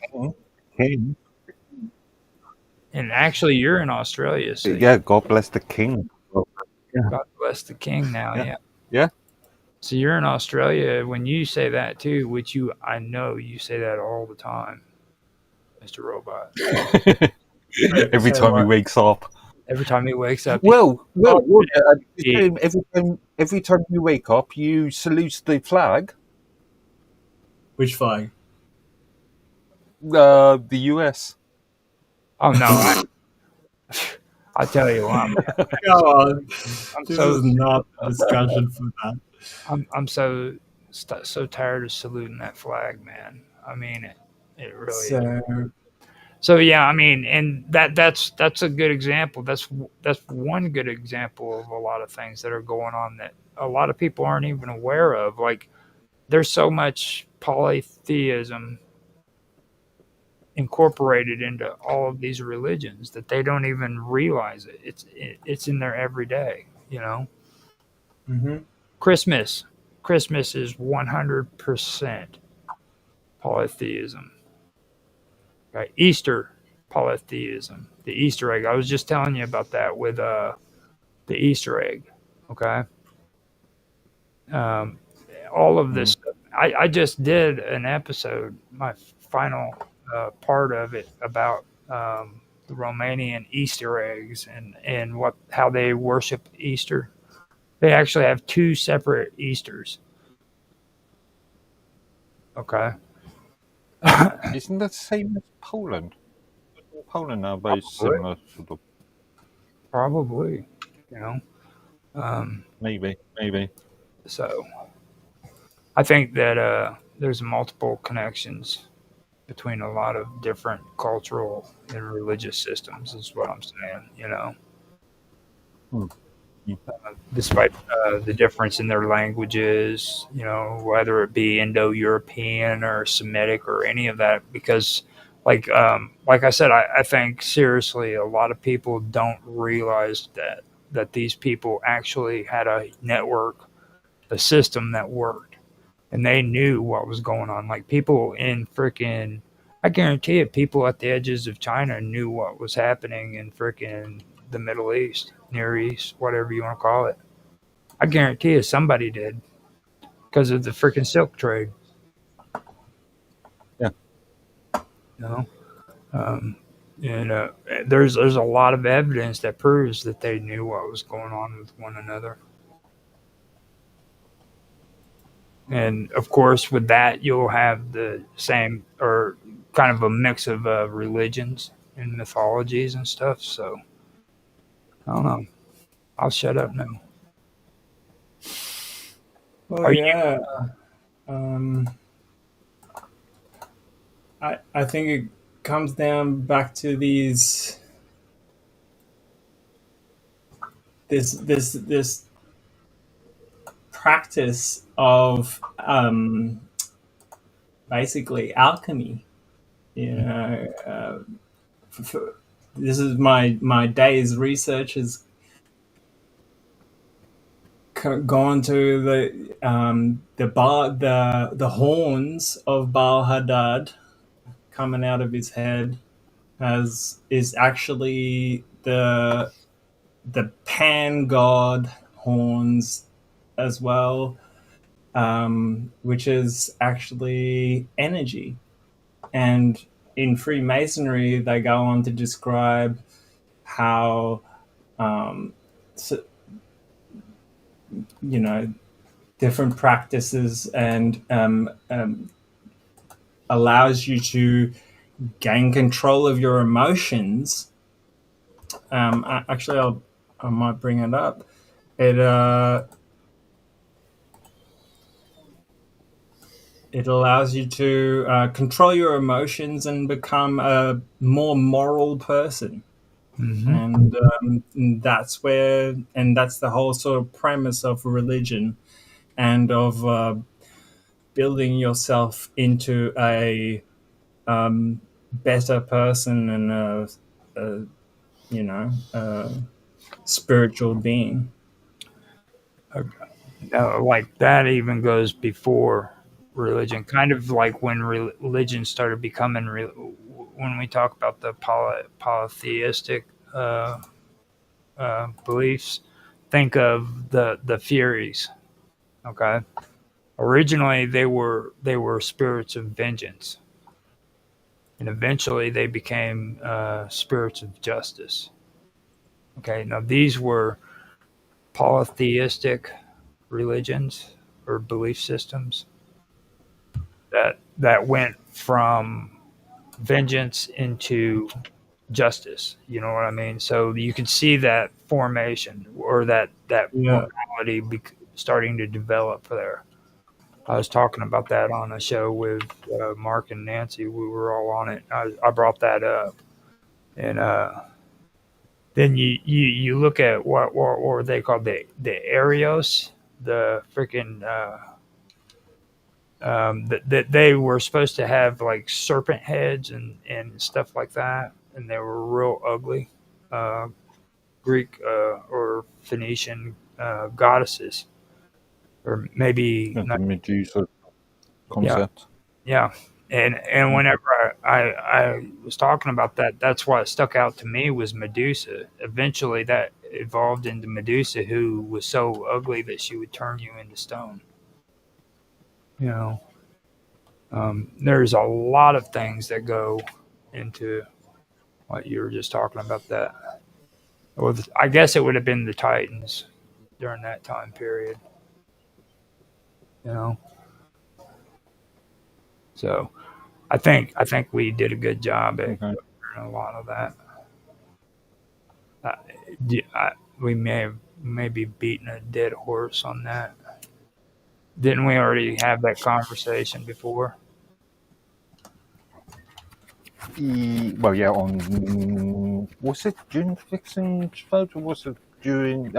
King. And actually, you're in Australia, so Yeah, God bless the king. God bless the King now. Yeah. Yeah. So you're in Australia. When you say that too, which I know you say that all the time, Mr. Robot. Every time he wakes up. Every time he wakes up. Every time you wake up, you salute the flag. Which flag? The US. Oh no! I tell you what, Come on, this is not a discussion for that. I'm so tired of saluting that flag, man. I mean, it really is. So yeah, I mean, and that's a good example. That's one good example of a lot of things that are going on that a lot of people aren't even aware of. Like, there's so much polytheism incorporated into all of these religions that they don't even realize it. It's in there every day, you know. Mm-hmm. Christmas is 100% polytheism. Right? Easter, polytheism. The Easter egg. I was just telling you about that with the Easter egg. Okay. All of this stuff. I just did an episode, my final part of it, about the Romanian Easter eggs and how they worship Easter. They actually have 2 separate Easters. Okay. Isn't that the same as Poland? Poland are very similar. Sort of. Probably, you know. Maybe. So, I think that there's multiple connections between a lot of different cultural and religious systems, is what I'm saying, you know. despite the difference in their languages, whether it be Indo-European or Semitic or any of that, because like I said, I think seriously a lot of people don't realize that these people actually had a network, a system that worked, and they knew what was going on. Like people in freaking, I guarantee it, people at the edges of China knew what was happening in freaking the Middle East, Near East, whatever you want to call it. I guarantee you somebody did because of the freaking silk trade. Yeah. You know, um, and there's a lot of evidence that proves that they knew what was going on with one another. And of course, with that, you'll have the same or kind of a mix of religions and mythologies and stuff. So I don't know. I'll shut up now. Well, Are you? yeah. Um, I think it comes down back to this practice of basically alchemy. You know, this is my day's research has gone to the horns of Baal Hadad coming out of his head is actually the pan god horns as well, which is actually energy. And in Freemasonry, they go on to describe how, different practices and allows you to gain control of your emotions. Actually, I might bring it up. It allows you to control your emotions and become a more moral person. And that's the whole sort of premise of religion and of building yourself into a better person and a spiritual being. Like that even goes before religion, kind of like when religion started becoming when we talk about the polytheistic beliefs, think of the Furies. Okay, originally they were spirits of vengeance, and eventually they became spirits of justice. Okay, now these were polytheistic religions or belief systems that went from vengeance into justice. You know what I mean? So you can see that formation or that morality starting to develop there. I was talking about that on a show with Mark and Nancy. We were all on it. I brought that up, and then you look at what they call the Arios, the freaking that they were supposed to have like serpent heads and stuff like that, and they were real ugly. Greek or Phoenician goddesses, or maybe The Medusa concept. yeah. And whenever I was talking about that, that's what stuck out to me was Medusa. Eventually, that evolved into Medusa, who was so ugly that she would turn you into stone. You know, there's a lot of things that go into what you were just talking about. That, well, I guess it would have been the Titans during that time period. You know. So, I think we did a good job at covering a lot of that. We may have maybe beaten a dead horse on that. Didn't we already have that conversation before? Well, yeah, on was it June Fixing's vote or was it during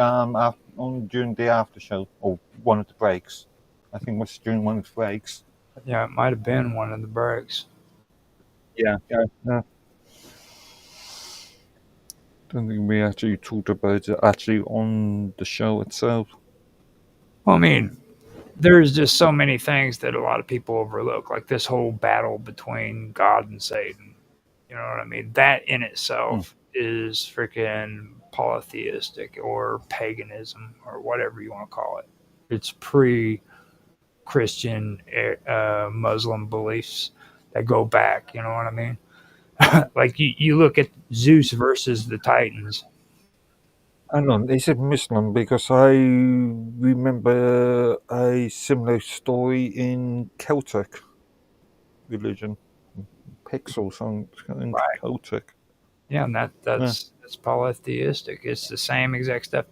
during the after show or one of the breaks. I think it was during one of the breaks. Yeah, it might have been one of the breaks. Yeah. Don't think we actually talked about it actually on the show itself. Well, I mean, there's just so many things that a lot of people overlook, like this whole battle between God and Satan. You know what I mean? That in itself is freaking polytheistic or paganism or whatever you want to call it. It's pre-Christian Muslim beliefs that go back. You know what I mean? Like you look at Zeus versus the Titans. Hang on, is it Muslim? Because I remember a similar story in Celtic religion. Picts or something in Right. Celtic. Yeah, and that's polytheistic. It's the same exact stuff.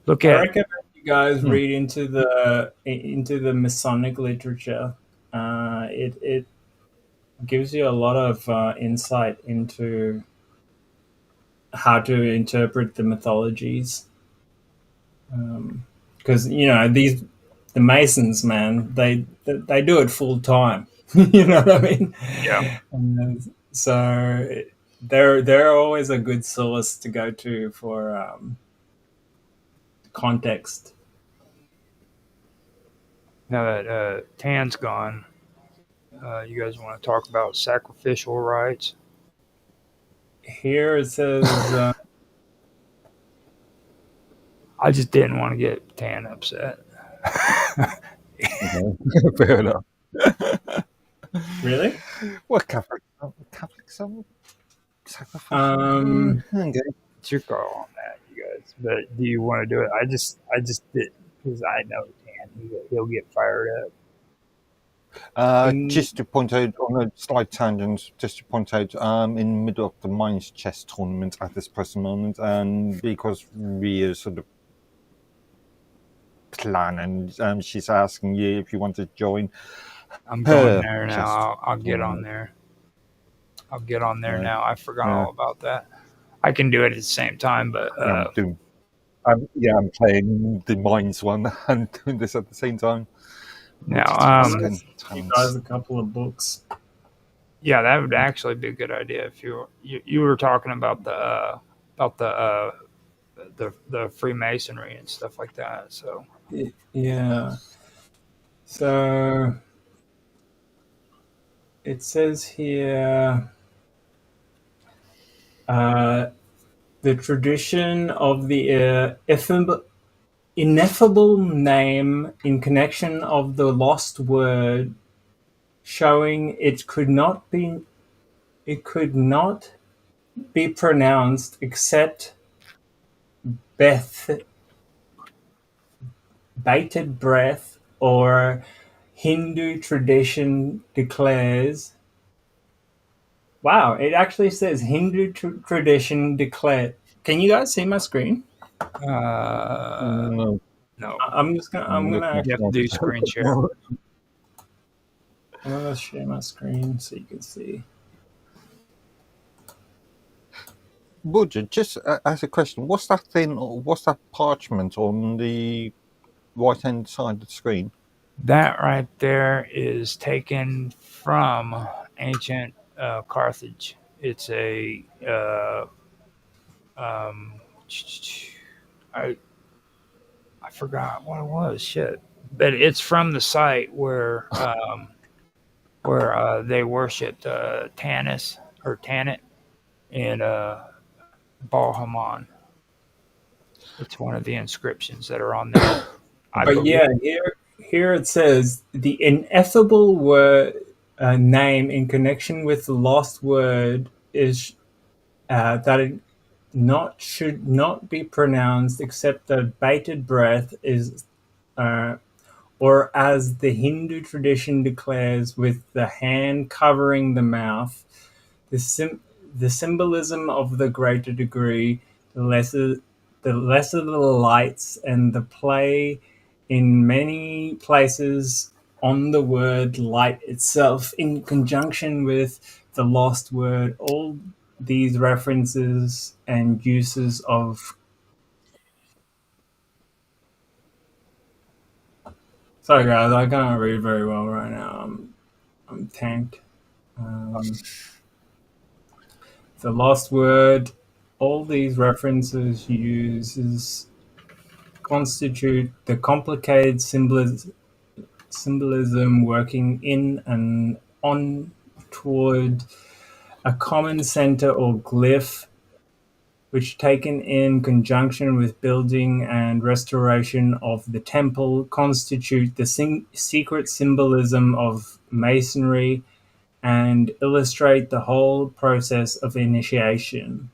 Look I at recommend you guys read into the Masonic literature. It gives you a lot of insight into how to interpret the mythologies. Because the Masons, man, they do it full time. You know what I mean? Yeah. And so they're always a good source to go to for context. Now that Tan's gone, you guys want to talk about sacrificial rites? Here it says. I just didn't want to get Tan upset. Fair enough. Really? What Catholics are sacrificial? Okay. It's your call on that, you guys. But do you want to do it? I just did because I know Tan. He'll get fired up. Just to point out on a slight tangent, just to point out, in the middle of the Minds Chess tournament at this present moment, and because we are sort of planning, she's asking you if you want to join. I'm going there now. I'll get on there. I'll get on there now. I forgot all about that. I can do it at the same time, but I'm playing the Minds one and doing this at the same time. now, You guys a couple of books. yeah, that would actually be a good idea if you were talking about the Freemasonry and stuff like that. So Yeah. So it says here the tradition of the ineffable name in connection of the lost word, showing it could not be pronounced except bated breath, or Hindu tradition declares. Wow, it actually says Hindu tradition declared. Can you guys see my screen? No. no, I'm gonna you have to do screen share. I'm gonna share my screen so you can see. Roger, just as a question, what's that thing, or what's that parchment on the right-hand side of the screen? That right there is taken from ancient Carthage. It's a I forgot what it was. Shit, but it's from the site where they worshipped Tanis or Tanit in Baal-Haman. It's one of the inscriptions that are on there. But yeah, here it says the ineffable word name in connection with the lost word is that it should not be pronounced except the bated breath is, or as the Hindu tradition declares, with the hand covering the mouth. The symbolism of the greater degree, the lesser the lights, and the play in many places on the word light itself in conjunction with the lost word. All these references and uses of Sorry, guys, I can't read very well right now. I'm tanked. The Lost Word. All these references uses constitute the complicated symbolism working in and on toward a common center or glyph, which taken in conjunction with building and restoration of the temple constitute the secret symbolism of masonry and illustrate the whole process of initiation.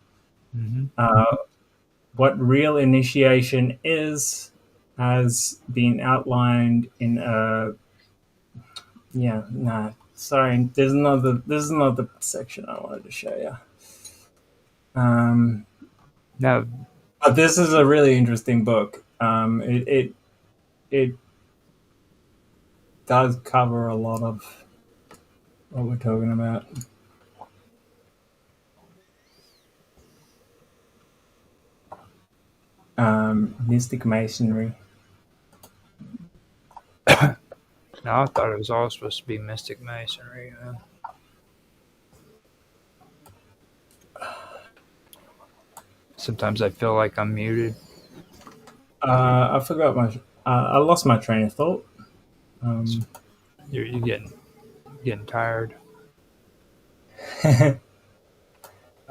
What real initiation is has been outlined in a sorry, there's another section I wanted to show you. Now, But this is a really interesting book. It does cover a lot of what we're talking about. Mystic Masonry. no, I thought it was all supposed to be Mystic Masonry. Sometimes I feel like I'm muted. I forgot I lost my train of thought. You're getting tired.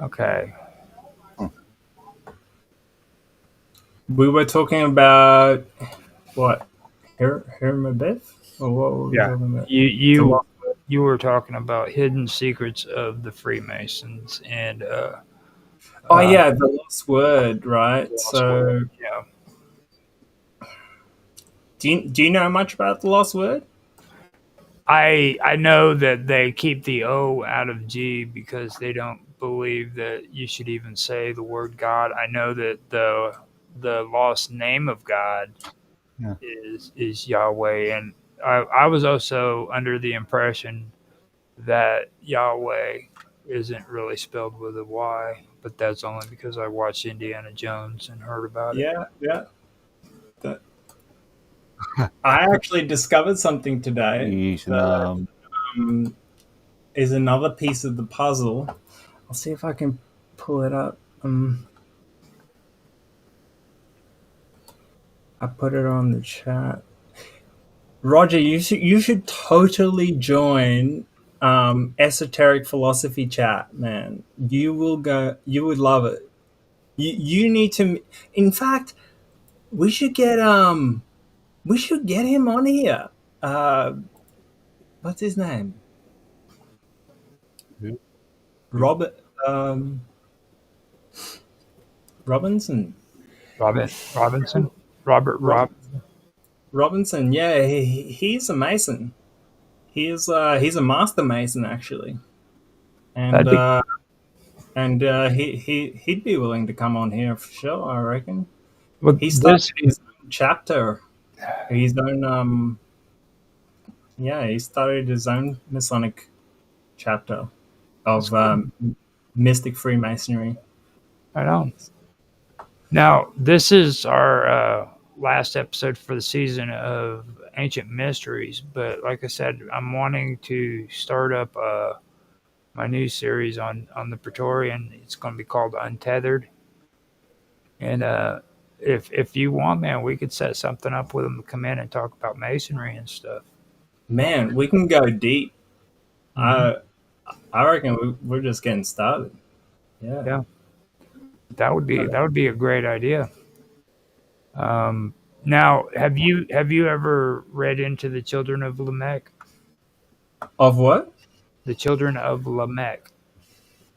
Okay. We were talking about what? Hermabeth? Or what were we Yeah. talking about? You were talking about hidden secrets of the Freemasons and The Lost Word, right? Word. Yeah. Do you know much about the Lost Word? I know that they keep the O out of G because they don't believe that you should even say the word God. I know that the lost name of God is Yahweh, and I was also under the impression that Yahweh isn't really spelled with a Y, but that's only because I watched Indiana Jones and heard about it. Yeah. I actually discovered something today that is another piece of the puzzle. I'll see if I can pull it up. I put it on the chat. Roger, you should totally join Esoteric Philosophy Chat, man. You would love it. You need to. In fact, we should get him on here. What's his name? Who? Robert Robinson. Robinson? Robinson, yeah, he's a Mason. He's a master Mason actually, and he'd be willing to come on here for sure. I reckon. Well, He started his own chapter, his own he started his own Masonic chapter of mystic Freemasonry. I know. Now, this is our last episode for the season of Ancient Mysteries, but like I said, I'm wanting to start up my new series on the Praetorian. It's going to be called Untethered. And if you want, man, we could set something up with them to come in and talk about masonry and stuff. Man, we can go deep. I reckon we're just getting started. Yeah. That would be a great idea. Now, have you ever read into the Children of Lamech? Of what? The Children of Lamech.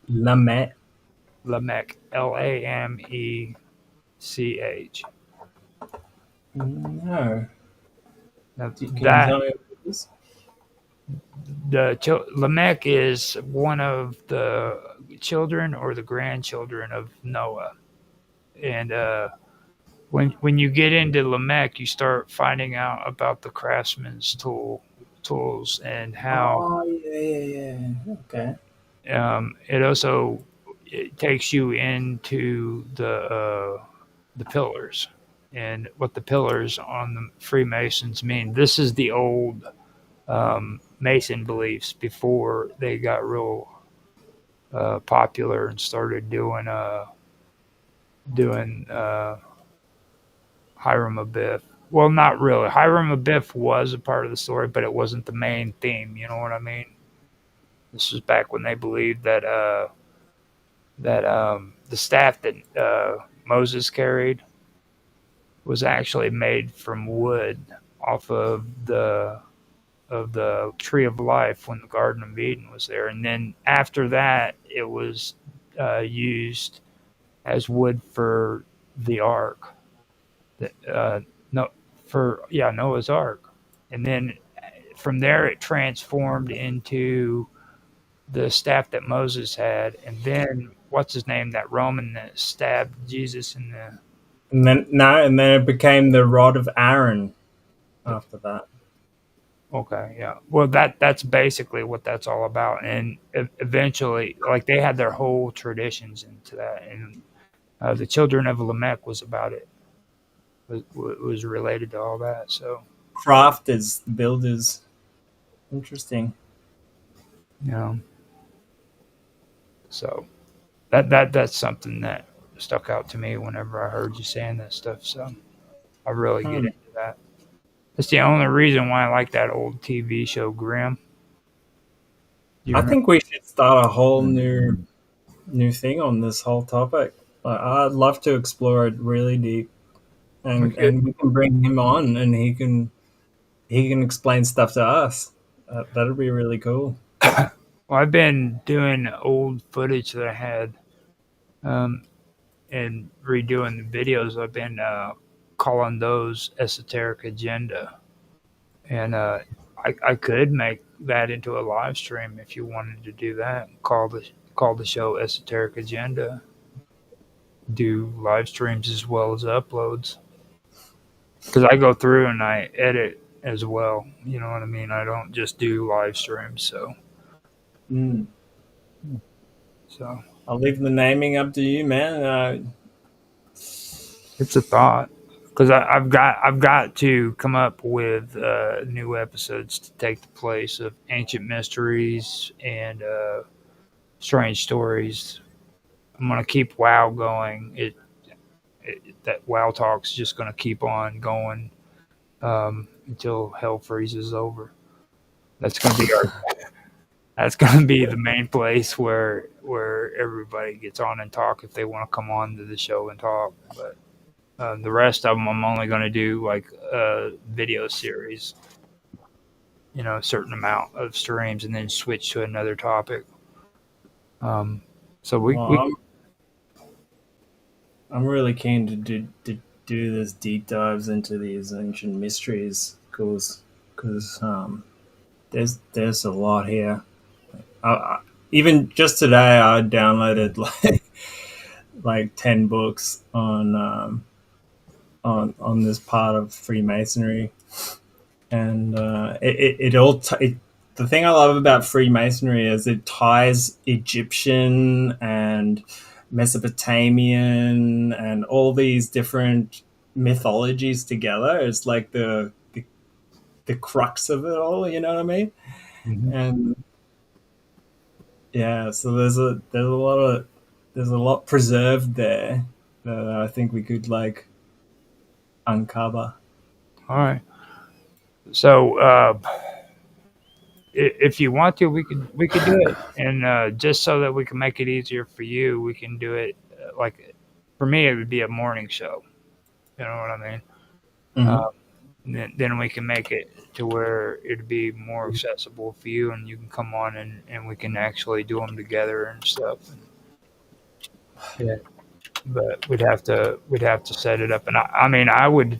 Lamech. Lamech. Lamech. No. Now, Can you tell me what it is? Lamech is one of the children or the grandchildren of Noah, and when you get into Lamech, you start finding out about the craftsman's tools and how. Oh yeah. Okay. It takes you into the pillars and what the pillars on the Freemasons mean. This is the old Mason beliefs before they got real popular and started doing Hiram Abiff. Well, not really. Hiram Abiff was a part of the story, but it wasn't the main theme. You know what I mean? This was back when they believed that the staff that Moses carried was actually made from wood off of the tree of life when the Garden of Eden was there, and then after that, it was used as wood for the ark. No, for Noah's Ark, and then from there it transformed into the staff that Moses had, and then what's his name, that Roman that stabbed Jesus in the. And then it became the rod of Aaron after that. Okay, yeah. Well, that's basically what that's all about, and eventually, like they had their whole traditions into that, and the children of Lamech was about it. Was related to all that. So Crafters, builders. Interesting. you know, so that's something that stuck out to me whenever I heard you saying that stuff. So I really get into that. That's the only reason why I like that old TV show Grimm. I think we should start a whole new thing on this whole topic. I'd love to explore it really deep, and we can bring him on, and he can explain stuff to us. That'd be really cool. Well, I've been doing old footage that I had, and redoing the videos. I've been calling those Esoteric Agenda, and I could make that into a live stream if you wanted to do that. Call the show Esoteric Agenda. Do live streams as well as uploads, because I go through and I edit as well. You know what I mean? I don't just do live streams. So I'll leave the naming up to you, man. it's a thought, because I've got to come up with new episodes to take the place of Ancient Mysteries and Strange Stories. I'm gonna keep WoW going. That WoW Talk's just gonna keep on going until hell freezes over. That's gonna be that's gonna be the main place where everybody gets on and talk if they want to come on to the show and talk. But the rest of them, I'm only gonna do like a video series. You know, a certain amount of streams, and then switch to another topic. So I'm really keen to do this deep dives into these ancient mysteries, because there's a lot here. Even just today, I downloaded like 10 books on this part of Freemasonry, and the thing I love about Freemasonry is it ties Egyptian and Mesopotamian and all these different mythologies together. It's like the crux of it all, you know what I mean? Mhm. And yeah, so there's a lot preserved there that I think we could like uncover. All right. So if you want to, we could do it, and just so that we can make it easier for you, we can do it like for me, it would be a morning show. You know what I mean? Then we can make it to where it'd be more accessible for you, and you can come on and we can actually do them together and stuff. Yeah, but we'd have to set it up, and I mean, I would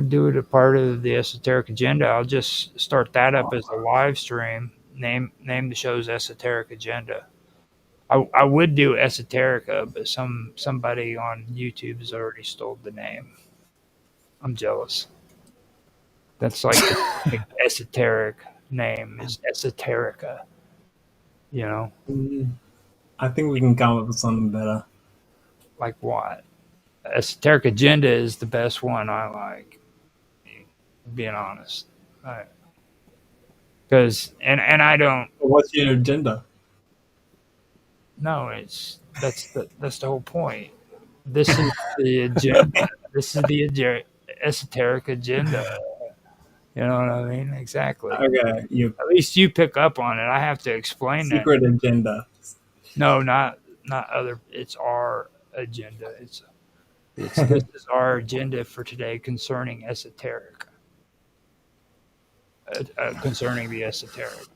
do it a part of the Esoteric Agenda. I'll just start that up as a live stream. Name the show's Esoteric Agenda. I would do Esoterica, but somebody on YouTube has already stole the name. I'm jealous. That's like the esoteric name is Esoterica. You know? I think we can come up with something better. Like what? Esoteric Agenda is the best one I like, being honest. Because and I don't What's your agenda? know, that's the whole point. This is the agenda. This is the esoteric agenda. You know what I mean? Exactly. Okay, your At least you pick up on it. I have to explain that. secret agenda. No, not other. It's our agenda. It's this is our agenda for today concerning esoteric. Concerning the esoteric.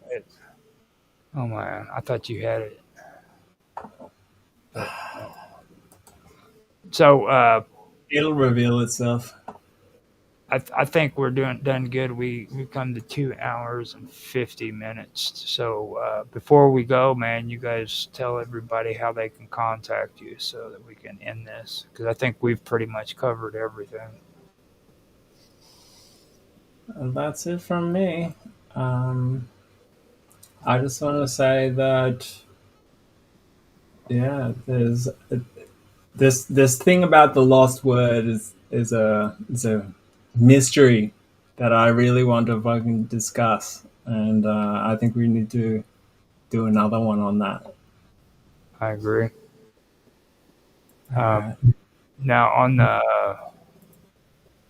Oh man, I thought you had it. So It'll reveal itself. I think we're done good. We've come to 2 hours and 50 minutes. So before we go, man, you guys tell everybody how they can contact you so that we can end this, because I think we've pretty much covered everything. And that's it from me. I just want to say that, yeah, there's this thing about the lost word is a mystery that I really want to fucking discuss, and I think we need to do another one on that. I agree. Now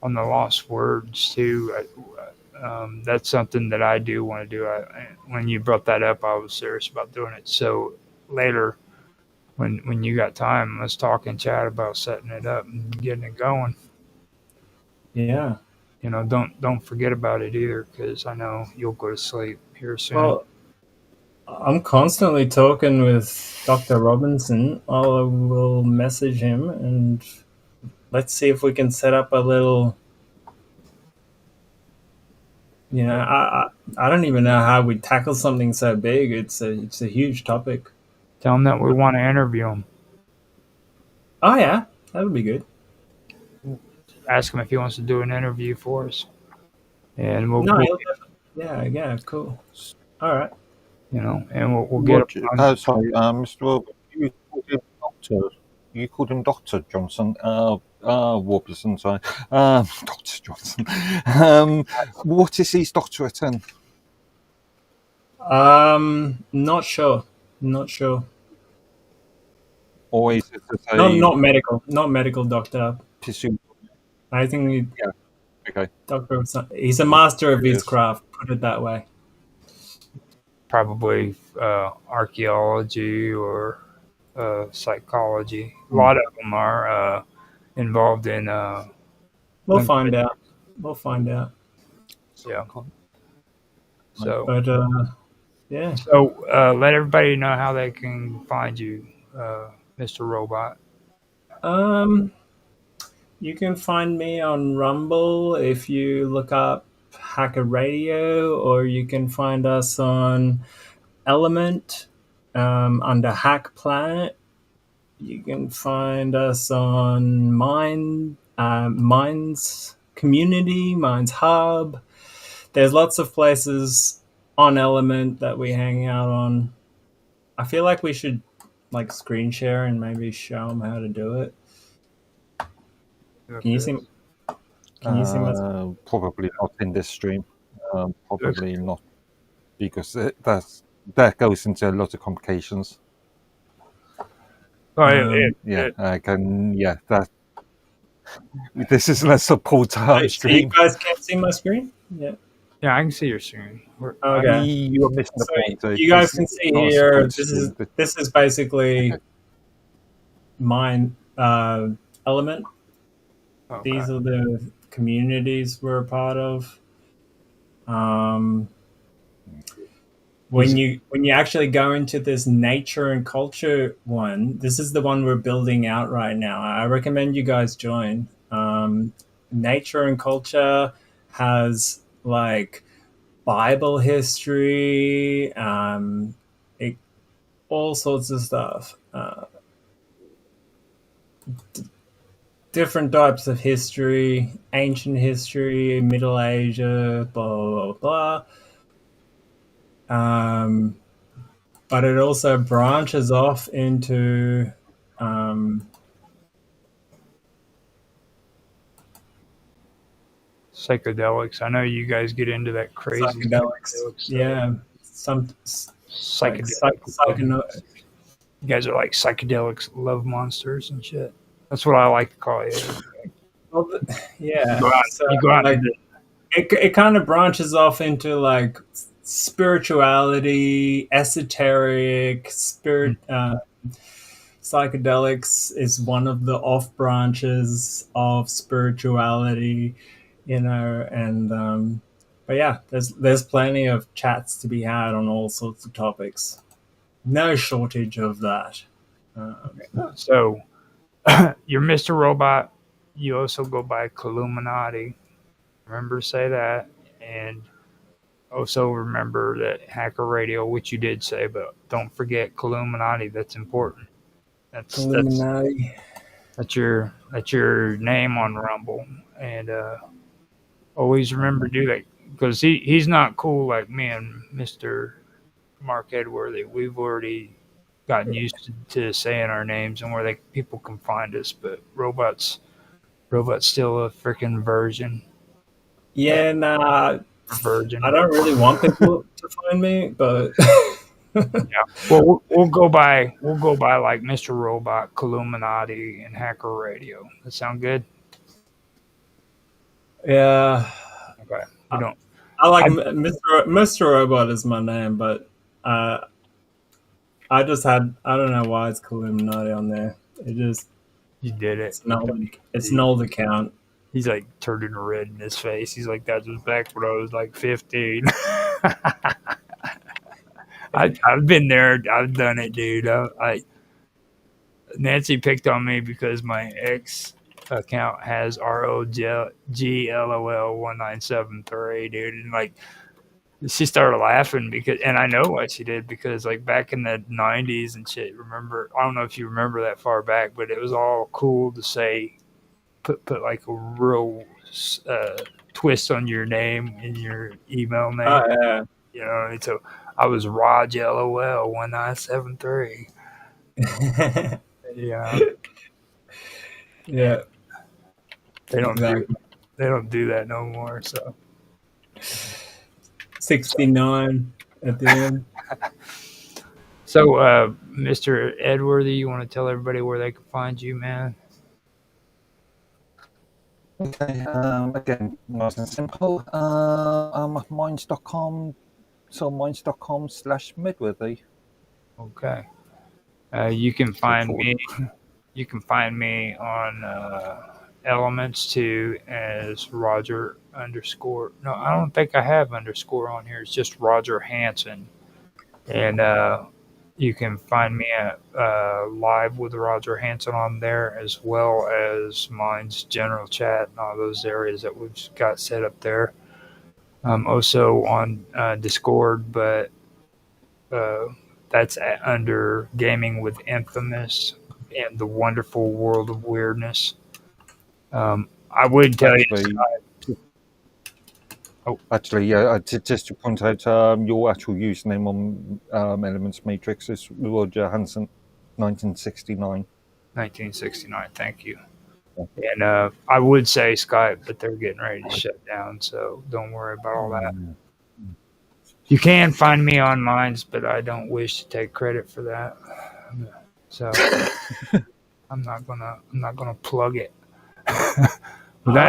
on the lost words too, that's something that I do want to do. When you brought that up, I was serious about doing it. So later, when you got time, let's talk and chat about setting it up and getting it going. Yeah. You know, don't forget about it either, because I know you'll go to sleep here soon. Well, I'm constantly talking with Dr. Robinson. I will message him and let's see if we can set up a little. You know, I don't even know how we tackle something so big. It's a huge topic. Tell him that we want to interview him. Oh yeah, that would be good. Ask him if he wants to do an interview for us, and we'll, No, yeah, cool. All right. you know, and we'll get him on. Sorry, Mr. Wilbur, you called him Doctor. You called him Doctor Johnson. Warbleson, sorry. Doctor Johnson. What is his doctorate in? Not sure. Or is it a Not medical doctor. tissue? I think Okay. doctor. He's a master of his Yes. craft. Put it that way. Probably archaeology or psychology. A lot of them are involved in. We'll find out. Yeah. So, But yeah. so let everybody know how they can find you, Mr. Robot. You can find me on Rumble if you look up Hacker Radio, or you can find us on Element under Hack Planet. You can find us on Minds Community, Minds Hub. There's lots of places on Element that we hang out on. I feel like we should like screen share and maybe show them how to do it. Can you see? Can you see my? Probably not in this stream. Probably not, because that goes into a lot of complications. Yeah, I can. Yeah, that. This is a support So you stream. guys can't see my screen? Yeah. Yeah, I can see your screen. Okay. You're missing the point. So you guys can see not a here. support This is basically mine Element. Okay. These are the communities we're a part of. When you actually go into this nature and culture one, this is the one we're building out right now. I recommend you guys join. Nature and culture has like Bible history, all sorts of stuff. Different types of history, ancient history, Middle Asia, blah, blah, blah. But it also branches off into Psychedelics. I know you guys get into that crazy Psychedelics. psychedelic stuff. Yeah. Some like Psychedelic. You guys are like psychedelics love monsters and shit. That's what I like to call you. yeah. You go out, So, you go out like, into it kind of branches off into like spirituality, esoteric, psychedelics is one of the off branches of spirituality, and but yeah, there's plenty of chats to be had on all sorts of topics. No shortage of that. So, you're Mr. Robot. You also go by Illuminati. Remember to say that. And also remember that Hacker Radio, which you did say, but don't forget Illuminati. That's important. That's Illuminati. that's your name on Rumble. And always remember to do that. Because he's not cool like me and Mr. Mark Edworthy. We've already gotten used to saying our names and where people can find us, but Robot's still a freaking virgin. Yeah, nah. Virgin. I don't really want people to find me, but Yeah. Well, we'll go by like Mr. Robot, Illuminati, and Hacker Radio. That sound good? yeah, Okay. We don't. I like Mr. Robot is my name, but I don't know why it's Illuminati on there. It just You did it. it's an old account. He's like turning red in his face. He's like, that was back when I was like 15. I've been there. I've done it, dude. Nancy picked on me because my ex account has ROGLOL1973, dude. And like, she started laughing and I know what she did because like back in the 90s and shit, remember, I don't know if you remember that far back, but it was all cool to say, put like a real twist on your name in your email name. Oh, yeah. You know, and so I was Raj LOL 1973. Yeah. Yeah. They don't Exactly. they don't do that no more. So 69 at the end. So Mr. Edworthy, you want to tell everybody where they can find you, man? Okay, again, nice and simple. Minds.com, so minds.com/Midworthy. Okay. You can find me. You can find me on Elements 2 as Roger _. No, I don't think I have underscore on here. It's just Roger Hanson. And you can find me at Live with Roger Hanson on there, as well as mine's general chat and all those areas that we've got set up there. Also on Discord, but that's under Gaming with Infamous and the Wonderful World of Weirdness. I would tell Actually, yeah, just to point out, your actual username on Elements Matrix is Roger Hanson, 1969. 1969. Thank you. And I would say Skype, but they're getting ready to shut down, so don't worry about all that. You can find me on Minds, but I don't wish to take credit for that. So I'm not gonna plug it. I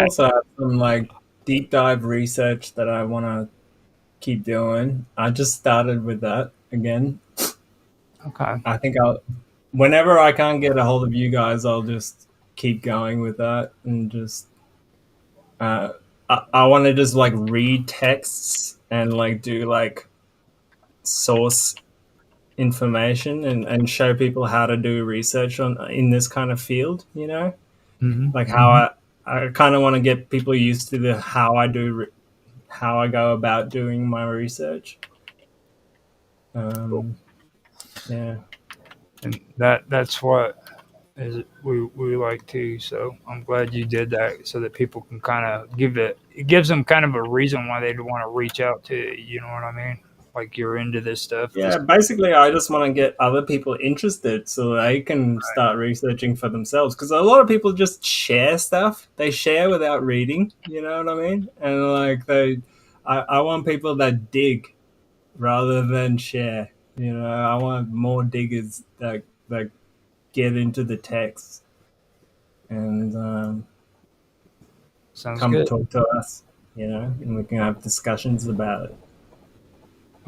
also have some like deep dive research that I want to keep doing. I just started with that again. Okay. I think whenever I can't get a hold of you guys, I'll just keep going with that and just I want to just like read texts and like do like source information and show people how to do research in this kind of field, you know, like how I kind of want to get people used to how I go about doing my research. Yeah, And that's what we like to. So I'm glad you did that, so that people can kind of it gives them kind of a reason why they'd want to reach out to you. You know what I mean? like you're into this stuff. Yeah, basically, I just want to get other people interested so they can start researching for themselves. Because a lot of people just share stuff. They share without reading. You know what I mean? And like I want people that dig rather than share. You know, I want more diggers that get into the text and Sounds come good. talk to us. You know, and we can have discussions about it.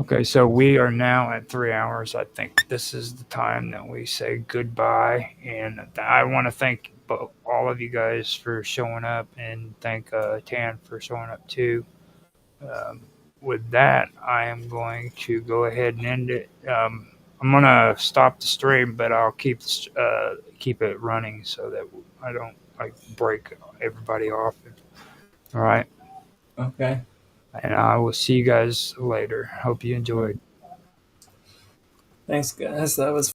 Okay, so we are now at 3 hours. I think this is the time that we say goodbye. And I want to thank all of you guys for showing up, and thank Tan for showing up too. With that, I am going to go ahead and end it. I'm gonna stop the stream, but I'll keep it running so that I don't like break everybody off. All right. Okay. And I will see you guys later. Hope you enjoyed. Thanks, guys. That was